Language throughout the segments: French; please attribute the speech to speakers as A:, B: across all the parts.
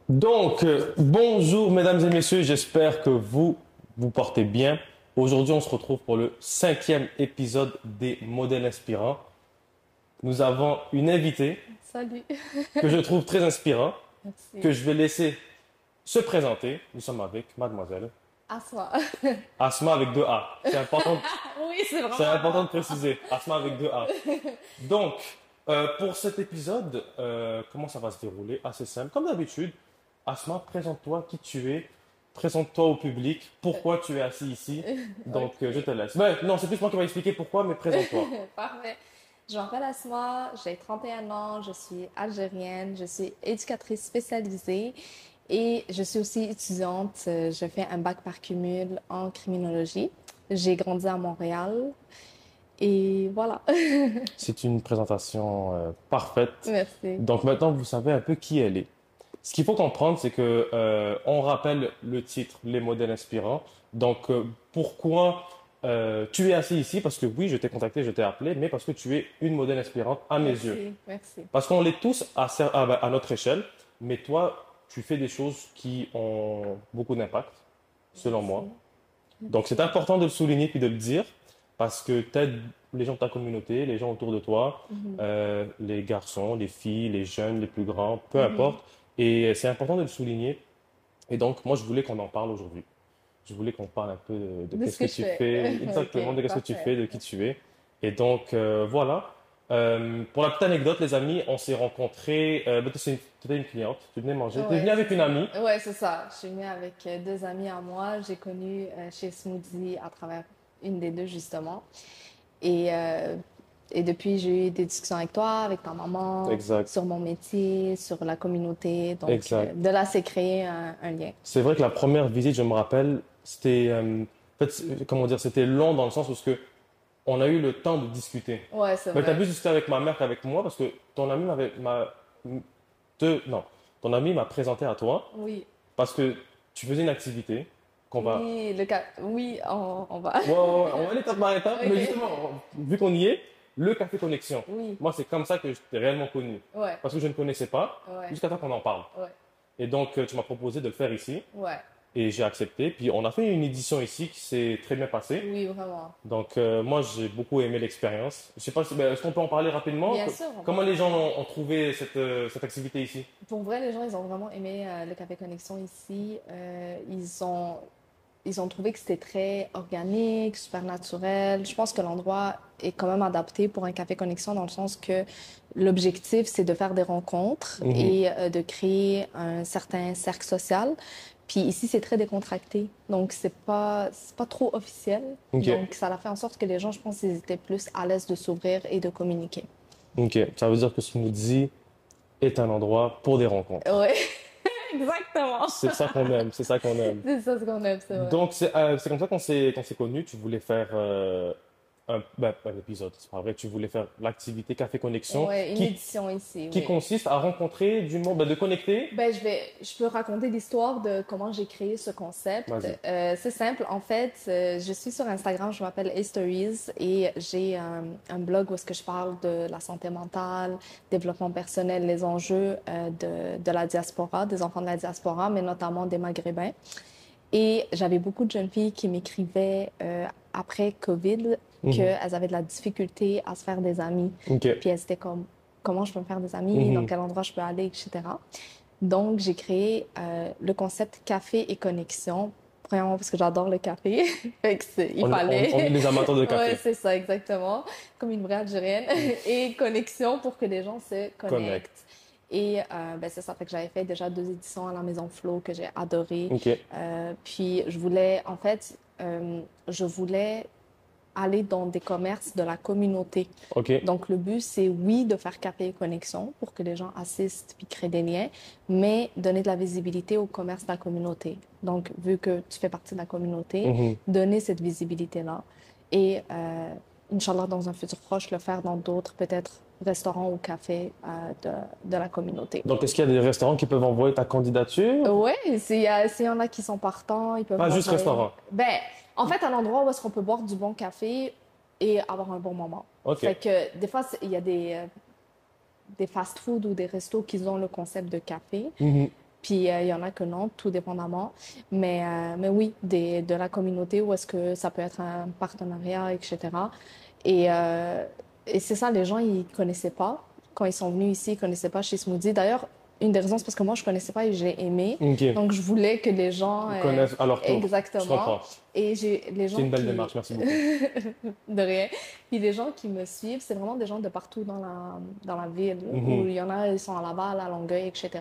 A: Bonjour mesdames et messieurs, j'espère que vous vous portez bien. Aujourd'hui, on se retrouve pour le cinquième épisode des modèles inspirants. Nous avons une invitée
B: Salut.
A: que je trouve très inspirante, que
B: Merci.
A: je vais laisser se présenter. Nous sommes avec mademoiselle
B: Asma.
A: Asma avec deux A.
B: Oui, c'est
A: C'est
B: vraiment
A: important de
B: important.
A: préciser. Asma avec deux A. Donc, pour cet épisode, comment ça va se dérouler? Assez simple. Comme d'habitude, Asma, présente-toi qui tu es, présente-toi au public, pourquoi tu es assis ici. Donc, je
B: Ok.
A: te laisse. Ben, non, c'est plus moi qui vais expliquer pourquoi, mais présente-toi.
B: Parfait. Je m'appelle Asma, j'ai 31 ans, je suis algérienne, je suis éducatrice spécialisée et je suis aussi étudiante. Je fais un bac par cumul en criminologie. J'ai grandi à Montréal et voilà.
A: C'est une présentation parfaite.
B: Merci.
A: Donc, maintenant, vous savez un peu qui elle est. Ce qu'il faut comprendre, c'est que on rappelle le titre, les modèles inspirants. Donc, pourquoi tu es assis ici? Parce que oui, je t'ai contacté, je t'ai appelé, mais parce que tu es une modèle inspirante à mes yeux.
B: Merci. Merci.
A: Parce qu'on l'est tous à notre échelle, mais toi, tu fais des choses qui ont beaucoup d'impact, selon moi.
B: Merci.
A: Donc, c'est
B: Merci.
A: important de le souligner puis de le dire, parce que tu aides les gens de ta communauté, les gens autour de toi,
B: Mhm.
A: les garçons, les filles, les jeunes, les plus grands, peu
B: Mhm.
A: importe. Et c'est important de le souligner. Et donc, moi, je voulais qu'on en parle aujourd'hui. Je voulais qu'on parle un peu de
B: De ce
A: qu'est-ce
B: que
A: que
B: je
A: tu
B: fais.
A: fais, exactement, de
B: Ok,
A: qu'est-ce que tu
B: parfait.
A: fais, de qui tu es. Et donc, voilà. Pour la petite anecdote, les amis, on s'est rencontrés. Ben, t'étais une cliente, tu venais manger. Tu es venu
B: Ouais,
A: avec
B: c'est
A: une
B: ça.
A: amie.
B: Ouais, c'est ça. Je suis venue avec deux amis à moi. J'ai connu chez Smoothie à travers une des deux, justement. Et, euh, et depuis, j'ai eu des discussions avec toi, avec ta maman,
A: Exact,
B: sur mon métier, sur la communauté. Donc,
A: exact.
B: de là, c'est créé un lien.
A: C'est vrai que la première visite, je me rappelle, c'était, en fait, comment dire, c'était long dans le sens où ce que on a eu le temps de discuter.
B: Ouais, c'est
A: Mais tu as
B: vrai.
A: plus discuté avec ma mère qu'avec moi parce que ton ami non, ton ami m'a présenté à toi
B: Oui.
A: parce que tu faisais une activité qu'on va,
B: Oui, le cas. Oui, on va.
A: ouais, ouais, ouais, on va aller étape par étape, mais
B: Ok.
A: justement, vu qu'on y est, le café connexion.
B: Oui.
A: Moi, c'est comme ça que je t'ai réellement connu
B: Ouais.
A: parce que je ne connaissais pas
B: Ouais.
A: jusqu'à temps qu'on en parle.
B: Ouais.
A: Et donc, tu m'as proposé de le faire ici
B: Ouais.
A: et j'ai accepté. Puis, on a fait une édition ici qui s'est très bien passée.
B: Oui, vraiment.
A: Donc, moi, j'ai beaucoup aimé l'expérience. Je sais pas si, ben, est-ce qu'on peut en parler rapidement?
B: Bien sûr, on peut
A: Comment
B: en
A: les gens
B: parler.
A: ont trouvé cette activité ici?
B: Pour vrai, les gens, ils ont vraiment aimé le Café Connexion ici. Ils ont trouvé que c'était très organique, super naturel. Je pense que l'endroit est quand même adapté pour un Café Connexion dans le sens que l'objectif, c'est de faire des rencontres
A: Mhm.
B: et de créer un certain cercle social. Puis ici, c'est très décontracté. Donc, c'est pas trop officiel.
A: Ok,
B: Donc, ça a fait en sorte que les gens, je pense, ils étaient plus à l'aise de s'ouvrir et de communiquer.
A: ok. Ça veut dire que Smoothie est un endroit pour des rencontres.
B: Ouais, exactement.
A: C'est ça qu'on aime, c'est ça qu'on aime.
B: C'est ça ce qu'on aime, c'est vrai.
A: Donc, c'est comme ça qu'on s'est connus. Tu voulais faire un épisode, c'est pas vrai. Tu voulais faire l'activité Café Connexion
B: Ouais, une édition ici,
A: qui
B: oui.
A: consiste à rencontrer du monde, ben, de connecter.
B: Je peux raconter l'histoire de comment j'ai créé ce concept.
A: Vas-y.
B: C'est simple, en fait, je suis sur Instagram, je m'appelle A-Stories et j'ai blog où est-ce que je parle de la santé mentale, développement personnel, les enjeux de la diaspora, des enfants de la diaspora, mais notamment des Maghrébins. Et j'avais beaucoup de jeunes filles qui m'écrivaient après COVID
A: Mhm.
B: qu'elles avaient de la difficulté à se faire des amis.
A: Ok.
B: Puis elles étaient comme, comment je peux me faire des amis, dans
A: Mhm.
B: quel endroit je peux aller, etc. Donc, j'ai créé le concept café et connexion. Premièrement, parce que j'adore le café. Fait que il
A: On est
B: fallait.
A: des amateurs de
B: Ouais,
A: café.
B: c'est ça, exactement. Comme une vraie Algérienne. Et connexion pour que les gens se
A: Connect.
B: connectent. Et c'est ça. Fait que j'avais fait déjà deux éditions à la Maison Flo que j'ai adoré.
A: Ok.
B: Puis je voulais, en fait, je voulais aller dans des commerces de la communauté.
A: Ok.
B: Donc, le but, c'est oui, de faire café et connexion pour que les gens assistent puis créent des liens, mais donner de la visibilité au commerce de la communauté. Donc, vu que tu fais partie de la communauté,
A: Mhm.
B: donner cette visibilité-là. Et, Inch'Allah, dans un futur proche, le faire dans d'autres, peut-être, restaurants ou cafés de la communauté.
A: Donc, est-ce qu'il y a des restaurants qui peuvent envoyer ta candidature?
B: Ouais, s'il y en a qui sont partants, ils peuvent
A: Pas juste
B: m'envoyer.
A: restaurant.
B: Ben, en fait, un endroit où est-ce qu'on peut boire du bon café et avoir un bon moment.
A: Ok.
B: Fait que des fois, il y a des fast-food ou des restos qui ont le concept de café.
A: Mhm.
B: Puis il y en a que non, tout dépendamment. Mais oui, de la communauté où est-ce que ça peut être un partenariat, etc. Et, euh, et c'est ça, les gens, ils connaissaient pas. Quand ils sont venus ici, ils connaissaient pas chez Smoothie. D'ailleurs, une des raisons, c'est parce que moi, je connaissais pas et j'ai aimé.
A: Ok.
B: Donc, je voulais que les gens...
A: Ils connaissent à leur tour. Je
B: exactement.
A: comprends.
B: Et j'ai les
A: C'est
B: gens
A: une belle
B: qui...
A: démarche, merci beaucoup.
B: De rien. Puis les gens qui me suivent, c'est vraiment des gens de partout dans la ville, où
A: Mhm.
B: il y en a, ils sont à Laval, à Longueuil, etc.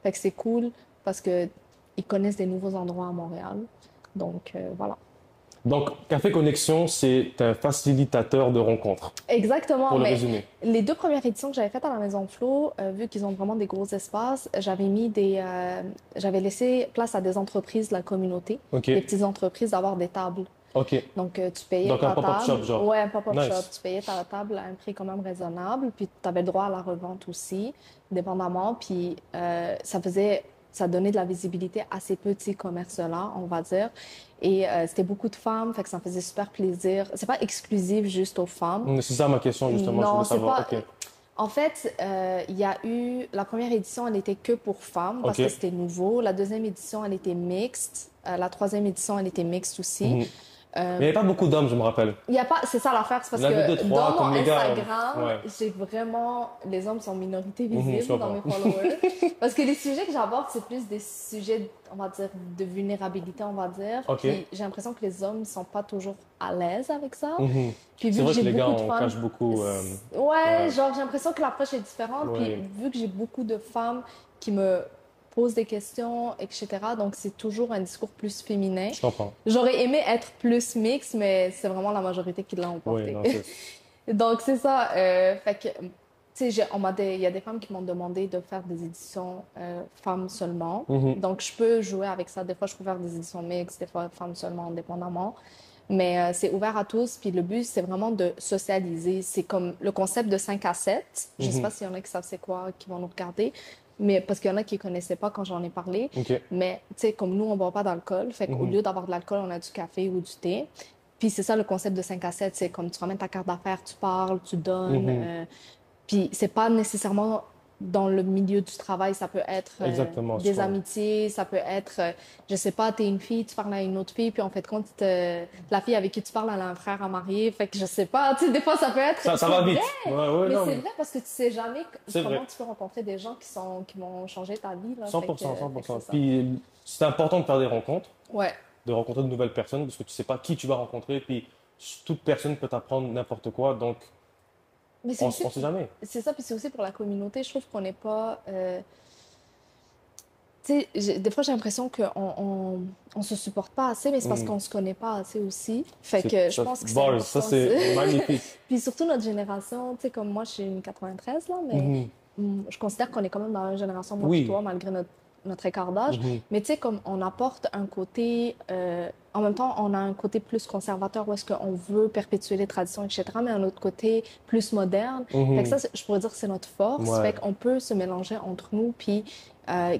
B: Fait que c'est cool parce que ils connaissent des nouveaux endroits à Montréal. Donc, voilà.
A: Donc, Café Connexion, c'est un facilitateur de rencontres,
B: Exactement,
A: pour le
B: mais
A: résumer.
B: les deux premières éditions que j'avais faites à la Maison Flo, vu qu'ils ont vraiment des gros espaces, j'avais laissé place à des entreprises de la communauté,
A: Ok.
B: des petites entreprises, d'avoir des tables.
A: Ok.
B: Donc, tu payais
A: Donc, un
B: ta
A: pop-up shop,
B: table.
A: genre.
B: Ouais, un pop-up shop.
A: Nice.
B: Tu payais ta table à un prix quand même raisonnable, puis tu avais le droit à la revente aussi, dépendamment. Puis, ça donnait de la visibilité à ces petits commerces-là, on va dire. Et c'était beaucoup de femmes, fait que ça me faisait super plaisir. C'est pas exclusif juste aux femmes.
A: C'est ça ma question, justement, je voulais
B: Non, c'est
A: savoir.
B: pas.
A: Ok.
B: En fait, il y a eu la première édition, elle était que pour femmes parce
A: Ok.
B: que c'était nouveau. La deuxième édition, elle était mixte. La troisième édition, elle était mixte aussi.
A: Mhm. Il n'y avait pas beaucoup d'hommes, je me rappelle.
B: Il y a pas, c'est ça l'affaire, c'est
A: Il
B: parce
A: y en avait deux,
B: que dans
A: trois,
B: mon
A: comme les gars.
B: Instagram,
A: Ouais.
B: j'ai vraiment, les hommes sont minorité
A: Je
B: visible dans
A: comprends.
B: mes followers. Parce que les sujets que j'aborde, c'est plus des sujets, on va dire, de vulnérabilité, on va dire.
A: Ok.
B: Puis j'ai l'impression que les hommes sont pas toujours à l'aise avec ça.
A: Mhm.
B: Puis
A: C'est
B: vu que
A: vrai que
B: j'ai
A: les gars,
B: beaucoup de
A: on
B: femmes,
A: cache beaucoup.
B: ouais,
A: Ouais.
B: genre j'ai l'impression que l'approche est différente. Puis
A: Ouais.
B: vu que j'ai beaucoup de femmes qui me posent des questions, etc. Donc c'est toujours un discours plus féminin.
A: Je comprends.
B: J'aurais aimé être plus mix, mais c'est vraiment la majorité qui l'a
A: Oui,
B: emporté.
A: non, c'est.
B: Donc c'est ça. Fait que, tu sais, il y a des femmes qui m'ont demandé de faire des éditions femmes seulement.
A: Mhm.
B: Donc je peux jouer avec ça. Des fois, je peux faire des éditions mixtes, des fois femmes seulement, indépendamment. Mais c'est ouvert à tous. Puis le but, c'est vraiment de socialiser. C'est comme le concept de 5 à 7. Je sais
A: Mhm.
B: pas s'il y en a qui savent c'est quoi, qui vont nous regarder. Mais parce qu'il y en a qui ne connaissaient pas quand j'en ai parlé.
A: Ok.
B: Mais tu sais, comme nous, on ne boit pas d'alcool. Fait qu'au
A: Mhm.
B: lieu d'avoir de l'alcool, on a du café ou du thé. Puis c'est ça le concept de 5 à 7. C'est comme tu ramènes ta carte d'affaires, tu parles, tu donnes.
A: Mhm.
B: Puis c'est pas nécessairement dans le milieu du travail, ça peut être
A: Exactement. Je
B: des
A: comprends.
B: amitiés, ça peut être, je sais pas, t'es une fille, tu parles à une autre fille, puis en fait compte, la fille avec qui tu parles, elle a un frère à marier, fait que je sais pas, tu sais, des fois ça peut être...
A: Ça
B: c'est
A: va
B: vrai,
A: vite. Ouais, ouais,
B: mais
A: non,
B: c'est
A: mais
B: vrai parce que tu sais jamais
A: c'est
B: comment
A: vrai.
B: tu peux rencontrer des gens qui vont changer ta vie, là,
A: 100%,
B: fait que
A: 100%.
B: c'est ça.
A: Puis c'est important de faire des rencontres,
B: Ouais,
A: de rencontrer de nouvelles personnes, parce que tu sais pas qui tu vas rencontrer, puis toute personne peut t'apprendre n'importe quoi, donc
B: mais c'est aussi,
A: on sait jamais.
B: c'est ça, puis c'est aussi pour la communauté, je trouve qu'on n'est pas... tu sais, des fois, j'ai l'impression on se supporte pas assez, mais c'est parce
A: Mhm.
B: qu'on se connaît pas assez aussi. Fait que je
A: Ça,
B: pense que c'est
A: bars, ça
B: important.
A: c'est magnifique.
B: Puis surtout notre génération, tu sais, comme moi, je suis une 93, là, mais
A: Mhm.
B: je considère qu'on est quand même dans la même génération, moi et
A: Oui.
B: toi, malgré notre écart d'âge.
A: Mhm.
B: Mais tu sais, comme on apporte un côté... en même temps, on a un côté plus conservateur où est-ce qu'on veut perpétuer les traditions, etc., mais un autre côté plus moderne.
A: Mhm.
B: Fait que ça, je pourrais dire que c'est notre force.
A: Ouais.
B: Fait qu'on peut se mélanger entre nous, puis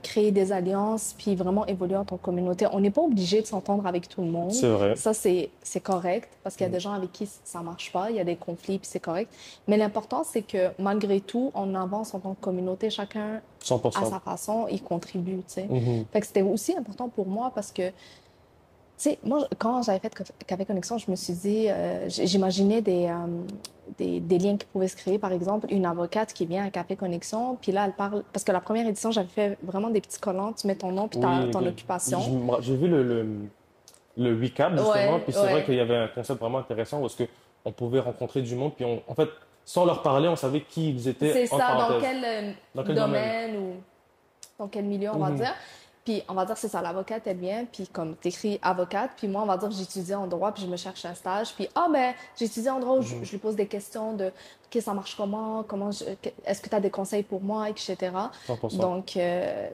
B: créer des alliances, puis vraiment évoluer en tant que communauté. On n'est pas obligé de s'entendre avec tout le monde.
A: C'est vrai.
B: Ça, c'est correct, parce qu'il y a des gens avec qui ça marche pas, il y a des conflits, puis c'est correct. Mais l'important, c'est que malgré tout, on avance en tant que communauté, chacun à
A: 100%.
B: sa façon, il contribue, tu sais.
A: Mhm.
B: Fait que c'était aussi important pour moi parce que, tu sais, moi, quand j'avais fait Café Connexion, je me suis dit, j'imaginais des liens qui pouvaient se créer. Par exemple, une avocate qui vient à Café Connexion, puis là, elle parle... Parce que la première édition, j'avais fait vraiment des petits collants, tu mets ton nom puis
A: Oui,
B: ton
A: oui.
B: occupation.
A: J'ai vu le recap justement,
B: Ouais,
A: puis c'est vrai
B: ouais.
A: qu'il y avait un concept vraiment intéressant parce que on pouvait rencontrer du monde, puis en fait, sans leur parler, on savait qui ils étaient
B: C'est
A: en
B: ça, dans
A: parenthèse.
B: quel,
A: Dans quel domaine?
B: domaine ou dans quel milieu, on va
A: Mhm.
B: dire. Puis on va dire, c'est ça, l'avocate, elle vient, puis comme t'écris avocate, puis moi, on va dire, j'étudie en droit, puis je me cherche un stage, puis j'étudie en droit, où
A: Mhm.
B: je lui pose des questions de, OK, ça marche comment, est-ce que tu as des conseils pour moi, etc.
A: 100%.
B: Donc,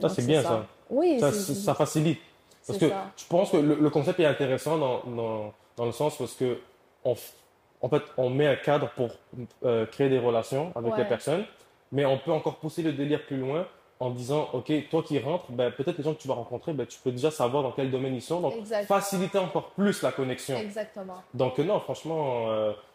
A: Ça, c'est bien ça.
B: Oui,
A: Ça facilite. Parce
B: c'est
A: que
B: ça.
A: je pense que le concept est intéressant dans le sens parce que en fait, on met un cadre pour créer des relations avec les
B: Ouais,
A: personnes, mais on peut encore pousser le délire plus loin en disant, OK, toi qui rentres, ben, peut-être les gens que tu vas rencontrer, ben, tu peux déjà savoir dans quel domaine ils sont, donc
B: exact,
A: faciliter encore plus la connexion.
B: exactement.
A: Donc non, franchement,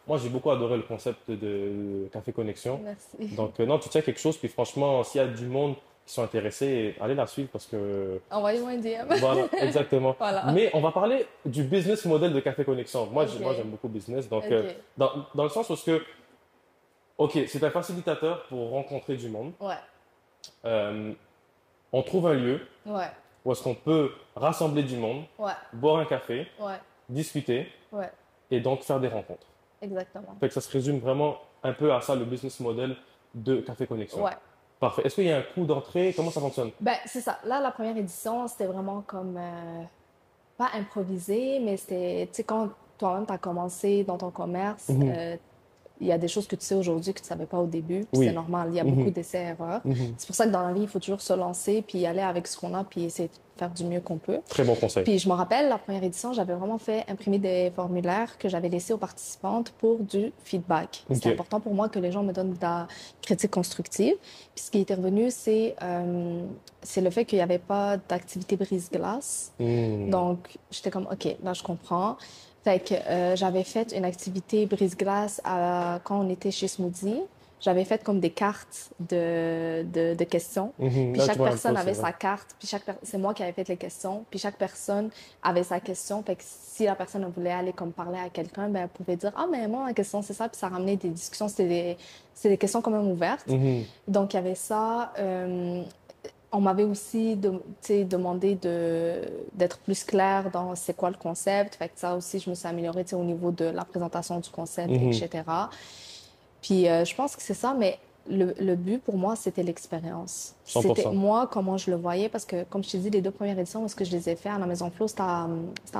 A: moi j'ai beaucoup adoré le concept de Café Connexion.
B: Merci.
A: Donc non, tu tiens quelque chose, puis franchement, s'il y a du monde qui qui sont intéressés, allez la suivre parce que
B: Envoyez-moi un DM.
A: voilà, exactement.
B: Voilà.
A: Mais on va parler du business model de Café Connexion. Moi,
B: OK.
A: j'aime beaucoup business. Donc,
B: OK.
A: dans le sens où, OK, c'est un facilitateur pour rencontrer du monde.
B: Ouais.
A: Euh, on trouve un lieu
B: Ouais.
A: où est-ce qu'on peut rassembler du monde,
B: Ouais.
A: boire un café,
B: Ouais.
A: discuter
B: Ouais.
A: et donc faire des rencontres.
B: Exactement.
A: Fait que ça se résume vraiment un peu à ça, le business model de Café Connexion.
B: Ouais.
A: Parfait. Est-ce qu'il y a un coût d'entrée? Comment ça fonctionne?
B: Ben, c'est ça. Là, la première édition, c'était vraiment comme, pas improvisé, mais c'était, tu sais, quand toi-même, tu as commencé dans ton commerce,
A: Mhm.
B: il y a des choses que tu sais aujourd'hui que tu ne savais pas au début, puis c'est
A: Oui.
B: normal, il y a beaucoup
A: Mhm.
B: d'essais-erreurs.
A: Mhm.
B: C'est pour ça que dans la vie, il faut toujours se lancer, puis y aller avec ce qu'on a, puis essayer de faire du mieux qu'on peut.
A: Très bon conseil.
B: Puis je me rappelle, la première édition, j'avais vraiment fait imprimer des formulaires que j'avais laissés aux participantes pour du feedback.
A: Ok.
B: C'est important pour moi que les gens me donnent de la critique constructive. Puis ce qui était revenu, c'est le fait qu'il n'y avait pas d'activité brise-glace.
A: Hmm.
B: Donc, j'étais comme, OK, là, je comprends. Fait que j'avais fait une activité brise-glace quand on était chez Smoothie. J'avais fait comme des cartes de questions.
A: Mhm.
B: Puis
A: Là, tu
B: chaque
A: vois un
B: personne
A: peu, c'est
B: avait
A: vrai.
B: sa carte. Puis c'est moi qui avais fait les questions. Puis chaque personne avait sa question. Fait que si la personne voulait aller comme parler à quelqu'un, ben elle pouvait dire, ah, mais moi, ma question, c'est ça. Puis ça ramenait des discussions. C'était des questions quand même ouvertes.
A: Mhm.
B: Donc, il y avait ça. On m'avait aussi tu sais, demandé d'être plus clair dans c'est quoi le concept. Fait que ça aussi, je me suis améliorée, tu sais, au niveau de la présentation du concept,
A: Mhm.
B: etc. Puis je pense que c'est ça, mais le but pour moi, c'était l'expérience. C'était
A: 100%.
B: moi, comment je le voyais, parce que comme je t'ai dit, les deux premières éditions, parce que je les ai fait à la Maison Flo, c'était à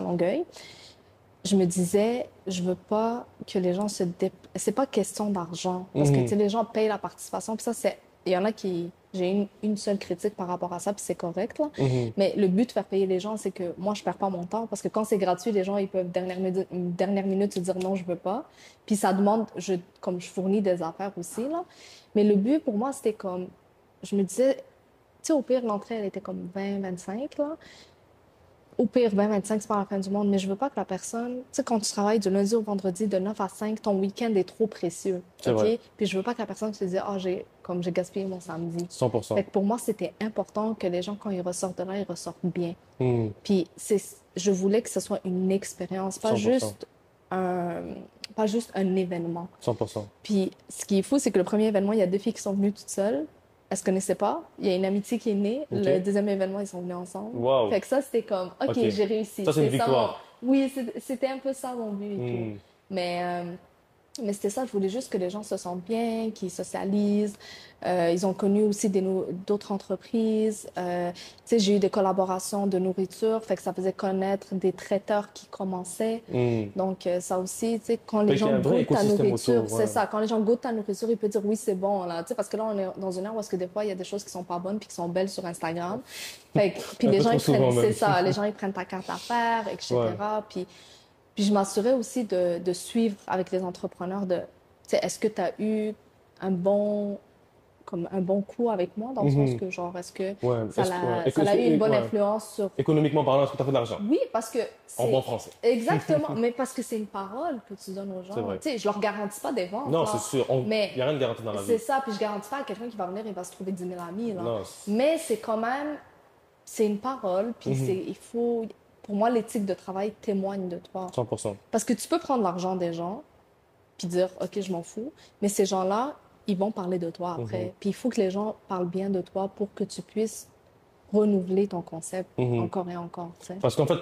B: Longueuil. Je me disais, je veux pas que les gens c'est pas question d'argent. Parce que, tu
A: Mhm.
B: sais, les gens payent la participation. Puis ça, il y en a qui, j'ai une seule critique par rapport à ça, puis c'est correct, là.
A: Mhm.
B: Mais le but de faire payer les gens, c'est que moi, je perds pas mon temps. Parce que quand c'est gratuit, les gens, ils peuvent dernière minute se dire non, je veux pas. Puis ça demande, comme je fournis des affaires aussi, là. Mais le but pour moi, c'était comme, je me disais, tu sais, au pire, l'entrée, elle était comme 20-25, là. Au pire, 20-25, c'est pas la fin du monde, mais je veux pas que la personne, tu sais, quand tu travailles du lundi au vendredi de 9 à 5, ton week-end est trop précieux,
A: C'est
B: OK?
A: vrai.
B: Puis je veux pas que la personne se dise, ah, j'ai gaspillé mon samedi. Fait
A: 100%.
B: que pour moi, c'était important que les gens, quand ils ressortent de là, ils ressortent bien.
A: Mhm.
B: Puis je voulais que ce soit une expérience,
A: 100%.
B: un, pas juste un événement.
A: 100%.
B: Puis ce qui est fou, c'est que le premier événement, il y a deux filles qui sont venues toutes seules. Elles se connaissaient pas. Il y a une amitié qui est née. Le
A: Ok.
B: deuxième événement, ils sont venus ensemble.
A: Wow.
B: Fait que ça, c'était comme, OK,
A: Ok.
B: j'ai réussi.
A: Ça, c'est une
B: C'était ça
A: victoire.
B: Oui, c'était un peu ça mon but et tout.
A: Mhm.
B: Mais, mais c'était ça, je voulais juste que les gens se sentent bien, qu'ils socialisent. Ils ont connu aussi d'autres entreprises. Tu sais, j'ai eu des collaborations de nourriture, fait que ça faisait connaître des traiteurs qui commençaient.
A: Mhm.
B: Donc, ça aussi, tu sais, quand les
A: Fait qu'il y a
B: gens
A: un vrai
B: goûtent ta
A: écosystème
B: nourriture,
A: autour.
B: c'est
A: Ouais.
B: ça. Quand les gens goûtent ta nourriture, ils peuvent dire oui, c'est bon, là. Tu sais, parce que là, on est dans une ère où est-ce que des fois, il y a des choses qui sont pas bonnes puis qui sont belles sur Instagram. Fait que, puis
A: Un
B: les
A: peu
B: gens,
A: trop
B: ils
A: souvent
B: prennent, c'est
A: même.
B: ça, les gens, ils prennent ta carte d'affaires,
A: Ouais.
B: etc. Puis je m'assurais aussi de suivre avec les entrepreneurs tu sais, est-ce que tu as eu un bon, comme un bon coup avec moi, dans le sens
A: Mhm.
B: que, genre, est-ce que
A: Ouais. Ouais.
B: ça a eu une bonne
A: Ouais.
B: influence sur
A: Économiquement parlant, est-ce que tu as fait de l'argent?
B: oui, parce que
A: En bon
B: c'est
A: français.
B: exactement, mais parce que c'est une parole que tu donnes aux
A: C'est
B: gens.
A: vrai.
B: Tu sais, je leur garantis pas des ventes,
A: Non,
B: là.
A: c'est sûr. Il
B: Mais
A: n'y a rien de garanti dans la
B: c'est
A: vie.
B: ça, puis je garantis pas à quelqu'un qui va venir, il va se trouver 10 000 amis, là.
A: Non.
B: Mais c'est quand même, c'est une parole, puis
A: Mhm.
B: il faut, pour moi, l'éthique de travail témoigne de toi.
A: 100%.
B: Parce que tu peux prendre l'argent des gens, puis dire, OK, je m'en fous, mais ces gens-là, ils vont parler de toi après.
A: Mhm.
B: Puis il faut que les gens parlent bien de toi pour que tu puisses renouveler ton concept
A: Mhm.
B: encore et encore, tu sais.
A: Parce qu'en fait,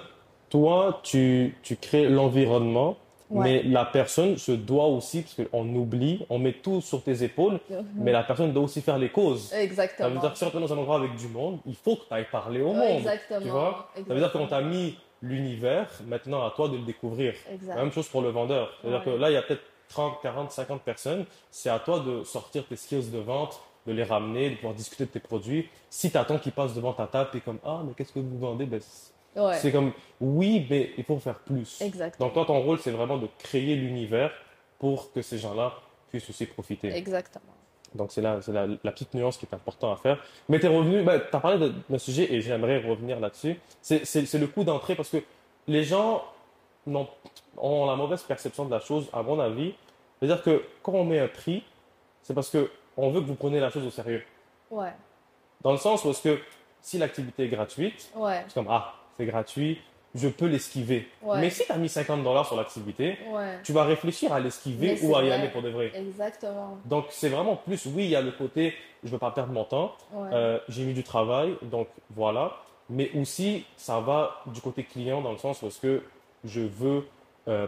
A: toi, tu crées l'environnement,
B: Ouais.
A: mais la personne se doit aussi, parce qu'on oublie, on met tout sur tes épaules, mais la personne doit aussi faire les causes. Ça veut
B: Exactement.
A: dire que si tu es dans un endroit avec du monde, il faut que tu ailles parler au
B: Ouais,
A: monde.
B: exactement.
A: Tu vois? Ça veut dire qu'on t'a mis l'univers, maintenant à toi de le découvrir.
B: Exact.
A: La même chose pour le vendeur. C'est-à-dire
B: Ouais.
A: que là, il y a peut-être 30, 40, 50 personnes. C'est à toi de sortir tes skills de vente, de les ramener, de pouvoir discuter de tes produits. Si tu attends qu'ils passent devant ta table et comme, ah, mais qu'est-ce que vous vendez? Ben,
B: Ouais.
A: c'est comme, oui, mais il faut faire plus.
B: Exactement.
A: Donc, toi, ton rôle, c'est vraiment de créer l'univers pour que ces gens-là puissent aussi profiter.
B: Exactement.
A: Donc, c'est la petite nuance qui est importante à faire. Mais tu es revenu, ben, tu as parlé d'un sujet et j'aimerais revenir là-dessus. C'est le coût d'entrée parce que les gens ont la mauvaise perception de la chose, à mon avis. C'est-à-dire que quand on met un prix, c'est parce que on veut que vous preniez la chose au sérieux.
B: Ouais.
A: Dans le sens où est-ce que si l'activité est gratuite,
B: Ouais,
A: c'est comme, ah, c'est gratuit, je peux l'esquiver. Mais
B: ouais,
A: si tu as mis $50 sur l'activité,
B: ouais.
A: tu vas réfléchir à
B: Mais
A: l'esquiver
B: c'est
A: ou à y aller
B: vrai.
A: pour de vrai.
B: Exactement.
A: Donc, c'est vraiment plus, oui, il y a le côté, je veux pas perdre mon temps,
B: Ouais.
A: j'ai mis du travail, donc voilà. Mais aussi, ça va du côté client dans le sens où est-ce que je veux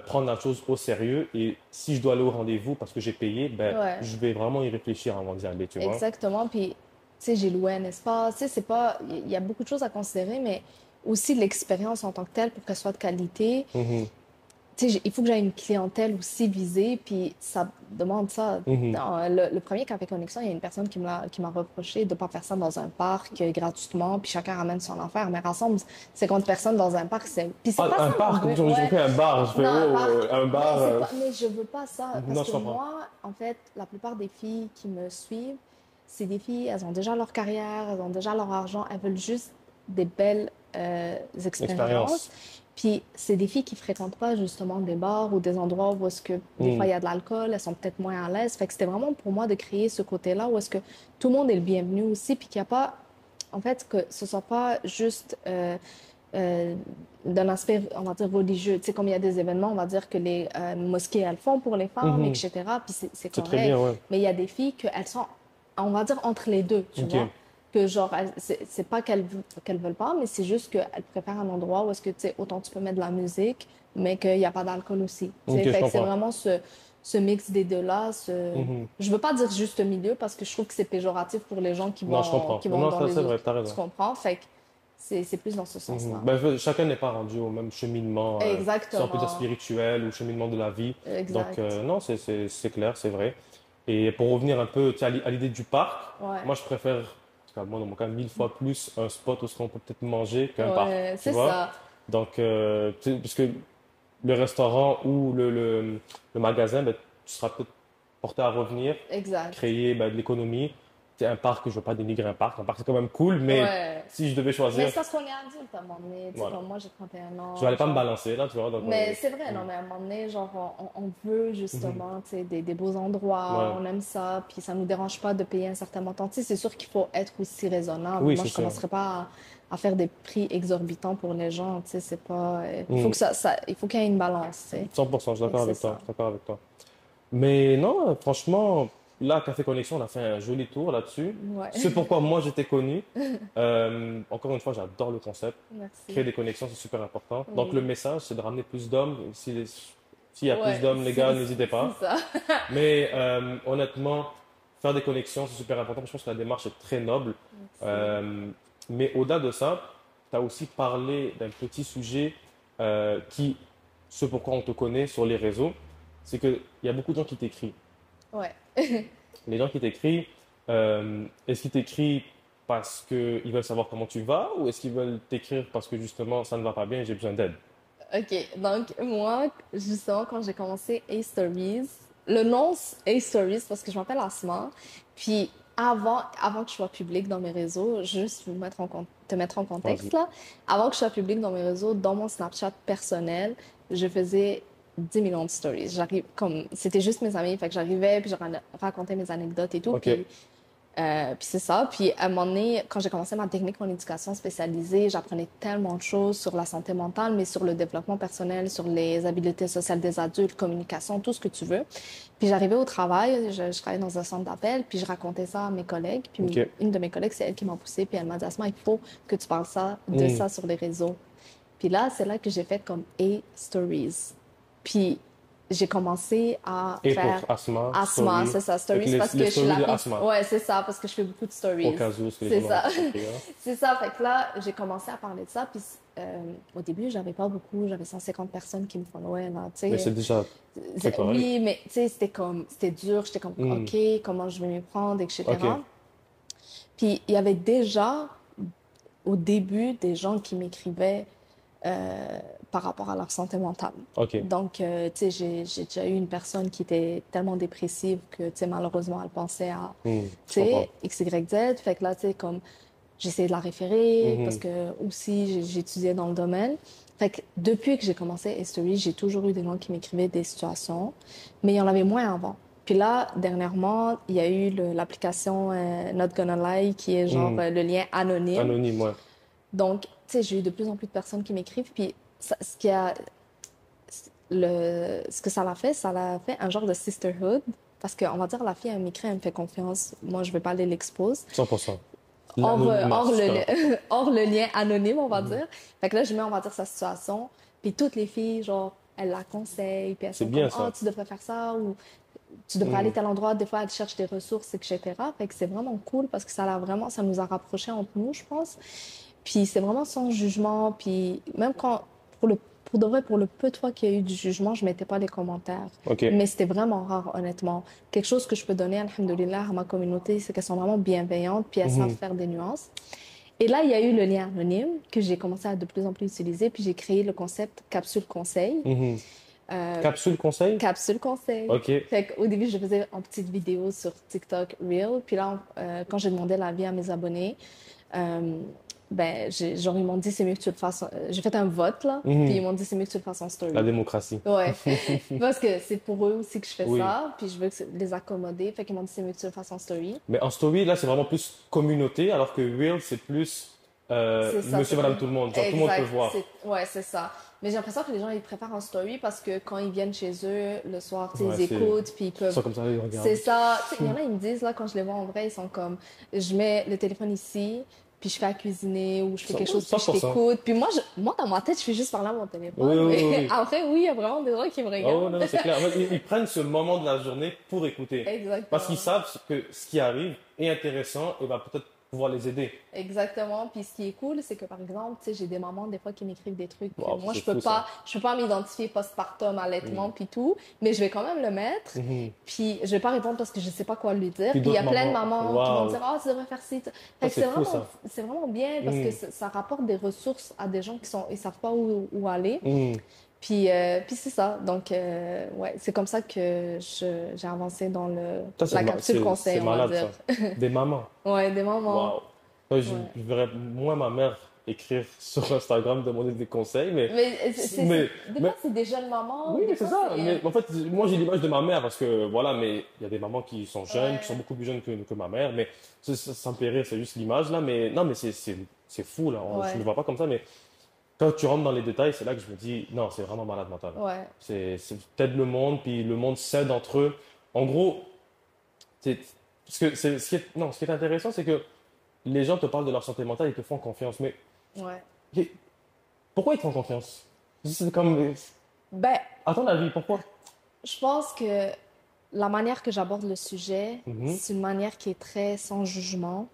A: prendre la chose au sérieux et si je dois aller au rendez-vous parce que j'ai payé, ben,
B: Ouais.
A: je vais vraiment y réfléchir avant d'y aller, tu vois.
B: Exactement. Puis, tu sais, j'ai loué un espace. Tu sais, c'est pas. Il y a beaucoup de choses à considérer, mais aussi l'expérience en tant que telle pour qu'elle soit de qualité.
A: Mhm,
B: Tu sais, il faut que j'aie une clientèle aussi visée, puis ça demande ça.
A: mhm.
B: Dans le premier Café Connexion, il y a une personne qui m'a reproché de ne pas faire ça dans un parc gratuitement, puis chacun ramène son affaire. Mais rassemble 50 personnes dans un parc, c'est. Puis c'est
A: Ah,
B: pas
A: un
B: ça mon
A: parc,
B: but.
A: j'ai
B: Ouais.
A: compris un bar, je fais,
B: Non, un
A: oh,
B: parc.
A: un
B: Mais,
A: bar.
B: c'est pas... mais je veux pas ça. Parce
A: Non,
B: que
A: je comprends.
B: moi, en fait, la plupart des filles qui me suivent, c'est des filles, elles ont déjà leur carrière, elles ont déjà leur argent, elles veulent juste des belles expériences.
A: Expérience.
B: Puis c'est des filles qui fréquentent pas justement des bars ou des endroits où est-ce que des fois
A: Mhm.
B: il y a de l'alcool, elles sont peut-être moins à l'aise. Fait que c'était vraiment pour moi de créer ce côté-là où est-ce que tout le monde est le bienvenu aussi, puis qu'il n'y a pas, en fait, que ce soit pas juste euh, d'un aspect, on va dire, religieux. Tu sais, comme il y a des événements, on va dire que les mosquées, elles font pour les femmes,
A: Mhm.
B: etc. Puis c'est
A: C'est très
B: correct.
A: bien, ouais.
B: Mais il y a des filles qu'elles sont, on va dire, entre les deux, tu
A: Ok.
B: vois. Que genre, c'est pas qu'elles veulent pas, mais c'est juste qu'elles préfèrent un endroit où est-ce que, tu sais, autant tu peux mettre de la musique, mais qu'il n'y a pas d'alcool aussi. Tu
A: Ok,
B: sais,
A: je
B: fait que c'est
A: comprends.
B: vraiment ce mix des deux-là.
A: Mhm.
B: Je veux pas dire juste milieu parce que je trouve que c'est péjoratif pour les gens
A: Non, je
B: qui
A: comprends.
B: vont
A: Non,
B: dans
A: ça,
B: les
A: c'est vrai,
B: autres.
A: t'as
B: Tu
A: raison.
B: comprends? Fait que c'est plus dans ce
A: Mhm.
B: sens-là.
A: Ben, chacun n'est pas rendu au même cheminement, si on peut dire
B: Exactement.
A: spirituel ou cheminement de la vie. Donc,
B: Exact.
A: non, c'est clair, c'est vrai. Et pour revenir un peu tu sais, à l'idée du parc,
B: Ouais.
A: moi, je préfère, en tout cas, moi, dans mon cas, 1000 fois plus un spot où on peut peut-être manger qu'un parc,
B: Ouais,
A: tu
B: c'est
A: vois?
B: ça.
A: Donc, tu sais, parce que le restaurant ou le magasin, ben, tu seras peut-être porté à revenir,
B: Exact.
A: créer ben, de l'économie. C'est un parc, je ne veux pas dénigrer un parc c'est quand même cool, mais
B: Ouais.
A: si je devais
B: Mais
A: choisir,
B: c'est parce qu'on est adulte à un moment donné. Tu sais,
A: voilà.
B: comme moi, j'ai 31
A: Je
B: ans,
A: n'allais pas me
B: genre.
A: balancer là, tu vois. Donc,
B: Mais c'est vrai, non,
A: mm,
B: mais à un moment donné, genre, on veut
A: mhm.
B: justement, tu sais, des beaux endroits,
A: Ouais.
B: on aime ça, puis ça nous dérange pas de payer un certain montant. Tu sais, c'est sûr qu'il faut être aussi raisonnable.
A: Oui,
B: Moi,
A: c'est
B: je
A: sûr.
B: commencerai pas à faire des prix exorbitants pour les gens, tu sais, c'est pas... il faut
A: Mm,
B: il faut qu'il y ait une balance, tu sais.
A: 100%, je suis
B: Fait que
A: d'accord
B: c'est
A: avec toi.
B: ça.
A: Je suis d'accord avec toi. Mais non, franchement, là, Café Connexion, on a fait un joli tour là-dessus.
B: Ouais.
A: C'est pourquoi moi j'étais connu. Encore une fois, j'adore le concept. Créer
B: Merci.
A: des connexions, c'est super important. Donc, le
B: Oui.
A: message, c'est de ramener plus d'hommes. S'il y a plus
B: Ouais,
A: d'hommes, les gars, n'hésitez
B: c'est
A: pas.
B: ça.
A: Mais honnêtement, faire des connexions, c'est super important. Je pense que la démarche est très noble.
B: Merci.
A: Euh, mais au-delà de ça, tu as aussi parlé d'un petit sujet qui, ce pourquoi on te connaît sur les réseaux, c'est qu'il y a beaucoup de gens qui t'écrivent.
B: Ouais.
A: Les gens qui t'écrivent, est-ce qu'ils t'écrivent parce qu'ils veulent savoir comment tu vas ou est-ce qu'ils veulent t'écrire parce que justement ça ne va pas bien et j'ai besoin d'aide?
B: OK. Donc, moi, justement, quand j'ai commencé A-Stories, le nom A-Stories parce que je m'appelle Asma. Puis, avant que je sois publique dans mes réseaux, juste vous mettre te mettre en
A: Vas-y.
B: contexte là. Avant que je sois publique dans mes réseaux, dans mon Snapchat personnel, je faisais 10 millions de stories. C'était juste mes amis. Fait que j'arrivais, puis je racontais mes anecdotes et tout.
A: Ok.
B: Puis c'est ça. Puis à un moment donné, quand j'ai commencé ma technique en éducation spécialisée, j'apprenais tellement de choses sur la santé mentale, mais sur le développement personnel, sur les habiletés sociales des adultes, communication, tout ce que tu veux. Puis j'arrivais au travail, je travaillais dans un centre d'appel, puis je racontais ça à mes collègues. Puis
A: Ok.
B: une de mes collègues, c'est elle qui m'a poussée, puis elle m'a dit, Asma, il faut que tu parles de
A: Hmm.
B: ça sur les réseaux. Puis là, c'est là que j'ai fait comme A-Stories. Puis j'ai commencé à
A: Et pour
B: faire
A: Asma,
B: Asma,
A: story.
B: c'est ça,
A: Avec
B: stories, parce que
A: les
B: je suis
A: stories
B: la
A: de
B: fille.
A: Asma.
B: Ouais, c'est ça, parce que je fais beaucoup de
A: Au
B: stories.
A: cas où, parce que les
B: C'est
A: gens n'ont
B: ça.
A: pas compris, hein.
B: C'est ça. Fait que là, j'ai commencé à parler de ça. Puis au début, j'avais pas beaucoup. J'avais 150 personnes qui me followaient, là. Tu
A: Mais c'est
B: sais,
A: déjà très correct.
B: oui, mais tu sais, c'était dur. J'étais comme,
A: Hmm.
B: OK, comment je vais m'y prendre,
A: Ok.
B: etc. Puis il y avait déjà, au début, des gens qui m'écrivaient euh, par rapport à leur santé mentale.
A: Ok.
B: Donc, tu sais, j'ai déjà eu une personne qui était tellement dépressive que, tu sais, malheureusement, elle pensait à,
A: Hmm.
B: tu
A: Je comprends.
B: sais, X, Y, Z. Fait que là, tu sais, comme, j'essayais de la référer parce
A: Mhm.
B: que aussi, j'étudiais dans le domaine. Fait que depuis que j'ai commencé History, j'ai toujours eu des gens qui m'écrivaient des situations, mais il y en avait moins avant. Puis Puis là, dernièrement, il y a eu l'application Not Gonna Lie, qui est genre
A: Mhm.
B: le lien anonyme.
A: Anonyme, ouais.
B: Donc, tu sais, j'ai eu de plus en plus de personnes qui m'écrivent. Puis ce qui a, ce que ça l'a fait un genre de sisterhood. Parce qu'on va dire, la fille, elle m'écrit, elle me fait confiance. Moi, je vais pas aller l'expose.
A: 100%.
B: Hors
A: L'anonymat, c'est super.
B: hors le lien anonyme, on va
A: Mhm.
B: dire. Fait que là, je mets, on va dire, sa situation. Puis toutes les filles, genre, elles la conseillent. Puis elles
A: C'est
B: sont comme,
A: bien
B: oh,
A: ça.
B: tu devrais faire ça. Ou tu devrais aller
A: Mhm.
B: tel endroit. Des fois, elles cherchent des ressources, etc. Fait que c'est vraiment cool parce que ça nous a rapprochés entre nous, je pense. Puis c'est vraiment sans jugement. Puis même quand, pour de vrai, pour le peu de fois qu'il y a eu du jugement, je mettais pas les commentaires.
A: Ok.
B: Mais c'était vraiment rare, honnêtement. Quelque chose que je peux donner, alhamdoulilah, à ma communauté, c'est qu'elles sont vraiment bienveillantes, puis elles savent
A: Mhm.
B: faire des nuances. Et là, il y a eu le lien anonyme que j'ai commencé à de plus en plus utiliser, puis j'ai créé le concept capsule conseil.
A: Mhm.
B: Euh,
A: Capsule conseil?
B: Capsule conseil.
A: Ok.
B: Fait qu'au début, je le faisais en petites vidéos sur TikTok Reel. Puis là, quand j'ai demandé l'avis à mes abonnés, euh, ben, genre, ils m'ont dit c'est mieux que tu le fasses. J'ai fait un vote, là. Puis ils
A: Mhm.
B: m'ont dit c'est mieux que tu le fasses en
A: La
B: story.
A: démocratie.
B: Ouais. Parce que c'est pour eux aussi que je fais
A: Oui.
B: ça. Puis je veux les accommoder. Fait qu'ils m'ont dit c'est mieux que tu le fasses en story.
A: Mais en story, là, c'est vraiment plus communauté, alors que Reel, c'est plus
B: C'est ça,
A: monsieur,
B: c'est
A: madame,
B: comme...
A: tout le monde. Genre, tout le monde peut
B: Exact.
A: voir.
B: Ouais, c'est ça. Mais j'ai l'impression que les gens, ils préfèrent en story parce que quand ils viennent chez eux, le soir, tu sais,
A: Ouais,
B: ils
A: c'est.
B: écoutent, puis ils
A: Ils
B: peuvent...
A: sont comme ça, ils regardent.
B: C'est ça. Tu sais, il y en a, ils me disent, là, quand je les vois en vrai, ils sont comme... Je mets le téléphone ici, puis je fais à cuisiner, ou je fais quelque chose, puis je
A: 100%.
B: t'écoute. Puis moi, dans ma tête, je fais juste parler à mon
A: Oui,
B: téléphone.
A: oui, oui,
B: Mais
A: oui.
B: après, oui, il y a vraiment des gens qui me
A: Oh,
B: regardent.
A: non, c'est clair. En fait, ils prennent ce moment de la journée pour écouter. Parce qu'ils
B: Exactement.
A: savent que ce qui arrive est intéressant et va peut-être pouvoir les aider.
B: Exactement. Puis ce qui est cool, c'est que par exemple, tu sais, j'ai des mamans des fois qui m'écrivent des trucs que
A: Wow,
B: moi
A: c'est fou ça.
B: je peux pas m'identifier postpartum, allaitement
A: Mhm.
B: puis tout, mais je vais quand même le mettre.
A: Mhm.
B: Puis je vais pas répondre parce que je sais pas quoi lui dire.
A: Puis
B: Puis il y a
A: d'autres
B: plein de
A: mamans,
B: mamans qui vont me
A: waouh,
B: dire oh, tu devrais faire ci.
A: ça
B: Fait que
A: c'est fou ça.
B: c'est vraiment bien parce que
A: Mhm.
B: ça rapporte des ressources à des gens qui sont ils savent pas où aller.
A: Mhm.
B: Puis c'est ça. Donc ouais, c'est comme ça que j'ai avancé dans
A: Ça
B: la capsule
A: c'est
B: conseil, on va
A: malade
B: dire.
A: ça. Des mamans.
B: Ouais, des mamans.
A: Waouh. Moi,
B: Ouais.
A: je verrais moins ma mère écrire sur Instagram, demander des conseils,
B: Mais
A: mais,
B: des
A: mais
B: fois, c'est des jeunes mamans,
A: oui,
B: des
A: c'est
B: fois,
A: ça.
B: c'est...
A: Mais en fait, moi, j'ai l'image de ma mère parce que, voilà, mais il y a des mamans qui sont jeunes, qui sont
B: Ouais,
A: beaucoup plus jeunes que ma mère, mais ça me fait rire, c'est juste l'image là. Mais non, mais c'est fou là. Je ne le
B: ouais,
A: vois pas comme ça, mais quand tu rentres dans les détails, c'est là que je me dis, non, c'est vraiment malade mental.
B: ouais,
A: C'est peut-être le monde, puis le monde s'aide entre eux. En gros, c'est, parce que non, ce qui est intéressant, c'est que les gens te parlent de leur santé mentale, ils te font confiance. Mais
B: ouais.
A: et pourquoi ils te font confiance? C'est comme,
B: Ben,
A: à ton avis, pourquoi?
B: je pense que la manière que j'aborde le sujet,
A: Mhm.
B: c'est une manière qui est très sans jugement.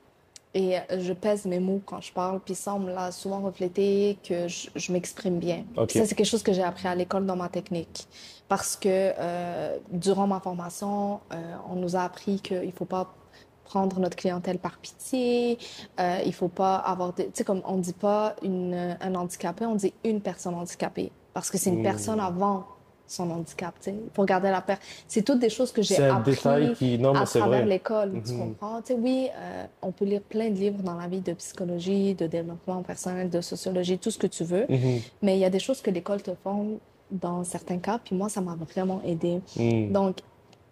B: Et je pèse mes mots quand je parle, puis ça, on me l'a souvent reflété que je m'exprime bien. Puis ça,
A: Ok.
B: c'est quelque chose que j'ai appris à l'école dans ma technique. Parce que durant ma formation, on nous a appris qu'il faut pas prendre notre clientèle par pitié, il faut pas avoir tu sais, comme on dit pas un handicapé, on dit une personne handicapée. Parce que c'est une personne
A: Hmm.
B: avant son handicap, tu sais. Il faut regarder la personne. C'est toutes des choses que j'ai
A: C'est un détail
B: appris
A: qui, non, mais
B: à
A: c'est
B: travers
A: vrai.
B: l'école, tu
A: Mhm.
B: comprends? Tu sais, oui, on peut lire plein de livres dans la vie de psychologie, de développement personnel, de sociologie, tout ce que tu veux,
A: Mhm.
B: mais il y a des choses que l'école te forme dans certains cas, puis moi, ça m'a vraiment aidé.
A: Mhm.
B: Donc,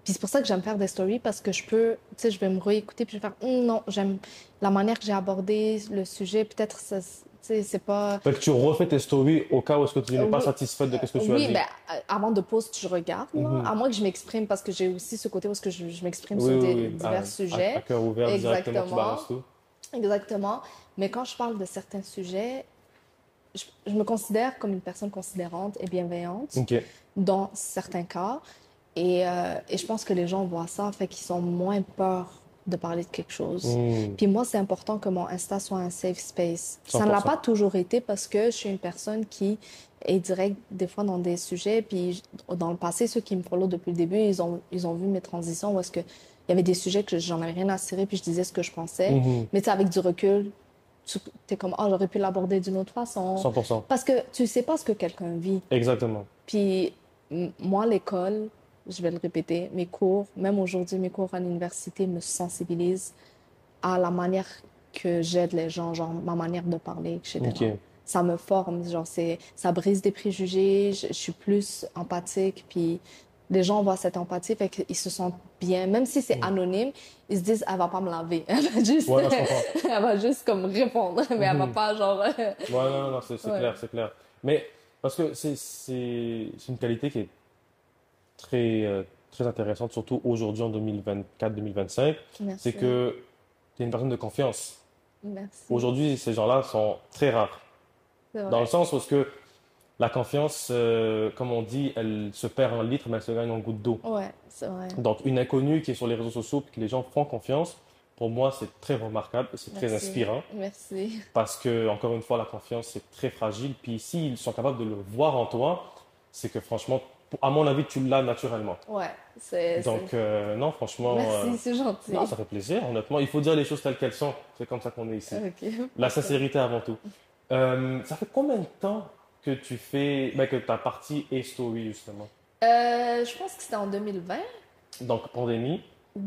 B: puis c'est pour ça que j'aime faire des stories, parce que je peux, tu sais, je vais me réécouter, puis je vais faire, non, j'aime la manière que j'ai abordé le sujet, peut-être, tu sais, c'est pas...
A: Fait que tu refais tes stories au cas où est-ce que tu n'es pas
B: Oui,
A: satisfaite de ce que tu as
B: oui,
A: dit.
B: ben, avant de post, je regarde, là.
A: Mhm.
B: À moins que je m'exprime, parce que j'ai aussi ce côté où est-ce que je m'exprime
A: Oui,
B: sur
A: oui, oui.
B: divers
A: À
B: sujets.
A: cœur ouvert, directement, tu
B: Exactement,
A: balances tout.
B: exactement. Mais quand je parle de certains sujets, je me considère comme une personne considérante et bienveillante
A: Ok.
B: dans certains cas. Et je pense que les gens voient ça, fait qu'ils ont moins peur de parler de quelque chose.
A: Mhm.
B: Puis moi, c'est important que mon Insta soit un safe space. Ça ne l'a
A: 100%.
B: pas toujours été parce que je suis une personne qui est directe des fois dans des sujets. Puis dans le passé, ceux qui me follow depuis le début, ils ont vu mes transitions où est-ce que il y avait des sujets que j'en avais rien à cirer puis je disais ce que je pensais.
A: Mhm.
B: Mais tu sais, avec du recul, tu es comme, ah, j'aurais pu l'aborder d'une autre façon.
A: 100%.
B: Parce que tu sais pas ce que quelqu'un vit.
A: Exactement.
B: Puis moi, l'école, je vais le répéter, mes cours, même aujourd'hui, mes cours à l'université me sensibilisent à la manière que j'aide les gens, genre ma manière de parler, etc.
A: Ok.
B: Ça me forme, genre ça brise des préjugés, je suis plus empathique, puis les gens voient cette empathie, fait qu'ils se sentent bien, même si c'est anonyme, ils se disent, elle va pas me laver. Elle va juste,
A: Ouais, non, je comprends.
B: elle va juste comme répondre, mais elle va pas genre,
A: Ouais, non, non, c'est
B: ouais.
A: clair, c'est clair. Mais parce que c'est une qualité qui est très, très intéressante, surtout aujourd'hui en 2024-2025, c'est
B: Merci,
A: que tu es une personne de confiance.
B: merci.
A: Aujourd'hui, ces gens-là sont très rares.
B: C'est
A: Dans le
B: vrai.
A: sens où est-ce que la confiance, comme on dit, elle se perd en litres, mais elle se gagne en gouttes d'eau.
B: Ouais, c'est vrai.
A: Donc, une inconnue qui est sur les réseaux sociaux, puis que les gens font confiance, pour moi, c'est très remarquable, c'est très
B: Merci,
A: inspirant.
B: merci.
A: Parce que, encore une fois, la confiance, c'est très fragile. Puis s'ils sont capables de le voir en toi, c'est que franchement, à mon avis, tu l'as naturellement.
B: Ouais,
A: Donc, non, franchement,
B: Merci, c'est
A: non,
B: gentil.
A: ça fait plaisir, honnêtement. Il faut dire les choses telles qu'elles sont. C'est comme ça qu'on est ici.
B: Ok,
A: La
B: parfait.
A: sincérité avant tout. Ça fait combien de temps que tu fais, ben, que ta partie est story, justement?
B: Je pense que c'était en 2020.
A: Donc, pandémie.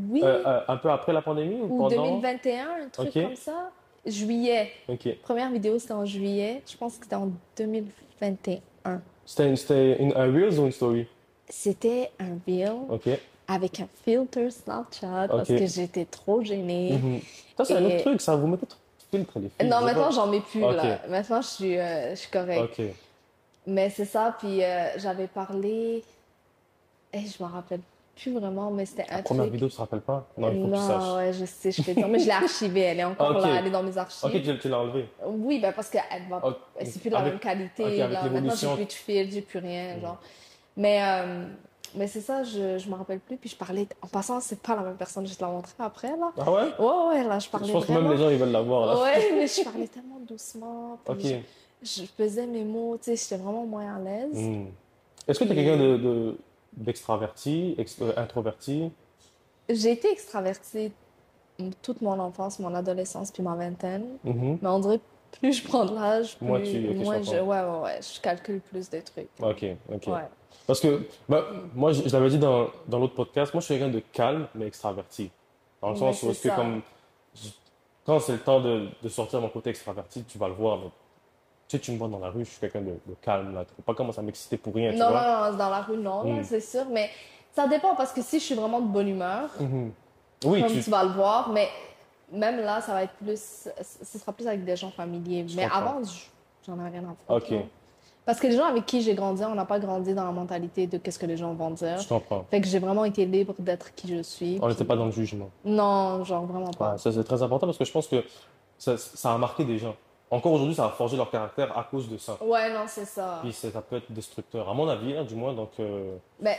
B: Oui,
A: Un peu après la pandémie ou
B: ou
A: pendant?
B: 2021, un truc
A: Ok,
B: comme ça. Juillet.
A: ok.
B: Première vidéo, c'était en juillet. Je pense que c'était en 2021.
A: Un Reels ou une story?
B: C'était un reel
A: Ok,
B: avec un filter Snapchat
A: ok.
B: parce que j'étais trop gênée.
A: Mhm. Ça, c'est un autre
B: Et
A: truc, ça. Vous mettez trop de filtres, les filles.
B: non,
A: Je sais
B: maintenant,
A: pas.
B: j'en mets plus,
A: Ok,
B: là. Maintenant, je suis correcte.
A: ok.
B: Mais c'est ça, puis j'avais parlé... je me rappelle plus vraiment, mais c'était
A: La
B: un
A: première
B: truc...
A: vidéo, tu te rappelles pas? Non, il faut que tu
B: Non,
A: saches.
B: ouais, je sais, je peux dire. Mais je l'ai archivée, elle est encore
A: Ok,
B: là, elle est dans mes
A: ok,
B: archives.
A: tu l'as enlevé.
B: Oui, ben parce
A: Ok,
B: c'est plus de la
A: Avec,
B: même
A: ok,
B: qualité,
A: avec
B: là. Maintenant, j'ai
A: l'évolution.
B: plus de fil, j'ai plus rien,
A: Hmm.
B: genre. Mais, euh, mais c'est ça, je me rappelle plus. Puis je parlais, en passant, c'est pas la même personne, je te la montrerai après, là.
A: Ah ouais?
B: Ouais, ouais, là, je
A: Je
B: parlais
A: pense que même les
B: vraiment.
A: gens, ils veulent la voir, là.
B: Ouais, mais je parlais tellement doucement,
A: Ok.
B: puis je pesais mes mots, tu sais, j'étais vraiment moins à l'aise.
A: Hmm. Est-ce que tu es quelqu'un
B: Puis
A: d'extraverti, introverti?
B: j'ai été extravertie toute mon enfance, mon adolescence, puis ma vingtaine.
A: Mhm.
B: Mais on dirait, plus je prends de l'âge,
A: Moi,
B: plus,
A: ok, je
B: moins
A: comprends.
B: ouais, ouais, ouais, je calcule plus des trucs.
A: Ok, ok.
B: Ouais.
A: Parce que, bah, moi, je l'avais dit dans l'autre podcast, moi, je suis quelqu'un de calme, mais extraverti. Dans le
B: Mais
A: sens où
B: c'est
A: est-ce que,
B: ça.
A: comme, je- quand c'est le temps de sortir mon côté extraverti, tu vas le voir. Mais, tu sais, tu me vois dans la rue, je suis quelqu'un de calme, là. Tu peux pas commencer à m'exciter pour rien, tu
B: Non,
A: vois.
B: non, non, dans la rue, non, là,
A: Hmm.
B: c'est sûr. Mais ça dépend parce que si je suis vraiment de bonne humeur,
A: Mhm. Oui,
B: comme tu vas le voir, mais même là, ça va être plus, ce sera plus avec des gens familiers.
A: je
B: Mais
A: comprends.
B: avant, j'en ai rien à foutre,
A: Ok,
B: là. Parce que les gens avec qui j'ai grandi, on n'a pas grandi dans la mentalité de qu'est-ce que les gens vont dire.
A: je comprends.
B: Fait que j'ai vraiment été libre d'être qui je suis.
A: On n'était
B: Puis
A: pas dans le jugement.
B: non, genre vraiment
A: Ouais,
B: pas.
A: ça, c'est très important parce que je pense que ça a marqué des gens. Encore aujourd'hui, ça a forgé leur caractère à cause de ça.
B: Ouais, non, c'est ça.
A: Puis ça peut être destructeur, à mon avis, hein, du moins. Donc,
B: Ben,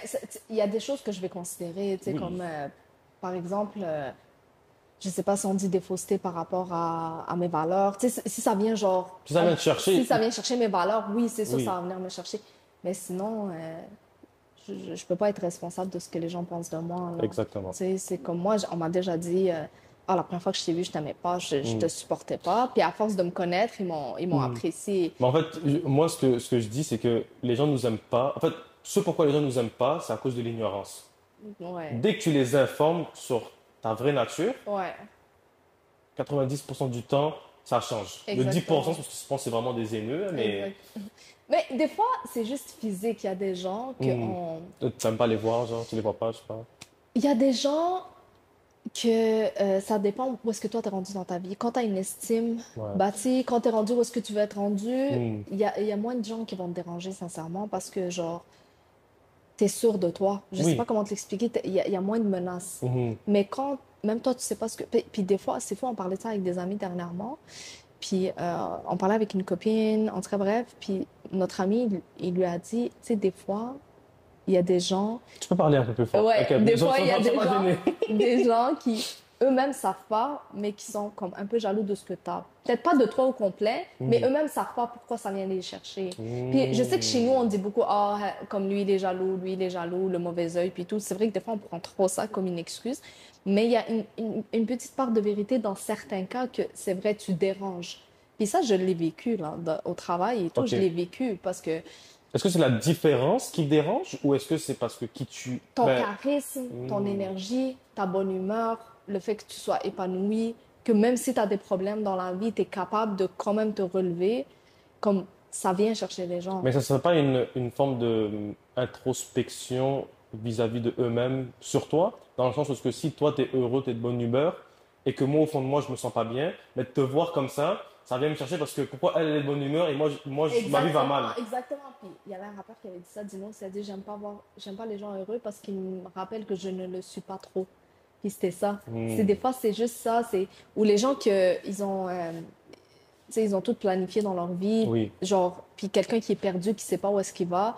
B: il y a des choses que je vais considérer, tu sais,
A: oui.
B: comme par exemple, je sais pas si on dit des faussetés par rapport à mes valeurs. Tu sais, si ça vient genre,
A: Si ça vient te
B: si
A: chercher,
B: ça vient chercher mes valeurs, oui, c'est sûr, ça
A: oui,
B: va venir me chercher. Mais sinon, je peux pas être responsable de ce que les gens pensent de moi, là.
A: exactement.
B: Tu sais, c'est comme moi, on m'a déjà dit, ah, la première fois que je t'ai vu, je t'aimais pas, je te
A: Hmm.
B: supportais pas. Puis à force de me connaître, ils m'ont
A: Hmm.
B: apprécié.
A: Mais en fait, moi, ce que je dis, c'est que les gens nous aiment pas. En fait, ce pourquoi les gens nous aiment pas, c'est à cause de l'ignorance.
B: Ouais,
A: Dès que tu les informes sur ta vraie nature,
B: ouais,
A: 90% du temps, ça change. Le 10%,
B: exactement.
A: c'est parce que je pense que c'est vraiment des haineux, mais
B: Exact. Mais des fois, c'est juste physique. Il y a des gens que
A: hmm. Tu n'aimes pas les voir, genre, tu les vois pas, je sais pas.
B: Il y a des gens que ça dépend où est-ce que toi t'es rendu dans ta vie. Quand t'as une estime
A: Ouais.
B: bâtie, quand t'es rendu où est-ce que tu veux être rendu,
A: Hmm.
B: il y a moins de gens qui vont te déranger, sincèrement, parce que, genre, t'es sûr de toi. Je sais pas
A: Oui.
B: comment te l'expliquer, il y a moins de menaces.
A: Mhm.
B: Mais quand, même toi, tu sais pas ce que... Puis des fois, c'est fou, on parlait de ça avec des amis dernièrement. Puis on parlait avec une copine, en très bref. Puis notre ami, il lui a dit, tu sais, des fois, il y a des gens,
A: Tu peux parler un peu plus fort.
B: ouais,
A: Ok,
B: des
A: sans,
B: fois, il y a
A: sans, sans
B: des
A: pas
B: gens,
A: gêner.
B: des gens qui eux-mêmes savent pas, mais qui sont comme un peu jaloux de ce que tu as. Peut-être pas de toi au complet, mais
A: Mhm.
B: eux-mêmes savent pas pourquoi ça vient les chercher. Puis je sais que chez nous,
A: Hmm.
B: on dit beaucoup, ah, comme lui, il est jaloux, le mauvais œil, puis tout. C'est vrai que des fois, on prend trop ça comme une excuse, mais il y a une petite part de vérité dans certains cas que c'est vrai, tu déranges. Puis ça, je l'ai vécu là, au travail et tout,
A: Ok.
B: je l'ai vécu parce que
A: Est-ce que c'est la différence qui dérange ou est-ce que c'est parce que qui tu...
B: ton
A: Ben,
B: charisme, ton
A: hmm.
B: énergie, ta bonne humeur, le fait que tu sois épanoui, que même si tu as des problèmes dans la vie, tu es capable de quand même te relever, comme ça vient chercher les gens.
A: Mais ça serait pas une forme de introspection vis-à-vis de eux-mêmes sur toi, dans le sens où que si toi, tu es heureux, tu es de bonne humeur, et que moi, au fond de moi, je me sens pas bien, mais de te voir comme ça vient me chercher parce que pourquoi elle est de bonne humeur et ma vie va
B: Exactement,
A: mal.
B: exactement. Puis il y avait un rappeur qui avait dit ça, Dino, il a dit j'aime pas les gens heureux parce qu'ils me rappellent que je ne le suis pas trop. Puis c'était ça. C'est des
A: Hmm.
B: fois c'est juste ça, c'est ou les gens que tu sais, ils ont tout planifié dans leur vie,
A: Oui,
B: genre puis quelqu'un qui est perdu, qui sait pas où est-ce qu'il va,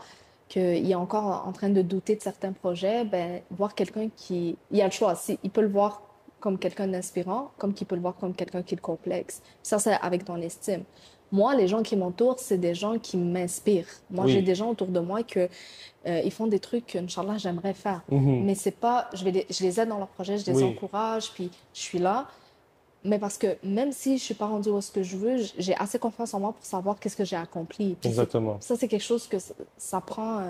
B: qu'il est encore en train de douter de certains projets, ben voir quelqu'un qui il a le choix, il peut le voir comme quelqu'un d'inspirant, comme qu'il peut le voir comme quelqu'un qui est complexe. Ça c'est avec ton estime. Moi, les gens qui m'entourent, c'est des gens qui m'inspirent. Moi, j'ai
A: oui.
B: des gens autour de moi que ils font des trucs que, Inch'Allah, j'aimerais faire.
A: Mhm.
B: Mais c'est pas, je les aide dans leurs projets, je les
A: Oui,
B: encourage, puis je suis là. Mais parce que même si je suis pas rendue où ce que je veux, j'ai assez confiance en moi pour savoir qu'est-ce que j'ai accompli. Puis
A: exactement.
B: ça, c'est quelque chose que ça prend.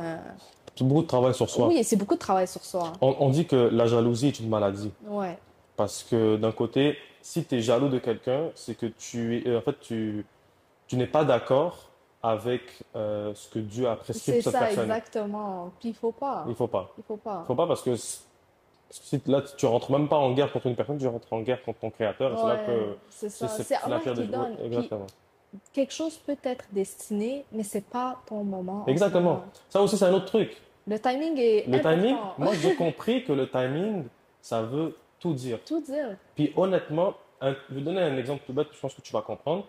A: C'est beaucoup de travail sur soi.
B: Oui, c'est beaucoup de travail sur soi.
A: On dit que la jalousie est une maladie.
B: Ouais,
A: Parce que d'un côté, si tu es jaloux de quelqu'un, c'est que tu n'es pas d'accord avec ce que Dieu a prescrit
B: c'est
A: pour cette
B: ça
A: personne.
B: exactement. Puis il faut pas.
A: Il faut pas.
B: Il faut
A: Il
B: pas.
A: faut pas parce que si là, tu rentres même pas en guerre contre une personne, tu rentres en guerre contre ton créateur. Et c'est là
B: Ouais,
A: que
B: c'est
A: c'est
B: ça.
A: c'est-
B: C'est
A: c'est la
B: Allah
A: pire des
B: qui
A: choses.
B: donne. Puis
A: Exactement.
B: quelque chose peut être destiné, mais c'est pas ton moment en ce
A: Exactement.
B: moment.
A: Ça aussi, c'est un autre truc.
B: Le timing est
A: Le timing,
B: important.
A: moi, j'ai compris que le timing, ça veut tout dire.
B: Tout dire.
A: Puis honnêtement, je vais donner un exemple tout bête, je pense que tu vas comprendre.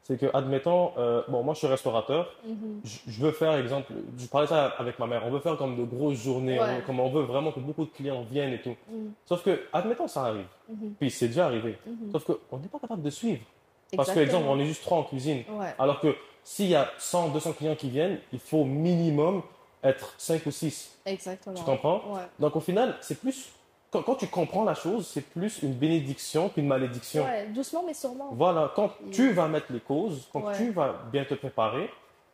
A: C'est que, admettons, bon, moi je suis restaurateur,
B: Mhm.
A: je veux faire, exemple, je parlais ça avec ma mère, on veut faire comme de grosses journées,
B: Ouais.
A: comme on veut vraiment que beaucoup de clients viennent et tout.
B: Mhm.
A: Sauf que, admettons, ça arrive,
B: Mhm.
A: puis c'est déjà arrivé.
B: Mhm.
A: Sauf qu'on n'est pas capable de suivre. Parce que, exemple,
B: Exactement.
A: on est juste trois en cuisine.
B: Ouais,
A: Alors que s'il y a 100, 200 clients qui viennent, il faut minimum être 5 ou 6. Tu
B: exactement.
A: comprends?
B: Ouais.
A: Donc au final, c'est plus, quand tu comprends la chose, c'est plus une bénédiction qu'une malédiction.
B: Ouais, doucement mais sûrement.
A: Voilà, quand
B: Et-
A: tu vas mettre les causes, quand
B: Ouais,
A: tu vas bien te préparer,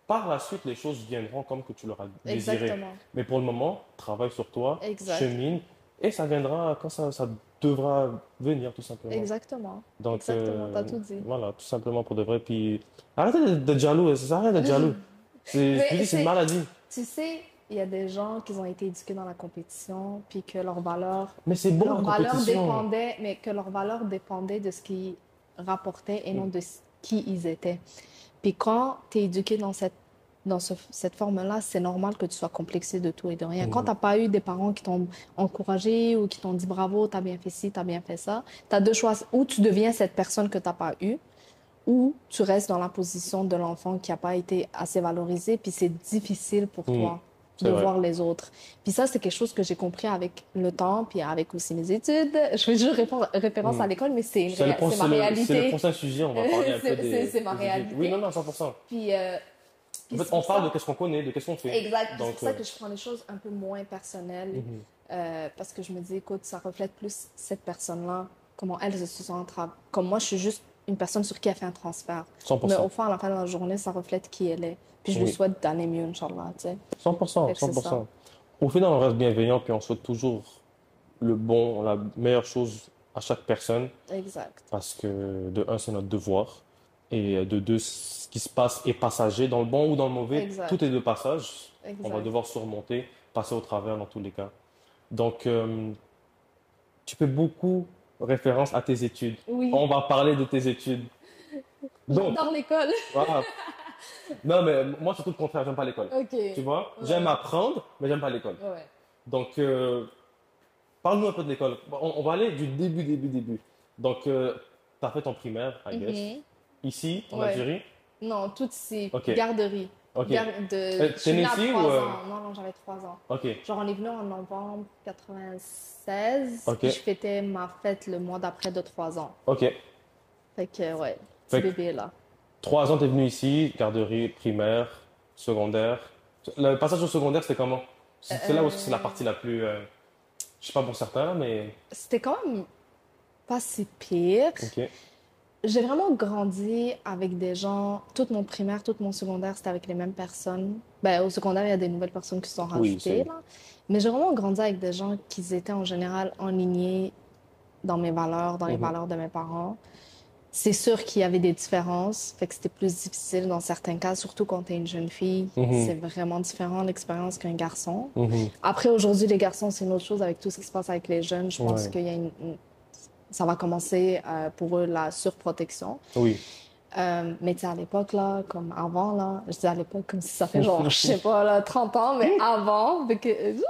A: par la suite, les choses viendront comme que tu l'auras désiré.
B: exactement.
A: Mais pour le moment, travaille sur toi,
B: Exact.
A: chemine, et ça viendra quand ça devra venir, tout simplement.
B: Exactement.
A: Donc,
B: Exactement, t'as tout dit.
A: voilà, tout simplement pour de vrai. Puis, arrêtez d'être jaloux, ça sert à rien d'être jaloux. Je te
B: Mais
A: dis, c'est une maladie.
B: tu sais, il y a des gens qui ont été éduqués dans la compétition, puis que
A: Mais c'est bon la
B: leurs valeurs
A: compétition.
B: dépendaient, mais que leurs valeurs dépendaient de ce qu'ils rapportaient et non de qui ils étaient. Puis quand tu es éduqué cette forme-là, c'est normal que tu sois complexé de tout et de rien. Quand tu
A: Mhm.
B: n'as pas eu des parents qui t'ont encouragé ou qui t'ont dit bravo, tu as bien fait ci, tu as bien fait ça, tu as deux choix. Ou tu deviens cette personne que tu n'as pas eue, ou tu restes dans la position de l'enfant qui n'a pas été assez valorisé, puis c'est difficile pour
A: Mhm.
B: toi
A: C'est
B: de
A: vrai.
B: voir les autres. Puis ça, c'est quelque chose que j'ai compris avec le temps, puis avec aussi mes études. Je fais toujours référence à
A: Mhm.
B: l'école, mais
A: C'est le, pro-
B: c'est ma
A: c'est le
B: réalité.
A: prochain sujet, on va parler un peu
B: C'est ma
A: des études.
B: réalité.
A: Oui, non, non, 100%.
B: Puis,
A: En
B: puis
A: fait,
B: c'est
A: on
B: pour
A: parle de
B: ça.
A: qu'est-ce qu'on connaît, de qu'est-ce qu'on fait.
B: Exact. Puis c'est
A: Donc,
B: pour ça que je prends les choses un peu moins personnelles,
A: mhm.
B: parce que je me dis, écoute, ça reflète plus cette personne-là, comment elle se sent comme moi, je suis juste une personne sur qui elle fait un transfert. Mais au
A: 100%.
B: fond, à la fin de la journée, ça reflète qui elle est. Puis je lui
A: Oui,
B: souhaite d'aller mieux, Inch'Allah, tu sais.
A: 100%,
B: Fait que c'est ça.
A: 100%. Au final, on reste bienveillant, puis on souhaite toujours le bon, la meilleure chose à chaque personne,
B: Exact.
A: parce que de un, c'est notre devoir, et de deux, ce qui se passe est passager, dans le bon ou dans le mauvais,
B: Exact.
A: tout est de passage. On va
B: Exact.
A: devoir surmonter, passer au travers dans tous les cas. Donc, tu fais beaucoup référence à tes études.
B: Oui,
A: On va parler de tes études. Donc,
B: j'adore l'école.
A: voilà. Non, mais moi, c'est tout le contraire, j'aime pas l'école.
B: Ok.
A: Tu vois?
B: Ouais.
A: J'aime apprendre, mais j'aime pas l'école.
B: Ouais.
A: Donc, parle-nous un peu de l'école. On va aller du début. Donc, tu as fait ton primaire, I guess.
B: Mhm.
A: Ici, en
B: Ouais.
A: Algérie.
B: Non, tout ici.
A: Ok,
B: Garderie.
A: ok.
B: Je suis
A: T'es né
B: née à
A: ici
B: 3
A: ou...
B: ans. Non, non, j'avais 3 ans.
A: Ok,
B: Genre, on est venu en novembre 96,
A: ok,
B: puis je fêtais ma fête le mois d'après de 3 ans.
A: ok.
B: Fait que, ouais, petit
A: Fait que
B: bébé là.
A: 3 ans, t'es venu ici, garderie, primaire, secondaire. Le passage au secondaire, c'était comment? C'est là où c'est la
B: Euh,
A: partie la plus... je sais pas pour certains, là, mais...
B: C'était quand même pas si pire.
A: Ok.
B: J'ai vraiment grandi avec des gens. Toute mon primaire, tout mon secondaire, c'était avec les mêmes personnes. Ben, au secondaire, il y a des nouvelles personnes qui se sont
A: Oui,
B: rajoutées, là. Mais j'ai vraiment grandi avec des gens qui étaient en général alignés dans mes valeurs, dans les
A: Mhm.
B: valeurs de mes parents. C'est sûr qu'il y avait des différences, fait que c'était plus difficile dans certains cas, surtout quand t'es une jeune fille.
A: Mhm,
B: C'est vraiment différent l'expérience qu'un garçon.
A: mhm.
B: Après, aujourd'hui, les garçons, c'est une autre chose avec tout ce qui se passe avec les jeunes. Je pense
A: Ouais.
B: qu'il y a ça va commencer pour eux la surprotection.
A: Oui.
B: Mais tu sais, à l'époque, là, comme avant, là, je dis à l'époque comme si ça fait genre, je sais pas, là, 30 ans, mais avant,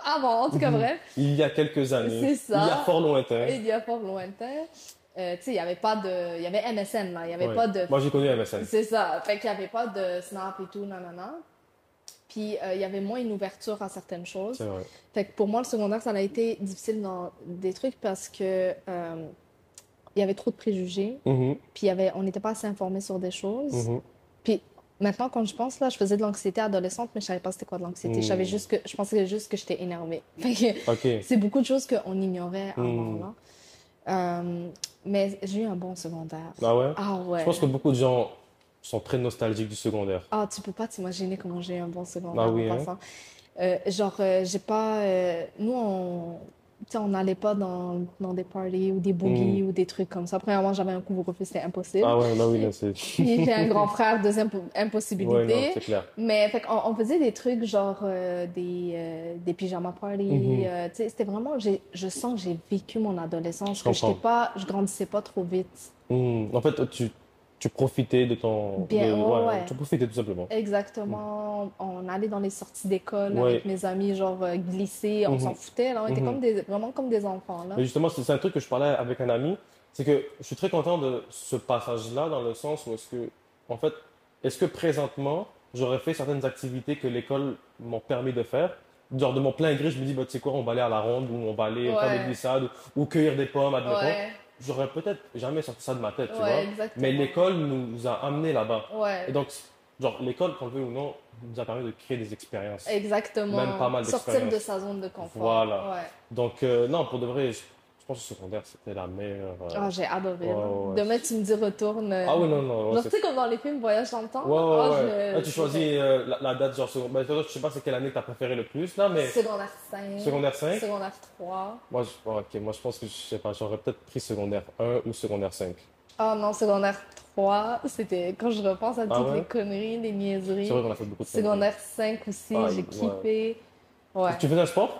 B: avant, en tout cas,
A: Mhm.
B: bref,
A: Il y a quelques années,
B: c'est
A: il y a
B: ça.
A: fort lointain.
B: Il y a fort lointain. Tu sais, il y avait pas de... Il y avait MSN, là. Il y avait
A: Oui.
B: pas de...
A: Moi, j'ai connu MSN.
B: C'est ça. Fait qu'il y avait pas de Snap et tout, nanana. Puis, il y avait moins une ouverture à certaines
A: C'est
B: choses.
A: vrai.
B: Fait que pour moi, le secondaire, ça a été difficile dans des trucs parce que il y avait trop de préjugés.
A: Mhm,
B: Puis, on n'était pas assez informés sur des choses.
A: mhm,
B: Puis, maintenant, quand je pense, là, je faisais de l'anxiété adolescente, mais je savais pas c'était quoi de l'anxiété.
A: mhm.
B: Je pensais juste que j'étais énervée. Fait que
A: Ok.
B: c'est beaucoup de choses qu'on ignorait avant,
A: Mhm.
B: là. Mais j'ai eu un bon secondaire.
A: Ah ouais?
B: Ah
A: Je
B: ouais.
A: pense que beaucoup de gens sont très nostalgiques du secondaire.
B: Ah, tu peux pas t'imaginer comment j'ai eu un bon
A: Ah
B: secondaire en
A: oui, hein?
B: passant. J'ai pas. Nous, tu sais, on n'allait pas dans des parties ou des boogies
A: Mhm.
B: ou des trucs comme ça. Premièrement, j'avais un couvre-feu, c'était impossible.
A: Ah ouais, bah oui, là, c'est...
B: Puis j'ai un grand frère, deuxième
A: Ouais, non,
B: impossibilité.
A: c'est clair.
B: Mais fait on faisait des trucs genre des pyjama parties.
A: Mhm.
B: Tu sais, c'était vraiment. Je sens que j'ai vécu mon adolescence,
A: Je
B: que
A: comprends.
B: je grandissais pas trop vite.
A: En fait, tu profitais de
B: Bien, ouais,
A: ouais,
B: ouais.
A: tu profitais tout simplement. Mhm.
B: Exactement. On allait dans les sorties d'école avec
A: Ouais.
B: mes amis, genre glisser, on s'en
A: Mhm.
B: foutait, là. On était
A: Mhm.
B: comme vraiment comme des enfants, là.
A: Mais justement, c'est un truc que je parlais avec un ami, c'est que je suis très content de ce passage-là dans le sens où en fait, est-ce que présentement, j'aurais fait certaines activités que l'école m'ont permis de faire, genre de mon plein gré, je me dis, bah, tu sais quoi, on va aller à la ronde ou on va aller faire des
B: Ouais,
A: glissades ou cueillir des pommes, admettons.
B: ouais,
A: J'aurais peut-être jamais sorti ça de ma tête, tu
B: ouais,
A: vois. Mais
B: exactement.
A: l'école nous a amenés là-bas. Et
B: Ouais,
A: donc, genre, l'école, qu'on le veuille ou non, nous a permis de créer des expériences, même pas
B: exactement.
A: mal
B: Sortir de
A: d'expériences.
B: sa zone de confort.
A: Voilà.
B: Ouais.
A: Donc, non, pour de vrai, je pense que le secondaire, c'était la meilleure.
B: Ah, j'ai
A: Ouais,
B: adoré, là.
A: ouais, ouais.
B: Demain, tu me dis retourne.
A: Ah oui, non, non, ouais,
B: Genre, tu sais, comme dans les films Voyage dans le temps,
A: ouais,
B: là.
A: ouais,
B: Ah,
A: ouais. Là, tu choisis
B: j'irais.
A: la date, genre, ben, toi, je sais pas c'est quelle année que tu as préféré le plus, là, mais
B: Secondaire 5,
A: secondaire 5.
B: secondaire 3.
A: Moi, ouais, ok, moi, je pense que, je sais pas, j'aurais peut-être pris secondaire 1 ou secondaire 5.
B: Ah non, secondaire 3, c'était quand je repense à
A: Ah
B: toutes les
A: ouais?
B: conneries, les
A: C'est vrai
B: niaiseries.
A: qu'on a fait beaucoup de conneries.
B: Secondaire 5 aussi,
A: Ah,
B: j'ai
A: ouais.
B: kiffé. Ouais.
A: Tu faisais un sport?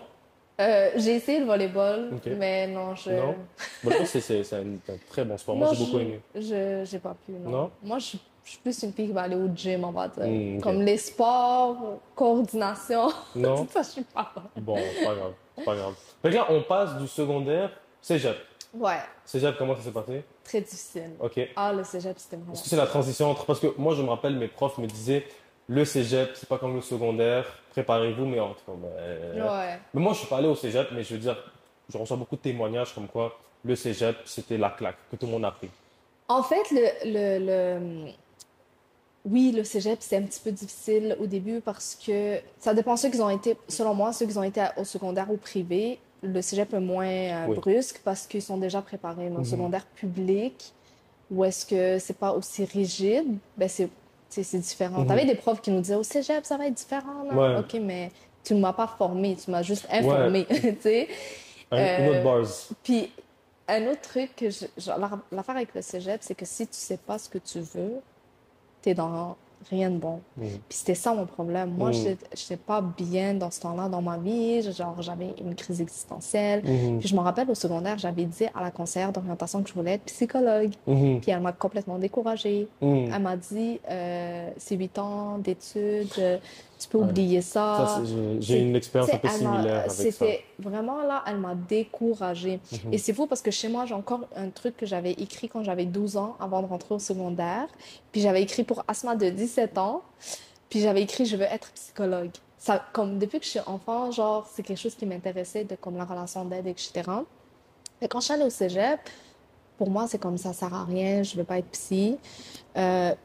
B: J'ai essayé le volleyball,
A: Ok.
B: mais non,
A: Non? Bon, je pense que c'est un très bon sport. Moi,
B: non,
A: j'ai beaucoup aimé.
B: j'ai pas pu, non.
A: Non?
B: Moi, je suis plus une fille qui va aller au gym, on va dire.
A: Ok.
B: Comme les sports, coordination, tout
A: Non?
B: ça, je suis pas bonne.
A: Bon, c'est pas grave. C'est pas grave. Fait que là, on passe du secondaire cégep.
B: Ouais,
A: Cégep, comment ça s'est passé?
B: très difficile.
A: Ok.
B: Ah, le cégep, c'était vraiment
A: Est-ce que c'est la
B: difficile.
A: transition entre... Parce que moi, je me rappelle, mes profs me disaient, le cégep, c'est pas comme le secondaire, préparez-vous, mais entre...
B: Ouais.
A: Mais moi, je suis pas allé au cégep, mais je veux dire, je reçois beaucoup de témoignages comme quoi le cégep, c'était la claque que tout le monde a pris.
B: En fait, oui, le cégep, c'est un petit peu difficile au début parce que ça dépend ceux qui ont été, selon moi, ceux qui ont été au secondaire ou privé, le cégep est moins
A: Oui.
B: brusque parce qu'ils sont déjà préparés. Mais au
A: Mhm.
B: secondaire public, où est-ce que c'est pas aussi rigide, ben c'est différent.
A: Mhm.
B: T'avais des profs qui nous disaient au cégep, ça va être différent, là.
A: Ouais.
B: OK, mais tu ne m'as pas formé, tu m'as juste
A: Ouais.
B: informé, tu sais.
A: Une autre
B: Euh,
A: base.
B: puis un autre truc genre, l'affaire avec le cégep, c'est que si tu sais pas ce que tu veux, t'es dans rien de bon.
A: Mhm.
B: Puis c'était ça mon problème. Moi,
A: Mhm.
B: j'étais pas bien dans ce temps-là dans ma vie. Genre, j'avais une crise existentielle.
A: Mhm.
B: Puis je me rappelle au secondaire, j'avais dit à la conseillère d'orientation que je voulais être psychologue.
A: Mhm.
B: Puis elle m'a complètement découragée.
A: Mhm.
B: Elle m'a dit, c'est 8 ans d'études, tu peux
A: Ouais.
B: oublier
A: Ça,
B: ça.
A: j'ai une
B: Tu
A: expérience un
B: sais,
A: peu similaire avec ça.
B: c'était vraiment là, elle m'a découragée.
A: Mhm.
B: Et c'est fou parce que chez moi, j'ai encore un truc que j'avais écrit quand j'avais 12 ans avant de rentrer au secondaire. Puis j'avais écrit pour Asma de 17 ans. Puis j'avais écrit, je veux être psychologue. Ça, comme depuis que je suis enfant, genre, c'est quelque chose qui m'intéressait, de comme la relation d'aide, etc. Et quand je suis allée au cégep, pour moi, c'est comme ça sert à rien, je veux pas être psy.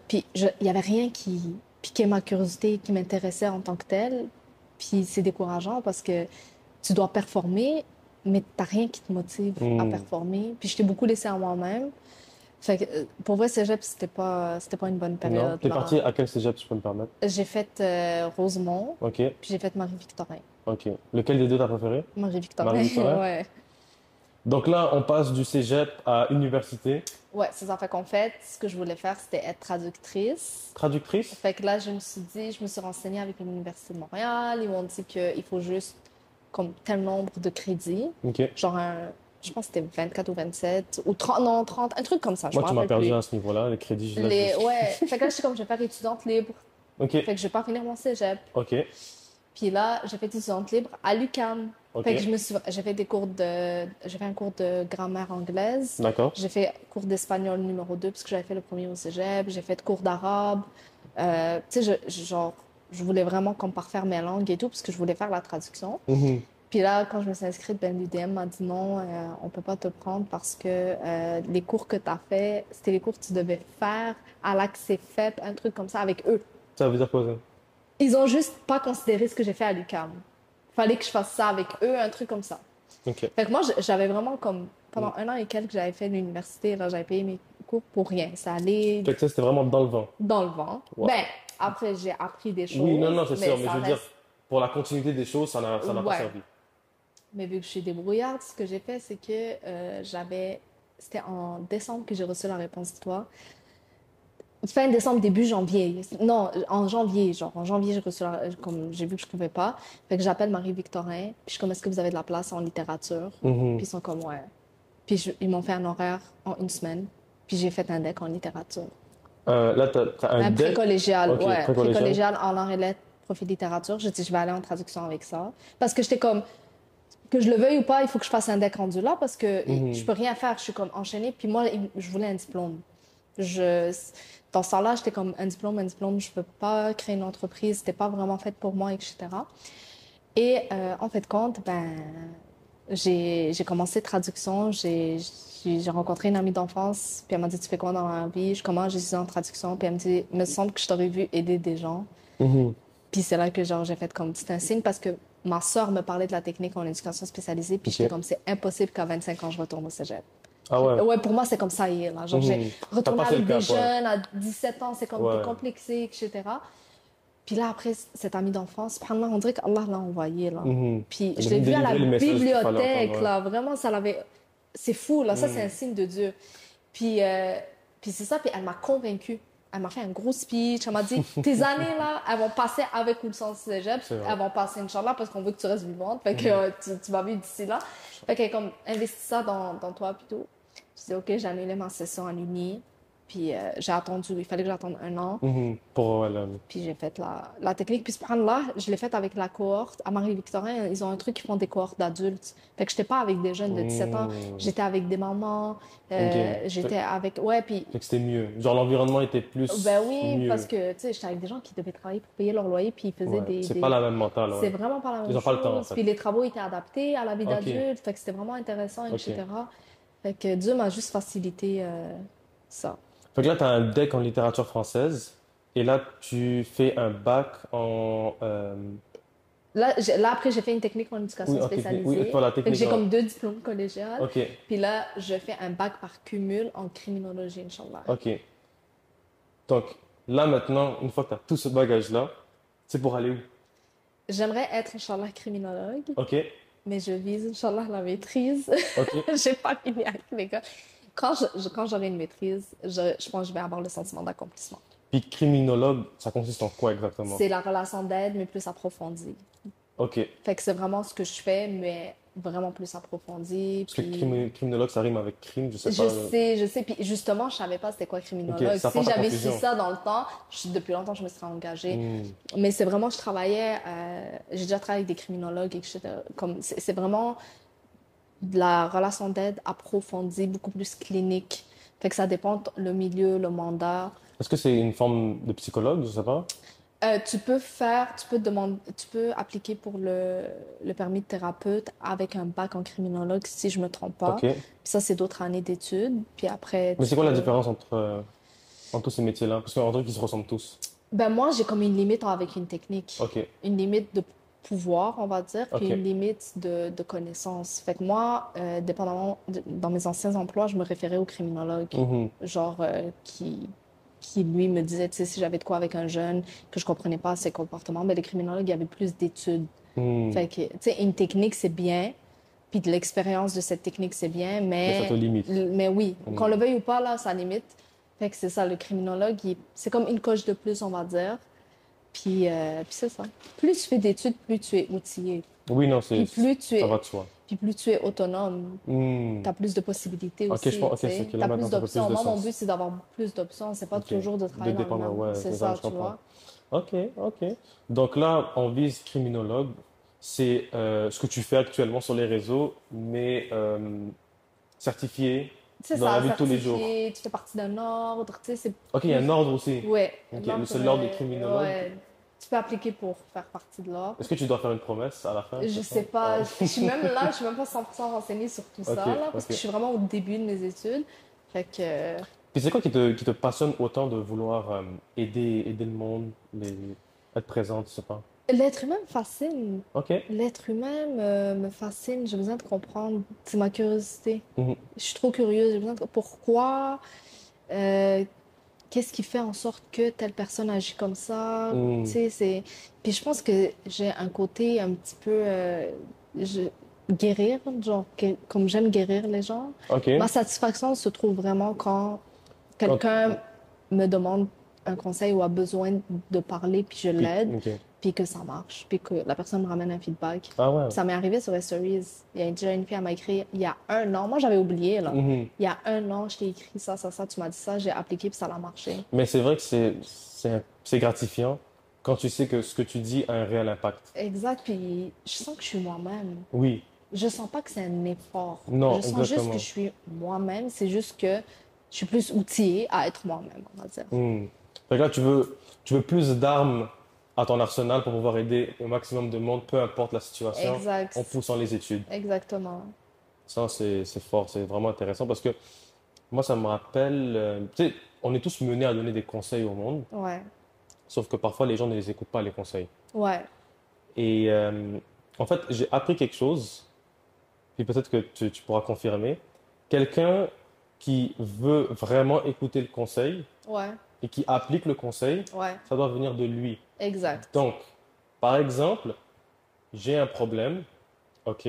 B: Puis il y avait rien qui piquait ma curiosité, qui m'intéressait en tant que telle. Puis c'est décourageant parce que tu dois performer, mais t'as rien qui te motive à
A: Mhm.
B: performer. Puis je t'ai beaucoup laissé à moi-même. Fait que, pour vrai, cégep, c'était pas une bonne
A: Non.
B: période,
A: T'es
B: là.
A: parti à quel cégep, si je peux me permettre?
B: J'ai fait Rosemont,
A: Ok.
B: puis j'ai fait Marie-Victorin.
A: Ok. Lequel des deux t'as préféré?
B: Marie-Victorin,
A: Marie-Victorin?
B: ouais.
A: Donc là, on passe du cégep à université.
B: Ouais, c'est ça. Fait qu'en fait, ce que je voulais faire, c'était être traductrice.
A: Traductrice?
B: Fait que là, je me suis renseignée avec l'Université de Montréal. Ils m'ont dit qu'il faut juste comme tel nombre de crédits.
A: Ok.
B: Genre je pense que c'était 24 ou 27, ou 30, non, 30, un truc comme ça, je
A: Moi,
B: me
A: tu m'as
B: rappelle
A: perdu
B: plus.
A: à ce niveau-là. Les crédits, là, je...
B: Ouais, fait que là, je suis comme, je vais faire étudiante libre.
A: Ok,
B: Fait que je vais pas finir mon cégep.
A: ok,
B: Puis là, j'ai fait étudiante libre à l'UQAM.
A: ok.
B: Fait que j'ai fait un cours de grammaire anglaise.
A: D'accord.
B: J'ai fait cours d'espagnol numéro 2 parce que j'avais fait le premier au cégep. J'ai fait cours d'arabe. Tu sais, genre, je voulais vraiment comme parfaire mes langues et tout parce que je voulais faire la traduction.
A: Mhm.
B: Puis là, quand je me suis inscrite, ben, l'UDM m'a dit non, on peut pas te prendre parce que les cours que tu as fait, c'était les cours que tu devais faire à l'accès FEP, un truc comme ça avec eux.
A: Ça veut dire quoi, ça?
B: Ils ont juste pas considéré ce que j'ai fait à l'UQAM. Fallait que je fasse ça avec eux, un truc comme ça.
A: Ok.
B: Fait que moi, j'avais vraiment comme, pendant un an et quelques, j'avais fait l'université, là, j'avais payé mes cours pour rien. Ça allait
A: Fait que ça, c'était vraiment dans le vent.
B: dans le vent.
A: Wow.
B: Ben, après, j'ai appris des choses,
A: Oui, non, non, c'est
B: mais
A: sûr. Mais
B: ça
A: je veux dire,
B: reste...
A: pour la continuité des choses, ça n'a pas
B: Ouais.
A: servi.
B: Mais vu que je suis débrouillarde, ce que j'ai fait, c'est que c'était en décembre que j'ai reçu la réponse de toi. Fin décembre, début janvier. Non, en janvier, genre. En janvier, j'ai reçu comme j'ai vu que je pouvais pas. Fait que j'appelle Marie-Victorin. Puis je suis comme, est-ce que vous avez de la place en littérature?
A: Mhm.
B: Puis ils sont comme, ouais. Puis ils m'ont fait un horaire en une semaine. Puis j'ai fait un deck en littérature.
A: Là, t'as un
B: Un
A: deck.
B: précollégial,
A: Ok,
B: ouais.
A: précollégial.
B: Précollégial en langue et lettres, profil littérature. J'ai dit, je vais aller en traduction avec ça. Parce que j'étais comme, que je le veuille ou pas, il faut que je fasse un deck rendu là parce que
A: Mhm.
B: je peux rien faire. Je suis comme enchaînée. Puis moi, je voulais un diplôme. Je, dans ce temps-là, j'étais comme un diplôme, je peux pas créer une entreprise, c'était pas vraiment fait pour moi, etc. Et en fait, compte, ben, j'ai commencé traduction, j'ai rencontré une amie d'enfance, puis elle m'a dit, tu fais quoi dans la vie? Je commence, je suis en traduction, puis elle me dit, il me semble que je t'aurais vu aider des gens.
A: Mhm.
B: Puis c'est là que genre j'ai fait comme c'est un signe parce que ma sœur me parlait de la technique en éducation spécialisée, puis
A: Ok.
B: j'étais comme c'est impossible qu'à 25 ans je retourne au cégep.
A: Ah ouais.
B: Ouais, pour moi, c'est comme ça hier, là. Genre,
A: Mhm.
B: j'ai
A: T'as
B: retourné
A: passé
B: avec
A: le
B: des
A: cap, ouais.
B: jeunes à 17 ans, c'est comme
A: Ouais.
B: plus complexé, etc. Puis là, après, cette amie d'enfance, subhanallah, on dirait qu'Allah l'a envoyé, là.
A: Mhm.
B: Puis
A: Elle
B: je
A: a
B: l'ai vu à la
A: délivré le message qu'il fallait
B: bibliothèque,
A: entendre, ouais.
B: là. Vraiment, ça l'avait... C'est fou, là. Ça, c'est un
A: Mhm.
B: signe de Dieu. Puis, puis c'est ça, puis elle m'a convaincue. Elle m'a fait un gros speech. Elle m'a dit, tes années, là, elles vont passer avec ou sans cégep.
A: C'est vrai.
B: Elles vont passer, Inch'Allah, parce qu'on veut que tu restes vivante. Fait que tu vas vivre d'ici là. Fait qu'elle comme, investit ça dans toi, plutôt. Je dis, OK, j'ai annulé ma session en uni. Puis j'ai attendu, il fallait que j'attende un an.
A: Mhm. Pour, ouais,
B: Puis j'ai fait la technique. Puis subhanallah, je l'ai faite avec la cohorte. À Marie-Victorin, ils ont un truc qui font des cohortes d'adultes. Fait que j'étais pas avec des jeunes de 17 ans.
A: Mhm.
B: J'étais avec des mamans.
A: Ok.
B: J'étais avec... Ouais, puis...
A: Fait que c'était mieux. Genre, l'environnement était plus
B: Ben oui,
A: mieux.
B: parce que, tu sais, j'étais avec des gens qui devaient travailler pour payer leur loyer, puis ils faisaient
A: Ouais. C'est pas la même mentale,
B: C'est
A: ouais.
B: vraiment pas la même
A: Ils ont pas le temps, en
B: chose.
A: fait.
B: Puis les travaux étaient adaptés à la vie
A: Ok.
B: d'adulte. Fait que c'était vraiment intéressant,
A: Ok.
B: etc. Fait que Dieu m'a juste facilité ça.
A: Fait que là, tu as un deck en littérature française et là, tu fais un bac en.
B: Là, après, j'ai fait une technique en éducation
A: Oui, en technique. Oui,
B: spécialisée.
A: pour la
B: Fait que
A: technique.
B: j'ai comme 2 diplômes collégiales.
A: Ok,
B: Puis là, je fais un bac par cumul en criminologie, Inch'Allah.
A: ok. Donc, là, maintenant, une fois que tu as tout ce bagage-là, c'est pour aller où?
B: J'aimerais être, Inch'Allah, criminologue,
A: Ok,
B: mais je vise, Inch'Allah, la maîtrise.
A: ok.
B: J'ai pas fini avec les gars. Quand j'aurai une maîtrise, je pense que je vais avoir le sentiment d'accomplissement.
A: Puis criminologue, ça consiste en quoi exactement?
B: C'est la relation d'aide, mais plus approfondie.
A: Ok.
B: Fait que c'est vraiment ce que je fais, mais vraiment plus approfondi.
A: Parce que
B: Puis
A: criminologue, ça rime avec crime, je sais pas.
B: je sais. Puis justement, je savais pas c'était quoi criminologue.
A: Ok, ça
B: Si
A: porte à
B: j'avais su
A: confusion.
B: ça dans le temps, depuis longtemps, je me serais engagée.
A: Hmm.
B: Mais c'est vraiment, je travaillais, j'ai déjà travaillé avec des criminologues, etc. Comme, c'est vraiment de la relation d'aide approfondie, beaucoup plus clinique. Fait que ça dépend le milieu, le mandat.
A: Est-ce que c'est une forme de psychologue, je sais pas?
B: Tu peux appliquer pour le permis de thérapeute avec un bac en criminologue, si je me trompe pas.
A: Ok.
B: Puis ça, c'est d'autres années d'études. Puis après,
A: Mais
B: tu
A: c'est quoi la
B: peux...
A: différence entre tous ces métiers-là? Parce qu'en vrai, ils se ressemblent tous.
B: Ben moi, j'ai comme une limite avec une technique.
A: Ok,
B: Une limite de pouvoir, on va dire, puis
A: ok.
B: une limite de connaissances. Fait que moi, dépendamment, dans mes anciens emplois, je me référais au criminologue.
A: Mhm.
B: Genre, qui lui me disait, tu sais, si j'avais de quoi avec un jeune, que je comprenais pas ses comportements, mais les criminologues, il y avait plus d'études.
A: Hmm.
B: Fait que, tu sais, une technique, c'est bien, puis de l'expérience de cette technique, c'est bien,
A: Mais ça te limite.
B: mais oui, qu'on
A: Mm.
B: le veuille ou pas, là, ça limite. Fait que c'est ça, le criminologue, c'est comme une coche de plus, on va dire. Puis c'est ça. Plus tu fais d'études, plus tu es outillé.
A: Oui, non,
B: Puis plus tu
A: ça
B: es,
A: va de soi.
B: puis plus tu es autonome.
A: Hmm.
B: Tu as plus de possibilités
A: Ok,
B: aussi, tu
A: ok, c'est
B: sais.
A: ok,
B: Tu
A: là
B: as
A: maintenant
B: plus
A: ça fait plus
B: d'options.
A: de
B: Moi, mon but,
A: sens.
B: c'est d'avoir plus d'options. C'est pas
A: Ok.
B: toujours de
A: De
B: travailler dans le
A: dépendre,
B: même.
A: ouais,
B: C'est
A: c'est ça,
B: ça,
A: je
B: tu
A: comprends.
B: vois.
A: Ok, ok. Donc là, on vise criminologue. C'est ce que tu fais actuellement sur les réseaux, mais certifié
B: C'est
A: dans la
B: ça,
A: vie de tous les jours.
B: certifié, tu fais partie d'un ordre, tu sais, c'est
A: Ok, il y a un
B: plus.
A: ordre aussi.
B: Ouais,
A: Ok,
B: l'ordre,
A: c'est l'ordre des criminologues.
B: ouais. Tu peux appliquer pour faire partie de l'ordre.
A: Est-ce que tu dois faire une promesse à la fin,
B: Je
A: c'est ça?
B: sais pas,
A: Ah.
B: je suis même là, je suis même pas 100% renseignée sur tout
A: Ok,
B: ça, là, parce que je
A: ok.
B: suis vraiment au début de mes études. Fait que
A: Puis c'est quoi qui te passionne autant de vouloir aider le monde, être présente, je sais pas.
B: l'être humain me fascine.
A: Ok.
B: L'être humain me fascine, j'ai besoin de comprendre. C'est ma curiosité.
A: Mhm.
B: Je suis trop curieuse, j'ai besoin de pourquoi, euh, qu'est-ce qui fait en sorte que telle personne agit comme ça. Tu
A: Mhm.
B: sais, c'est. Puis je pense que j'ai un côté un petit peu je- guérir, genre comme j'aime guérir les gens.
A: Ok.
B: Ma satisfaction se trouve vraiment quand
A: Quand-
B: quelqu'un me demande un conseil ou a besoin de parler, puis je l'aide,
A: Ok.
B: puis que ça marche, puis que la personne me ramène un feedback.
A: Ah ouais.
B: Ça m'est arrivé sur les stories. Il y a déjà une fille, elle m'a écrit il y a un an. Moi, j'avais oublié, là.
A: Mhm.
B: Il y a un an, je t'ai écrit ça, ça, ça, tu m'as dit ça, j'ai appliqué, puis ça a marché.
A: Mais c'est vrai que c'est gratifiant quand tu sais que ce que tu dis a un réel impact.
B: Exact, puis je sens que je suis moi-même.
A: Oui.
B: Je sens pas que c'est un effort.
A: Non,
B: Je sens juste que
A: exactement.
B: je suis moi-même. C'est juste que je suis plus outillée à être moi-même, on va dire.
A: Mhm. Fait que là, tu veux plus d'armes à ton arsenal pour pouvoir aider au maximum de monde, peu importe la situation, en
B: Exact.
A: poussant les études.
B: Exactement.
A: Ça, c'est fort, c'est vraiment intéressant parce que moi, ça me rappelle, tu sais, on est tous menés à donner des conseils au monde,
B: Ouais.
A: sauf que parfois les gens ne les écoutent pas, les conseils.
B: Ouais.
A: Et en fait, j'ai appris quelque chose, puis peut-être que tu pourras confirmer. Quelqu'un qui veut vraiment écouter le conseil
B: Ouais.
A: et qui applique le conseil,
B: Ouais.
A: ça doit venir de lui.
B: Exact.
A: Donc, par exemple, j'ai un problème, ok,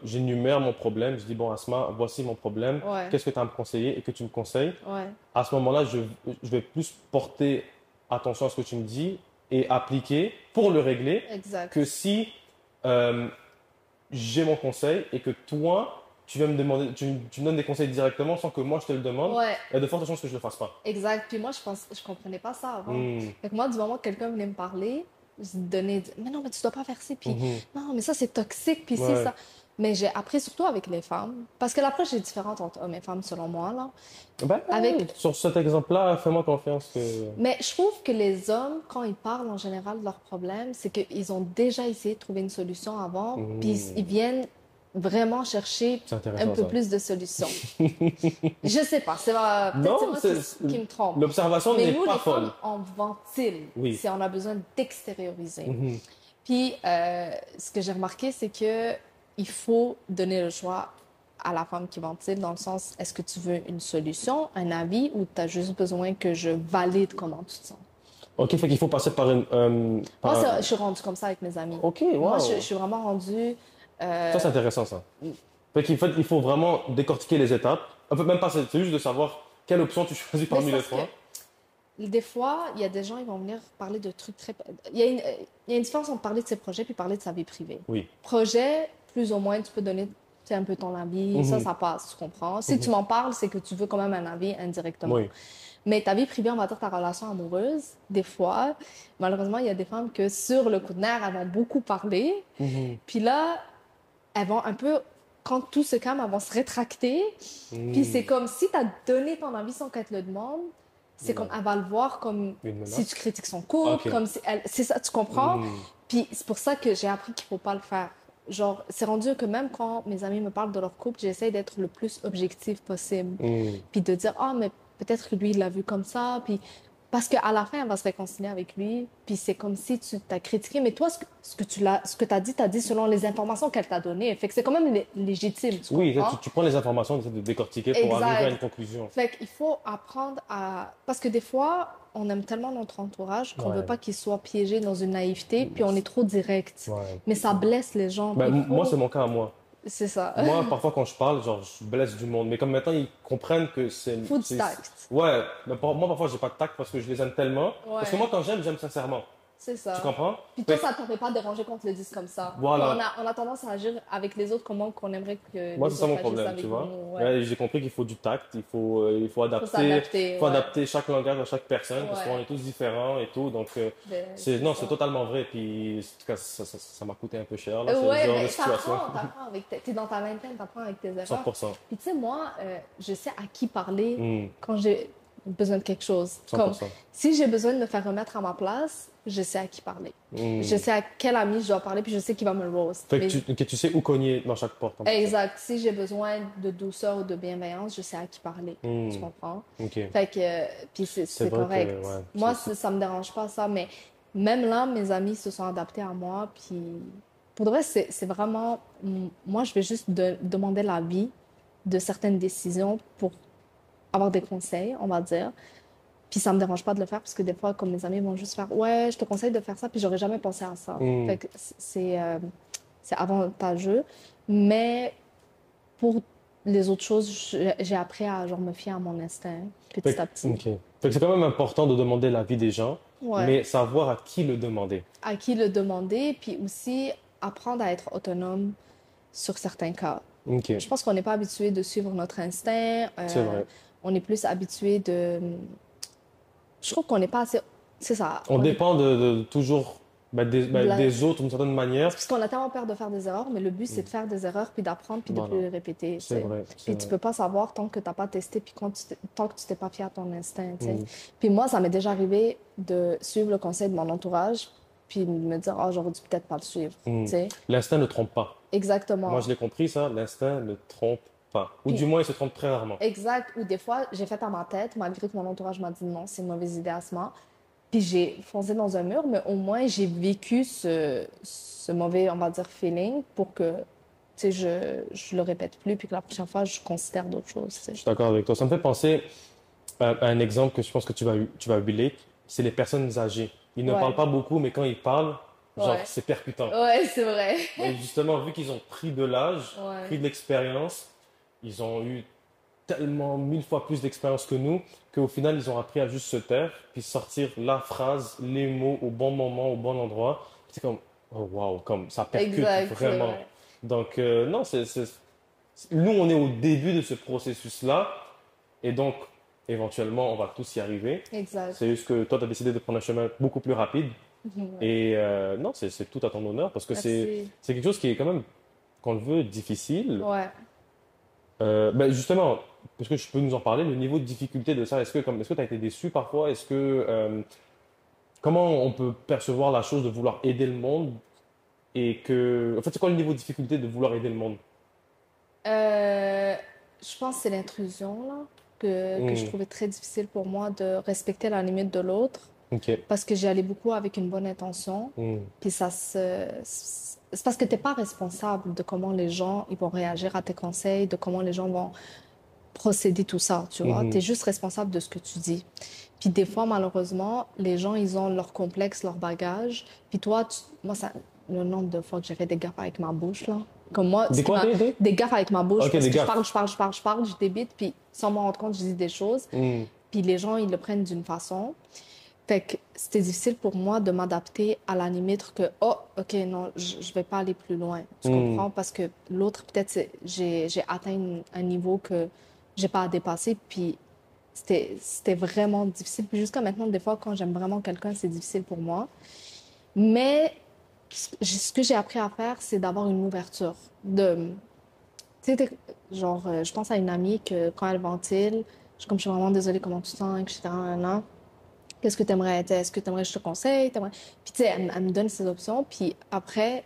A: j'énumère mon problème, je dis, bon, Asma, voici mon problème,
B: Ouais.
A: qu'est-ce que tu as à me conseiller et que tu me conseilles?
B: Ouais.
A: À ce moment-là, je vais plus porter attention à ce que tu me dis et appliquer pour le régler que
B: Exact.
A: si euh, j'ai mon conseil et que toi, tu viens me demander, tu me donnes des conseils directement sans que moi je te le demande,
B: Ouais.
A: il y a de fortes chances que je ne le fasse pas.
B: Exact. Puis moi, je comprenais pas ça avant.
A: Hmm,
B: Fait que moi, du moment que quelqu'un venait me parler, je donnais, mais non, mais tu dois pas faire ça. Puis
A: mhm,
B: non, mais ça, c'est toxique. Puis c'est
A: ouais.
B: ça. Mais j'ai appris surtout avec les femmes. Parce que l'approche est différente entre hommes et femmes, selon moi, là.
A: Ben,
B: Avec.
A: sur cet exemple-là, fais-moi confiance que...
B: Mais je trouve que les hommes, quand ils parlent en général de leurs problèmes, c'est qu'ils ont déjà essayé de trouver une solution avant. Puis
A: Hmm,
B: ils viennent vraiment chercher
A: c'est
B: un
A: intéressant
B: peu
A: ça.
B: plus de solutions. Je sais pas. Peut-être c'est
A: Non,
B: moi qui me trompe.
A: l'observation
B: Mais
A: n'est
B: nous,
A: pas
B: les
A: folle.
B: femmes, on ventile
A: Oui.
B: si on a besoin d'extérioriser.
A: Mhm,
B: Puis, ce que j'ai remarqué, c'est que il faut donner le choix à la femme qui ventile, dans le sens, est-ce que tu veux une solution, un avis, ou tu as juste besoin que je valide comment tu te sens?
A: ok, fait qu'il faut passer par une...
B: Moi, je suis rendue comme ça avec mes amis.
A: Ok,
B: Moi, je
A: wow.
B: suis vraiment rendue...
A: Ça, c'est
B: euh,
A: intéressant, ça. Fait, il faut vraiment décortiquer les étapes. En fait, même pas, c'est juste de savoir quelle option tu choisis
B: mais c'est
A: parmi les
B: parce
A: trois.
B: que des fois, il y a des gens, ils vont venir parler de trucs très... il y a une différence entre parler de ses projets puis parler de sa vie privée.
A: Oui.
B: Projet, plus ou moins, tu peux donner tu sais, un peu ton avis,
A: Mhm,
B: ça passe, tu comprends. Si tu
A: mhm.
B: m'en parles, c'est que tu veux quand même un avis indirectement.
A: Oui.
B: Mais ta vie privée, on va dire ta relation amoureuse, des fois, malheureusement, il y a des femmes que sur le coup de nerf, elles vont beaucoup parler.
A: Mhm,
B: Puis là, elles vont un peu, quand tout se calme, elles vont se rétracter. Puis c'est
A: mhm.
B: comme si tu as donné ton avis sans qu'elle te le demande. C'est comme,
A: Non.
B: elle va le voir comme
A: Une
B: si
A: menace?
B: tu critiques son
A: Ah,
B: couple,
A: ok.
B: comme si elle... C'est ça, tu comprends?
A: Mhm,
B: Puis c'est pour ça que j'ai appris qu'il faut pas le faire. Genre, c'est rendu que même quand mes amis me parlent de leur couple, j'essaie d'être le plus objectif possible.
A: mhm.
B: Puis de dire, ah, mais peut-être que lui, il l'a vu comme ça. Puis Parce qu'à la fin, elle va se réconcilier avec lui, puis c'est comme si tu t'as critiqué, mais toi, ce que t'as dit selon les informations qu'elle t'a données. Fait que c'est quand même légitime, tu
A: Oui,
B: comprends?
A: tu prends les informations, tu essaies de décortiquer pour arriver à une
B: Exact.
A: conclusion.
B: Fait qu'il faut apprendre à... Parce que des fois, on aime tellement notre entourage qu'on veut
A: Ouais.
B: pas qu'ils soient piégés dans une naïveté, puis on est trop direct.
A: Ouais.
B: Mais ça blesse les gens,
A: Ben,
B: puis il
A: moi, c'est
B: faut...
A: mon cas à moi.
B: C'est ça.
A: Moi, parfois, quand je parle, genre, je blesse du monde. Mais comme maintenant, ils comprennent que
B: Faut du tact.
A: Ouais, mais moi, parfois, j'ai pas de tact parce que je les aime tellement. Parce que
B: Ouais.
A: moi, quand j'aime sincèrement.
B: C'est
A: Tu
B: ça.
A: comprends?
B: Puis toi,
A: Fait que,
B: ça t'aurait pas dérangé qu'on te le dise comme ça.
A: voilà.
B: On a tendance à agir avec les autres comment qu'on aimerait que
A: Moi, c'est
B: les
A: ça mon
B: autres agissent
A: problème,
B: avec
A: tu vois.
B: nous. Ouais.
A: Ouais, j'ai compris qu'il faut du tact,
B: Faut s'adapter,
A: faut
B: ouais.
A: adapter chaque langage à chaque personne parce qu'on
B: Ouais.
A: est tous différents et tout. Donc,
B: C'est
A: non,
B: ça.
A: c'est totalement vrai. Puis, en tout cas, ça m'a coûté un peu cher, là, ce
B: Ouais,
A: genre de
B: mais
A: situation.
B: t'apprends avec t'es dans ta vingtaine, t'apprends avec tes erreurs.
A: 100%.
B: Puis tu sais, moi, je sais à qui parler
A: Hmm,
B: quand j'ai besoin de quelque chose. Comme
A: 100%.
B: si j'ai besoin de me faire remettre à ma place, je sais à qui parler.
A: Hmm.
B: Je sais à quel ami je dois parler, puis je sais qu'il va me roast.
A: Fait
B: Mais
A: que tu sais où cogner dans chaque porte. En fait.
B: exact. Si j'ai besoin de douceur ou de bienveillance, je sais à qui parler.
A: Hmm,
B: Tu comprends?
A: ok.
B: Fait que, puis c'est
A: vrai
B: correct.
A: que, ouais,
B: Moi, ça me dérange pas, ça. Mais même là, mes amis se sont adaptés à moi. Puis, pour de vrai, c'est vraiment... Moi, je vais juste demander l'avis de certaines décisions pour avoir des conseils, on va dire. Puis ça me dérange pas de le faire parce que des fois, comme mes amis vont juste faire, ouais, je te conseille de faire ça, puis j'aurais jamais pensé à ça.
A: Hmm,
B: Fait que c'est avantageux. Mais pour les autres choses, j'ai appris à genre me fier à mon instinct
A: Fait
B: petit à
A: que,
B: petit.
A: ok. Fait que c'est quand même important de demander l'avis des gens,
B: Ouais.
A: mais savoir à qui le demander.
B: À qui le demander, puis aussi apprendre à être autonome sur certains cas.
A: Ok,
B: Je pense qu'on n'est pas habitué de suivre notre instinct.
A: c'est vrai.
B: On est plus habitué de... Je trouve qu'on n'est pas assez... C'est ça.
A: On dépend de toujours
B: La-
A: des autres d'une certaine manière.
B: Parce qu'on a tellement peur de faire des erreurs, mais le but, c'est de faire des erreurs, puis d'apprendre, puis de
A: Voilà.
B: plus les répéter. Tu
A: C'est
B: sais.
A: vrai, c'est
B: Puis tu
A: vrai.
B: peux pas savoir tant que tu n'as pas testé, puis tant que tu t'es pas fié à ton instinct. Tu sais.
A: Mm.
B: Puis moi, ça m'est déjà arrivé de suivre le conseil de mon entourage, puis de me dire, oh, j'aurais dû peut-être pas le suivre.
A: Mm.
B: Tu sais.
A: L'instinct ne trompe pas.
B: Exactement.
A: Moi, je l'ai compris, ça. L'instinct ne trompe pas. Ou
B: Puis-
A: du moins, il se trompe très rarement.
B: Exact. Ou des fois, j'ai fait à ma tête, malgré que mon entourage m'a dit non, c'est une mauvaise idée à ce moment. Puis j'ai foncé dans un mur, mais au moins j'ai vécu ce mauvais, on va dire, feeling pour que, tu sais, je le répète plus, puis que la prochaine fois, je considère d'autres choses, tu sais.
A: Je suis d'accord avec toi. Ça me fait penser à un exemple que je pense que tu vas oublier. C'est les personnes âgées. Ils ne
B: Ouais.
A: parlent pas beaucoup, mais quand ils parlent, genre,
B: Ouais.
A: c'est percutant.
B: Ouais, c'est vrai.
A: Et justement, vu qu'ils ont pris de l'âge,
B: Ouais.
A: pris de l'expérience, ils ont eu tellement 1000 fois plus d'expérience que nous, qu'au final, ils ont appris à juste se taire, puis sortir la phrase, les mots au bon moment, au bon endroit. C'est comme, oh wow, comme ça percute
B: Exact, c'est
A: vraiment.
B: vrai.
A: Donc, non, nous, on est au début de ce processus-là, et donc, éventuellement, on va tous y arriver.
B: Exact.
A: C'est juste que toi, tu as décidé de prendre un chemin beaucoup plus rapide.
B: Ouais.
A: Et non, c'est tout à ton honneur, parce que
B: Merci.
A: c'est quelque chose qui est quand même, qu'on le veut, difficile.
B: Ouais.
A: Ben justement, est-ce que je peux nous en parler, le niveau de difficulté de ça? Est-ce que tu as été déçu parfois? Comment on peut percevoir la chose de vouloir aider le monde en fait, c'est quoi le niveau de difficulté de vouloir aider le monde?
B: Je pense que c'est l'intrusion, là, que je
A: Hmm,
B: trouvais très difficile pour moi de respecter la limite de l'autre,
A: ok.
B: parce que j'y allais beaucoup avec une bonne intention.
A: Hmm,
B: Puis c'est parce que t'es pas responsable de comment les gens ils vont réagir à tes conseils, de comment les gens vont procéder tout ça, tu vois.
A: mhm,
B: T'es juste responsable de ce que tu dis. Puis des fois, malheureusement, les gens, ils ont leur complexe, leur bagage. Puis toi, moi, le nombre de fois que j'ai fait des gaffes avec ma bouche, là. Comme moi,
A: Des quoi,
B: des gaffes avec ma bouche,
A: Ok,
B: parce
A: des
B: que
A: gaffes.
B: je parle, je débite, puis sans m'en rendre compte, je dis des choses.
A: hmm,
B: Puis les gens, ils le prennent d'une façon. Fait que c'était difficile pour moi de m'adapter à la limite que, oh, OK, non, je vais pas aller plus loin. Tu
A: hmm,
B: comprends? Parce que l'autre, peut-être, j'ai atteint un niveau que j'ai pas à dépasser. Puis c'était vraiment difficile. Puis jusqu'à maintenant, des fois, quand j'aime vraiment quelqu'un, c'est difficile pour moi. Mais ce que j'ai appris à faire, c'est d'avoir une ouverture. Tu sais, genre, je pense à une amie que quand elle ventile, je suis vraiment désolée comment tu te sens, etc. Nan. Qu'est-ce que tu aimerais? Est-ce que tu aimerais que je te conseille? Puis tu sais, elle me donne ses options. Puis après,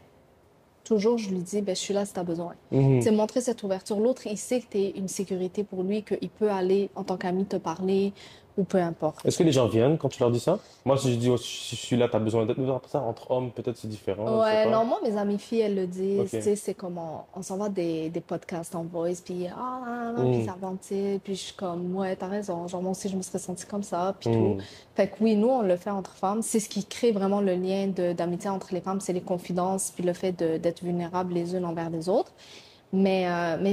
B: toujours, je lui dis, ben, je suis là si tu as besoin.
A: mhm,
B: C'est montrer cette ouverture. L'autre, il sait que tu es une sécurité pour lui, qu'il peut aller en tant qu'ami te parler ou peu importe.
A: Est-ce que les gens viennent quand tu leur dis ça? Moi, si je dis, oh, si je suis là, t'as besoin d'être ça entre hommes, peut-être c'est différent, je sais
B: Ouais,
A: pas.
B: non, moi, mes amies filles, elles le disent, tu
A: Ok.
B: sais, c'est comme on s'envoie des podcasts en voice, puis ah, nan, nan, nan, puis
A: Hmm,
B: ça ventile, puis je suis comme, ouais, t'as raison, genre, moi aussi, je me serais sentie comme ça, puis tout.
A: hmm.
B: Fait que oui, nous, on le fait entre femmes. C'est ce qui crée vraiment le lien d'amitié entre les femmes, c'est les confidences, puis le fait d'être vulnérables les unes envers les autres. Mais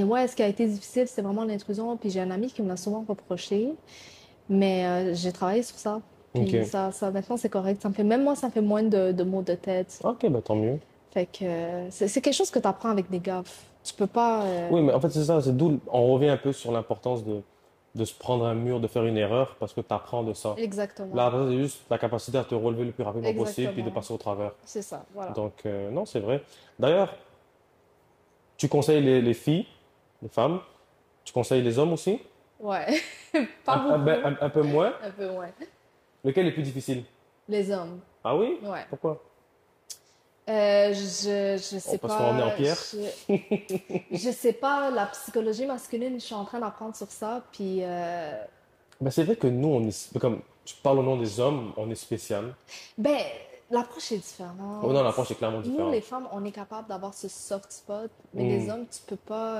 B: ouais, ce qui a été difficile, c'est vraiment l'intrusion, puis j'ai un ami qui me l'a souvent reproché, mais j'ai travaillé sur ça. Puis
A: Ok.
B: maintenant, c'est correct. Ça me fait, même moi, ça me fait moins de maux de tête.
A: Ok, bah tant mieux.
B: Fait que c'est quelque chose que tu apprends avec des gars. Tu peux pas.
A: Oui, mais en fait, c'est ça, c'est d'où on revient un peu sur l'importance de se prendre un mur, de faire une erreur, parce que tu apprends de ça. Là,
B: Exactement.
A: après, c'est juste la capacité à te relever le plus rapidement possible, puis de
B: Exactement.
A: passer au travers.
B: C'est ça. Voilà.
A: Donc, non, c'est vrai. D'ailleurs, tu conseilles les filles, les femmes, tu conseilles les hommes aussi?
B: Ouais. Pas beaucoup.
A: Un peu moins.
B: Un peu, ouais.
A: Lequel est plus difficile?
B: Les hommes.
A: Ah oui?
B: Ouais.
A: Pourquoi?
B: Je
A: Oh,
B: sais
A: parce qu'on est en
B: pas.
A: pierre.
B: Je sais pas. La psychologie masculine, je suis en train d'apprendre sur ça. Puis,
A: Ben, c'est vrai que nous, comme tu parles au nom des hommes, on est spécial.
B: ben, l'approche est
A: Oh non,
B: différente.
A: l'approche est clairement
B: Nous, les
A: différente.
B: femmes, on est capable d'avoir ce soft spot, mais les
A: Hmm.
B: hommes, tu peux pas.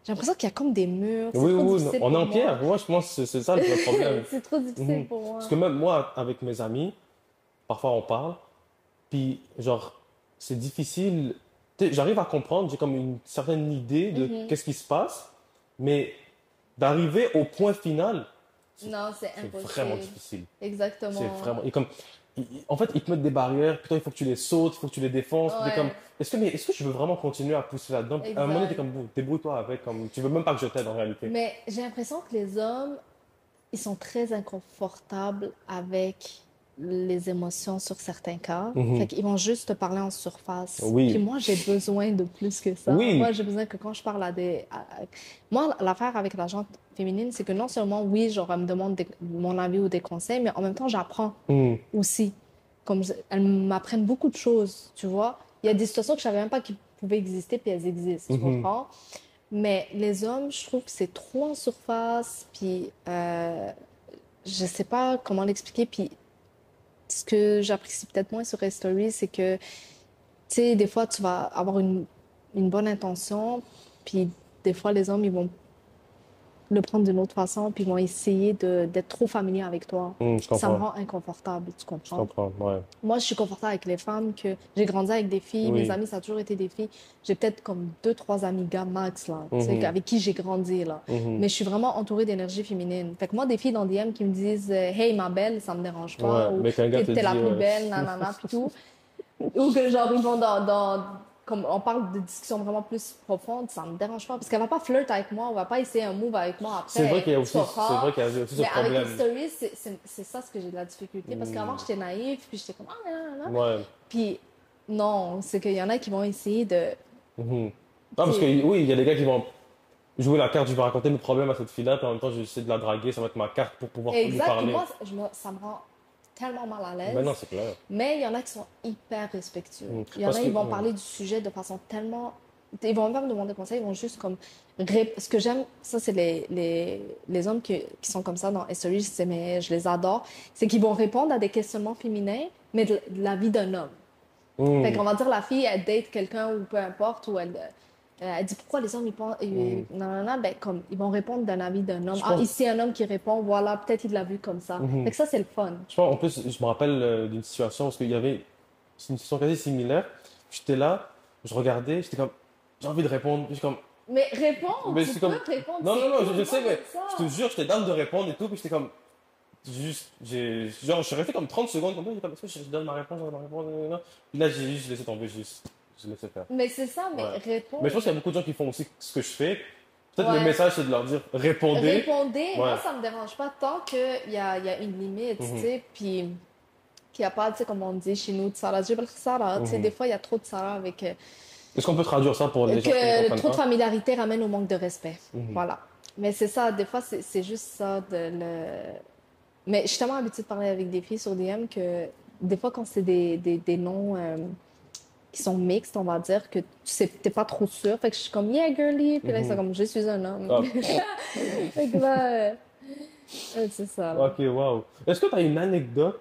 B: J'ai l'impression qu'il y a comme des murs. C'est
A: Oui,
B: trop
A: oui, oui, non,
B: difficile
A: on est
B: pour
A: en
B: moi.
A: pierre. Moi, je pense que c'est ça le vrai problème.
B: C'est trop difficile
A: Mhm.
B: pour
A: Parce
B: moi.
A: que même moi, avec mes amis, parfois on parle, puis genre, c'est difficile. Tu sais, j'arrive à comprendre, j'ai comme une certaine idée de
B: Mhm.
A: qu'est-ce qui se passe, mais d'arriver au point final, c'est
B: Non, c'est
A: c'est vraiment
B: impossible.
A: difficile. C'est
B: Exactement.
A: vraiment. Et comme, en fait, ils te mettent des barrières, puis toi, il faut que tu les sautes, il faut que tu les défonces, puis t'es comme,
B: Ouais,
A: est-ce que je veux vraiment continuer à pousser là-dedans? Puis à un moment donné, t'es
B: exact.
A: comme, bon, débrouille-toi avec, comme, tu veux même pas que je t'aide en réalité.
B: Mais j'ai l'impression que les hommes, ils sont très inconfortables avec les émotions sur certains cas. Fait
A: Mhm.
B: qu'ils vont juste te parler en surface. Puis
A: Oui,
B: moi, j'ai besoin de plus que ça. Moi,
A: oui.
B: j'ai besoin que quand je parle Moi, l'affaire avec la gente féminine, c'est que non seulement, oui, genre, elle me demande mon avis ou des conseils, mais en même temps, j'apprends
A: Mhm.
B: aussi. Elles m'apprennent beaucoup de choses, tu vois. Il y a des situations que je savais même pas qu'elles pouvaient exister, puis elles existent, tu
A: Mhm.
B: comprends? Mais les hommes, je trouve que c'est trop en surface, puis je sais pas comment l'expliquer. Puis ce que j'apprécie peut-être moins sur les stories, c'est que, tu sais, des fois, tu vas avoir une bonne intention, puis des fois, les hommes, ils vont le prendre d'une autre façon, puis ils vont essayer d'être trop familiers avec toi.
A: Mhm, je
B: Ça me
A: comprends.
B: rend inconfortable, tu
A: Je
B: comprends?
A: comprends, ouais.
B: Moi, je suis confortable avec les femmes, que j'ai grandi avec des filles, mes
A: Oui.
B: amis, ça a toujours été des filles. J'ai peut-être comme deux, trois amis gars max, là, tu sais,
A: Mhm.
B: avec qui j'ai grandi, là.
A: Mhm.
B: Mais je suis vraiment entourée d'énergie féminine. Fait que moi, des filles dans DM qui me disent Hey, ma belle, ça me dérange pas,
A: Ouais,
B: ou
A: mais qu'un gars te
B: T'es la
A: dit,
B: plus
A: ouais.
B: belle, nanana, puis tout. Ou que genre, ils vont comme on parle de discussions vraiment plus profondes, ça me dérange pas. Parce qu'elle va pas flirt avec moi, on va pas essayer un move avec moi
A: C'est vrai
B: après,
A: qu'il y a
B: tu
A: aussi, c'est
B: comprends?
A: vrai qu'il y a aussi ce
B: Mais avec les
A: problème.
B: stories, c'est ça ce que j'ai de la difficulté. Parce qu'avant,
A: Hmm.
B: j'étais naïve, puis j'étais comme, ah, nanana.
A: Ouais.
B: Puis non, c'est qu'il y en a qui vont essayer de.
A: Mhm. Non,
B: Tu
A: parce que
B: sais,
A: oui, il y a des gars qui vont jouer la carte, je vais raconter mes problèmes à cette fille-là, puis en même temps, je vais essayer de la draguer, ça va être ma carte pour pouvoir lui
B: exact. Puis
A: parler.
B: moi, ça me rend tellement mal à
A: Mais non,
B: l'aise.
A: c'est clair.
B: Mais il y en a qui sont hyper respectueux.
A: Hmm.
B: Il y en
A: Parce
B: a,
A: que,
B: ils vont parler du sujet de façon tellement. Ils vont même pas me demander conseil, ils vont juste comme. Ce que j'aime, ça, c'est les hommes qui sont comme ça dans History, mais je les adore, c'est qu'ils vont répondre à des questionnements féminins, mais de la vie d'un homme. Fait
A: hmm,
B: qu'on va dire la fille, elle date quelqu'un ou peu importe, ou elle dit pourquoi les hommes ils pensent.
A: hmm.
B: Non, non, non, ben, comme, ils vont répondre d'un avis d'un homme.
A: Je
B: Ah,
A: pense,
B: ici un homme qui répond, voilà, peut-être il l'a vu comme ça.
A: mhm.
B: Fait que ça, c'est le fun.
A: Je pense, en plus, je me rappelle d'une situation, parce qu'il y avait c'est une situation quasi similaire. J'étais là, je regardais, j'étais comme, j'ai envie de répondre, puis je suis comme,
B: Mais réponds,
A: mais
B: tu
A: c'est
B: peux
A: comme,
B: répondre,
A: non, non,
B: c'est
A: non,
B: cool,
A: je
B: moi
A: sais, mais
B: j'aime ça.
A: je te jure, j'étais down de répondre et tout, puis j'étais comme, juste, genre, je suis resté comme 30 secondes, comme ça, j'étais comme, est-ce que je donne ma réponse, nanana. Puis là, j'ai juste laissé tomber, je laissé faire.
B: Mais c'est ça, mais
A: Ouais.
B: réponds.
A: Mais je pense qu'il y a beaucoup de gens qui font aussi ce que je fais. Peut-être le
B: Ouais.
A: message, c'est de leur dire, répondez.
B: Répondez,
A: Ouais.
B: moi ça me dérange pas tant qu'il y a une limite, tu
A: Mhm,
B: sais, puis qu'il n'y a pas, tu sais, comme on dit chez nous, Tsara Jibal Khsara, tu sais,
A: mhm.
B: des fois il y a trop de Tsara avec.
A: Est-ce qu'on peut traduire ça pour les gens qui ne
B: Que
A: comprennent
B: trop de
A: pas?
B: familiarité ramène au manque de respect.
A: Mhm,
B: Voilà. Mais c'est ça, des fois c'est juste ça Mais je suis tellement habituée de parler avec des filles sur DM que des fois quand c'est des noms qui sont mixtes, on va dire, que tu sais, t'es pas trop sûre. Fait que je suis comme, yeah, girly. Puis là, c'est
A: mhm.
B: comme, je suis un homme.
A: Ah,
B: Fait que là, C'est ça, là.
A: Ok, wow. Est-ce que tu as une anecdote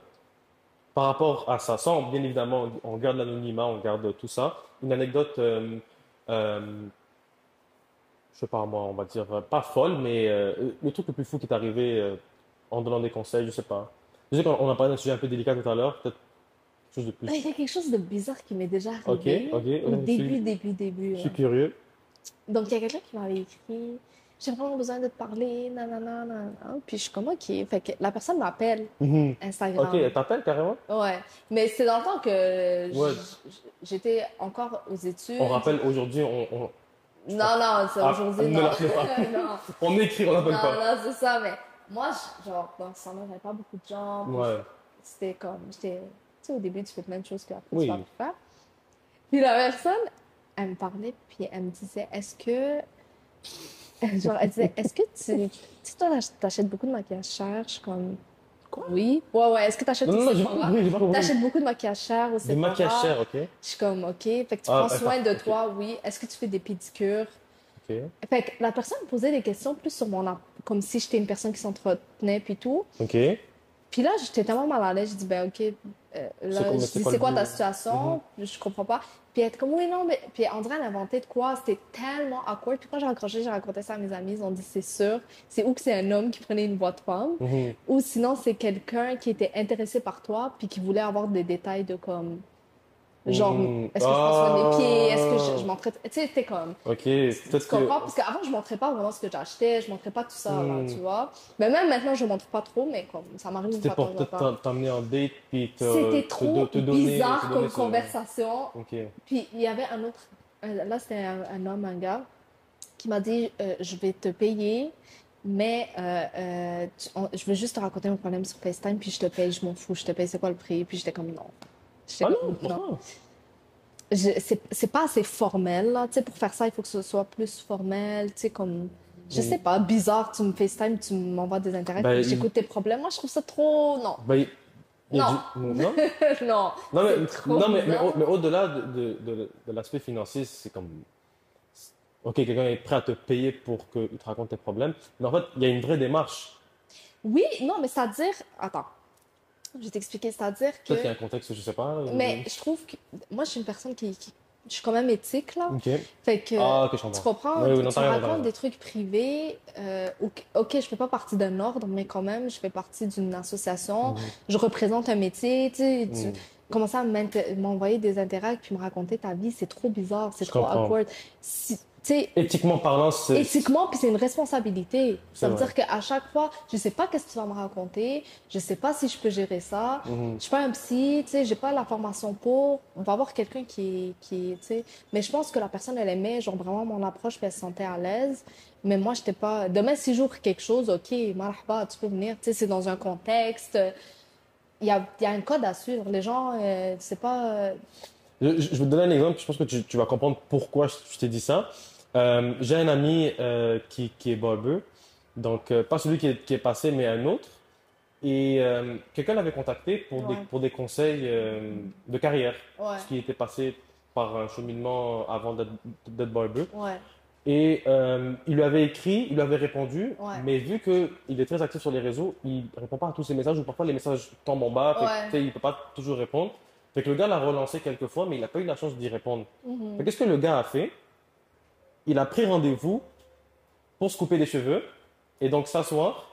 A: par rapport à ça? Sans, bien évidemment, on garde l'anonymat, on garde tout ça. Une anecdote, je sais pas moi, on va dire, pas folle, mais le truc le plus fou qui est arrivé en donnant des conseils, je sais pas. Je sais qu'on a parlé d'un sujet un peu délicat tout à l'heure, peut-être quelque chose de plus.
B: Il y a quelque chose de bizarre qui m'est déjà
A: Ok, ok,
B: arrivé au
A: je
B: début,
A: suis
B: là.
A: curieux.
B: Donc, il y a quelqu'un qui m'avait écrit, j'ai vraiment besoin de te parler, nanana, nanana. Puis je suis comme, OK. Fait que la personne m'appelle
A: Mhm. Ok,
B: Instagram.
A: elle t'appelle carrément?
B: Ouais. Mais c'est dans le temps que
A: Ouais.
B: j'étais encore aux
A: On
B: études.
A: rappelle aujourd'hui,
B: Non, non, c'est
A: ah,
B: aujourd'hui,
A: ne
B: non.
A: l'appelez pas.
B: Non,
A: On écrit, on n'appelle
B: non,
A: pas.
B: non, c'est ça. Mais moi, genre, dans ce temps-là, j'avais pas beaucoup de gens. Puis
A: Ouais.
B: c'était comme, j'étais, tu sais, au début, tu fais plein de choses qu'après, tu vas
A: Oui.
B: plus faire. Puis la personne, elle me parlait, puis elle me disait, est-ce que genre, elle disait, est-ce que toi, t'achètes beaucoup de maquillage cher? Je suis comme,
A: Quoi?
B: oui. Ouais, ouais, est-ce que t'achètes
A: Non,
B: au
A: non, non, j'ai pas
B: Sephora?
A: compris, j'ai pas compris.
B: T'achètes beaucoup de maquillage cher au
A: Du maquillage
B: Sephora?
A: cher, ok.
B: Je suis comme, OK. Fait que tu
A: Ah,
B: prends soin
A: attends,
B: de
A: ok.
B: toi, oui. Est-ce que tu fais des pédicures?
A: Ok.
B: Fait que la personne me posait des questions plus sur comme si j'étais une personne qui s'entretenait puis tout.
A: Ok.
B: Puis là, j'étais tellement mal à l'aise, je dis, ben, OK, là, je
A: C'est
B: dis,
A: quoi
B: c'est
A: le
B: quoi
A: but?
B: ta
A: Mhm.
B: situation? Je comprends pas. Puis elle était comme, oui, non, mais. Puis on dirait, elle inventait de quoi? C'était tellement awkward. Puis quand j'ai raccroché, j'ai raconté ça à mes amis. Ils ont dit, c'est sûr. C'est ou que c'est un homme qui prenait une voix de femme,
A: Mhm.
B: ou sinon, c'est quelqu'un qui était intéressé par toi, puis qui voulait avoir des détails de comme. Genre,
A: Mhm.
B: est-ce que je prends soin de mes pieds? Est-ce que je
A: Ah.
B: m'entraîne? Tu sais, c'était comme.
A: Ok.
B: Tu
A: Peut-être que.
B: comprends? Parce qu'avant, je montrais pas vraiment ce que j'achetais, je montrais pas tout ça, là, tu
A: Hmm.
B: vois. Mais même maintenant, je montre pas trop, mais comme ça m'arrive une
A: C'était
B: fois de
A: pour
B: temps en
A: peut-être
B: temps.
A: t'emmener en date puis
B: C'était trop
A: te
B: bizarre
A: donner
B: comme
A: ce.
B: conversation.
A: Ok.
B: Puis il y avait un autre, là c'était un homme, un gars, qui m'a dit je vais te payer, mais je veux juste te raconter mon problème sur FaceTime, puis je te paye, je m'en fous, je te paye, c'est quoi le prix? Puis j'étais comme non. J'étais
A: Ah non,
B: comme non.
A: pourquoi?
B: C'est pas assez formel, là. Tu sais, pour faire ça, il faut que ce soit plus formel, tu sais, comme. Je sais
A: Hmm.
B: pas, bizarre, tu me FaceTime, tu m'envoies des intérêts,
A: Ben,
B: puis j'écoute tes problèmes. Moi, je trouve ça trop. Non.
A: ben, il y a
B: Non.
A: du. Non?
B: Non.
A: Non, mais,
B: C'est trop
A: non,
B: bizarre.
A: mais au-delà de l'aspect financier, c'est comme. Ok, quelqu'un est prêt à te payer pour qu'il te raconte tes problèmes. Mais en fait, il y a une vraie démarche.
B: Oui, non, mais c'est-à-dire. Attends, je vais t'expliquer. C'est-à-dire que.
A: Peut-être qu'il y a un contexte, je sais pas.
B: Mais je trouve que. Moi, je suis une personne je suis quand même éthique, là.
A: Ok.
B: Fait que.
A: Ah, ok, je
B: Tu
A: comprends.
B: comprends?
A: Oui, oui, non,
B: Tu
A: t'as
B: me
A: raison, t'as
B: racontes
A: raison.
B: des trucs privés. Ok, je fais pas partie d'un ordre, mais quand même, je fais partie d'une association.
A: Mhm.
B: Je représente un métier. Tu sais,
A: Mhm.
B: commencer à m'envoyer des intérêts puis me raconter ta vie, c'est trop bizarre, c'est
A: Je
B: trop
A: comprends.
B: awkward. Tu sais,
A: Éthiquement parlant,
B: éthiquement, puis c'est une responsabilité.
A: c'est
B: Ça veut
A: vrai.
B: dire qu'à chaque fois, je sais pas qu'est-ce que tu vas me raconter, je sais pas si je peux gérer ça.
A: Mhm.
B: Je suis pas un psy, tu sais, j'ai pas la formation pour. On va avoir quelqu'un tu sais. Mais je pense que la personne, elle aimait, genre vraiment mon approche, puis elle se sentait à l'aise. Mais moi, j'étais pas. Demain, si j'ouvre quelque chose, ok, marhaba, tu peux venir. Tu sais, c'est dans un contexte. Il y a un code à suivre. Les gens, c'est pas.
A: Je vais te donner un exemple, je pense que tu vas comprendre pourquoi je t'ai dit ça. J'ai un ami qui est barber, donc pas celui qui est passé, mais un autre. Et quelqu'un l'avait contacté
B: Ouais,
A: pour des conseils de carrière,
B: ouais,
A: parce qu'il était passé par un cheminement avant d'être barber.
B: ouais,
A: Et il lui avait écrit, il lui avait répondu,
B: ouais,
A: mais vu qu'il est très actif sur les réseaux, il répond pas à tous ses messages, ou parfois les messages tombent en bas, fait que, tu
B: ouais.
A: sais, il peut pas toujours répondre. Fait que le gars l'a relancé quelques fois, mais il n'a pas eu la chance d'y répondre. Fait
B: Mhm.
A: qu'est-ce que le gars a fait? Il a pris rendez-vous pour se couper les cheveux, et donc s'asseoir,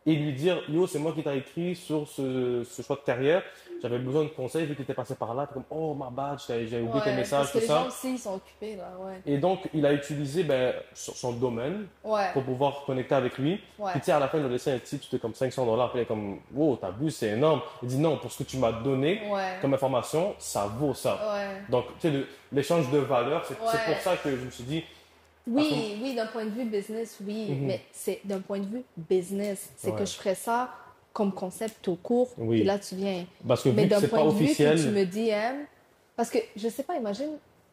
A: et lui dire, Yo, c'est moi qui t'ai écrit sur ce choix de carrière, j'avais besoin de conseils vu qu'il était passé par là, puis comme, oh, ma bad, j'ai oublié tes
B: Ouais, parce
A: messages,
B: que
A: tout
B: les gens
A: ça.
B: aussi, ils sont occupés, là, ouais.
A: Et donc, il a utilisé ben, son domaine
B: Ouais,
A: pour pouvoir connecter avec lui.
B: ouais,
A: Puis, tu sais, à la fin, il a laissé un tip, c'était comme $500. Puis, il est comme, wow, t'as vu, c'est énorme. Il dit, non, pour ce que tu m'as donné
B: ouais,
A: comme information, ça vaut ça.
B: ouais,
A: Donc, tu sais, l'échange de valeurs, c'est pour
B: ouais.
A: ça que je me suis dit, à ce moment-
B: Oui, oui, d'un point de vue business, oui,
A: Mhm.
B: mais c'est d'un point de vue business. C'est que
A: Ouais.
B: je ferais ça comme concept tout court, puis
A: Oui.
B: là, tu viens.
A: Parce que
B: Mais
A: vu que
B: d'un
A: c'est
B: point
A: pas
B: de vue que tu
A: officiel,
B: me DM, parce que je sais pas, imagine,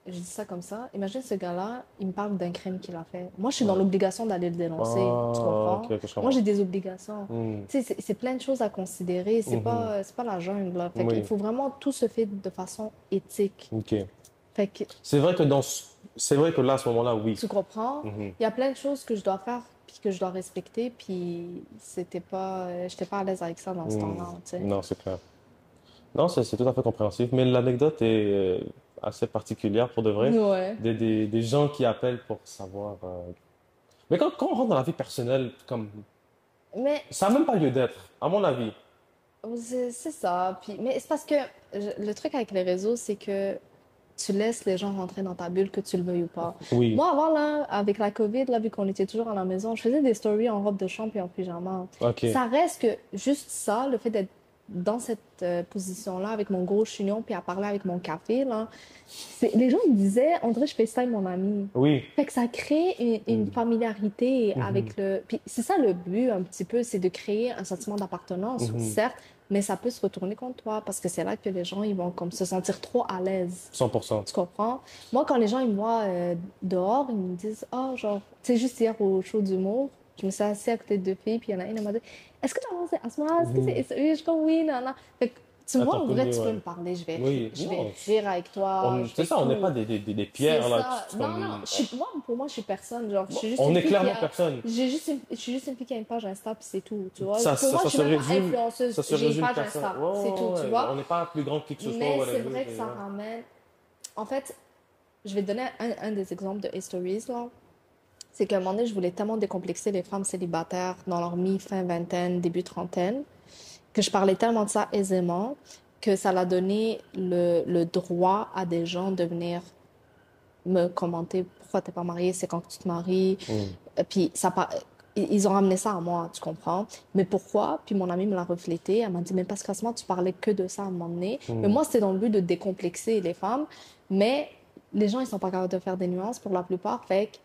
B: je dis ça comme ça, imagine ce gars-là, il me parle d'un crime qu'il a fait. Moi, je suis dans
A: ouais.
B: l'obligation d'aller le dénoncer, tu
A: Ah, ok,
B: comprends?
A: ok, je
B: Moi,
A: comprends.
B: j'ai des obligations.
A: Hmm.
B: Tu sais, c'est plein de choses à considérer,
A: Mhm.
B: c'est pas la jungle, là. Fait qu'il
A: Oui,
B: faut vraiment tout se fait de façon éthique.
A: ok.
B: Fait que
A: C'est vrai que c'est vrai que là, à ce moment-là, oui.
B: tu comprends?
A: Mhm.
B: Il y a plein de choses que je dois faire puis que je dois respecter, puis j'étais pas à l'aise avec ça dans ce
A: Hmm.
B: temps-là, tu sais.
A: Non, c'est clair. Non, c'est tout à fait compréhensif. Mais l'anecdote est assez particulière pour de vrai.
B: Ouais.
A: Des gens qui appellent pour savoir. Mais quand on rentre dans la vie personnelle, comme
B: Mais
A: ça n'a même pas lieu d'être, à mon avis.
B: c'est ça. Puis, mais c'est parce que le truc avec les réseaux, c'est que tu laisses les gens rentrer dans ta bulle, que tu le veuilles ou pas.
A: Oui,
B: Moi, avant, là, avec la COVID, là, vu qu'on était toujours à la maison, je faisais des stories en robe de chambre et en pyjama.
A: ok.
B: Ça reste que juste ça, le fait d'être dans cette position-là, avec mon gros chignon, puis à parler avec mon café, là, les gens me disaient, on dirait que je FaceTime mon ami.
A: Oui.
B: Fait que ça crée une familiarité
A: Mhm.
B: avec le... Puis c'est ça le but, un petit peu, c'est de créer un sentiment d'appartenance,
A: Mhm.
B: certes, mais ça peut se retourner contre toi, parce que c'est là que les gens, ils vont comme se sentir trop à l'aise.
A: 100%.
B: Tu comprends? Moi, quand les gens ils me voient dehors, ils me disent, oh, genre, tu sais, juste hier au show d'humour, je me suis assise à côté de deux filles, puis il y en a une, elle m'a dit, est-ce que tu as pensé à ce moment? Est-ce que
A: Mhm.
B: c'est... Oui, je suis comme, oui, non, non. Fait que, tu
A: Ah,
B: vois,
A: t'as
B: en vrai,
A: connu,
B: tu peux
A: ouais.
B: me parler,
A: Oui,
B: je vais
A: non.
B: rire avec toi, je
A: C'est
B: vais
A: ça, on n'est
B: tout.
A: pas des
B: C'est
A: pierres, là.
B: ça. Non, non,
A: Comme,
B: moi, pour moi, je suis personne. Genre, je suis juste
A: on
B: une
A: est
B: fille qui
A: clairement
B: a...
A: personne.
B: Je suis juste une fille qui a une page Insta, puis c'est tout, tu vois. Pour moi, je
A: Ça
B: suis
A: se
B: même pas
A: résume,
B: influenceuse,
A: ça se
B: j'ai une
A: résume
B: page
A: personne.
B: Insta,
A: Ouais,
B: c'est tout,
A: ouais,
B: tu
A: ouais.
B: vois.
A: On n'est pas plus grand que qui que ce soit,
B: Mais c'est
A: whatever.
B: vrai que ça ramène... En fait, je vais te donner un des exemples de Stories, là. C'est qu'à un moment donné, je voulais tellement décomplexer les femmes célibataires dans leur mi-fin vingtaine, début trentaine, que je parlais tellement de ça aisément que ça l'a donné le droit à des gens de venir me commenter pourquoi t'es pas mariée, c'est quand que tu te maries.
A: Mm.
B: Puis ils ont ramené ça à moi, tu comprends. Mais pourquoi? Puis mon amie me l'a reflété. Elle m'a dit, mais parce qu'à ce moment, tu parlais que de ça à un moment donné. Mais
A: Mm.
B: moi, c'était dans le but de décomplexer les femmes. Mais les gens, ils sont pas capables de faire des nuances pour la plupart. Fait que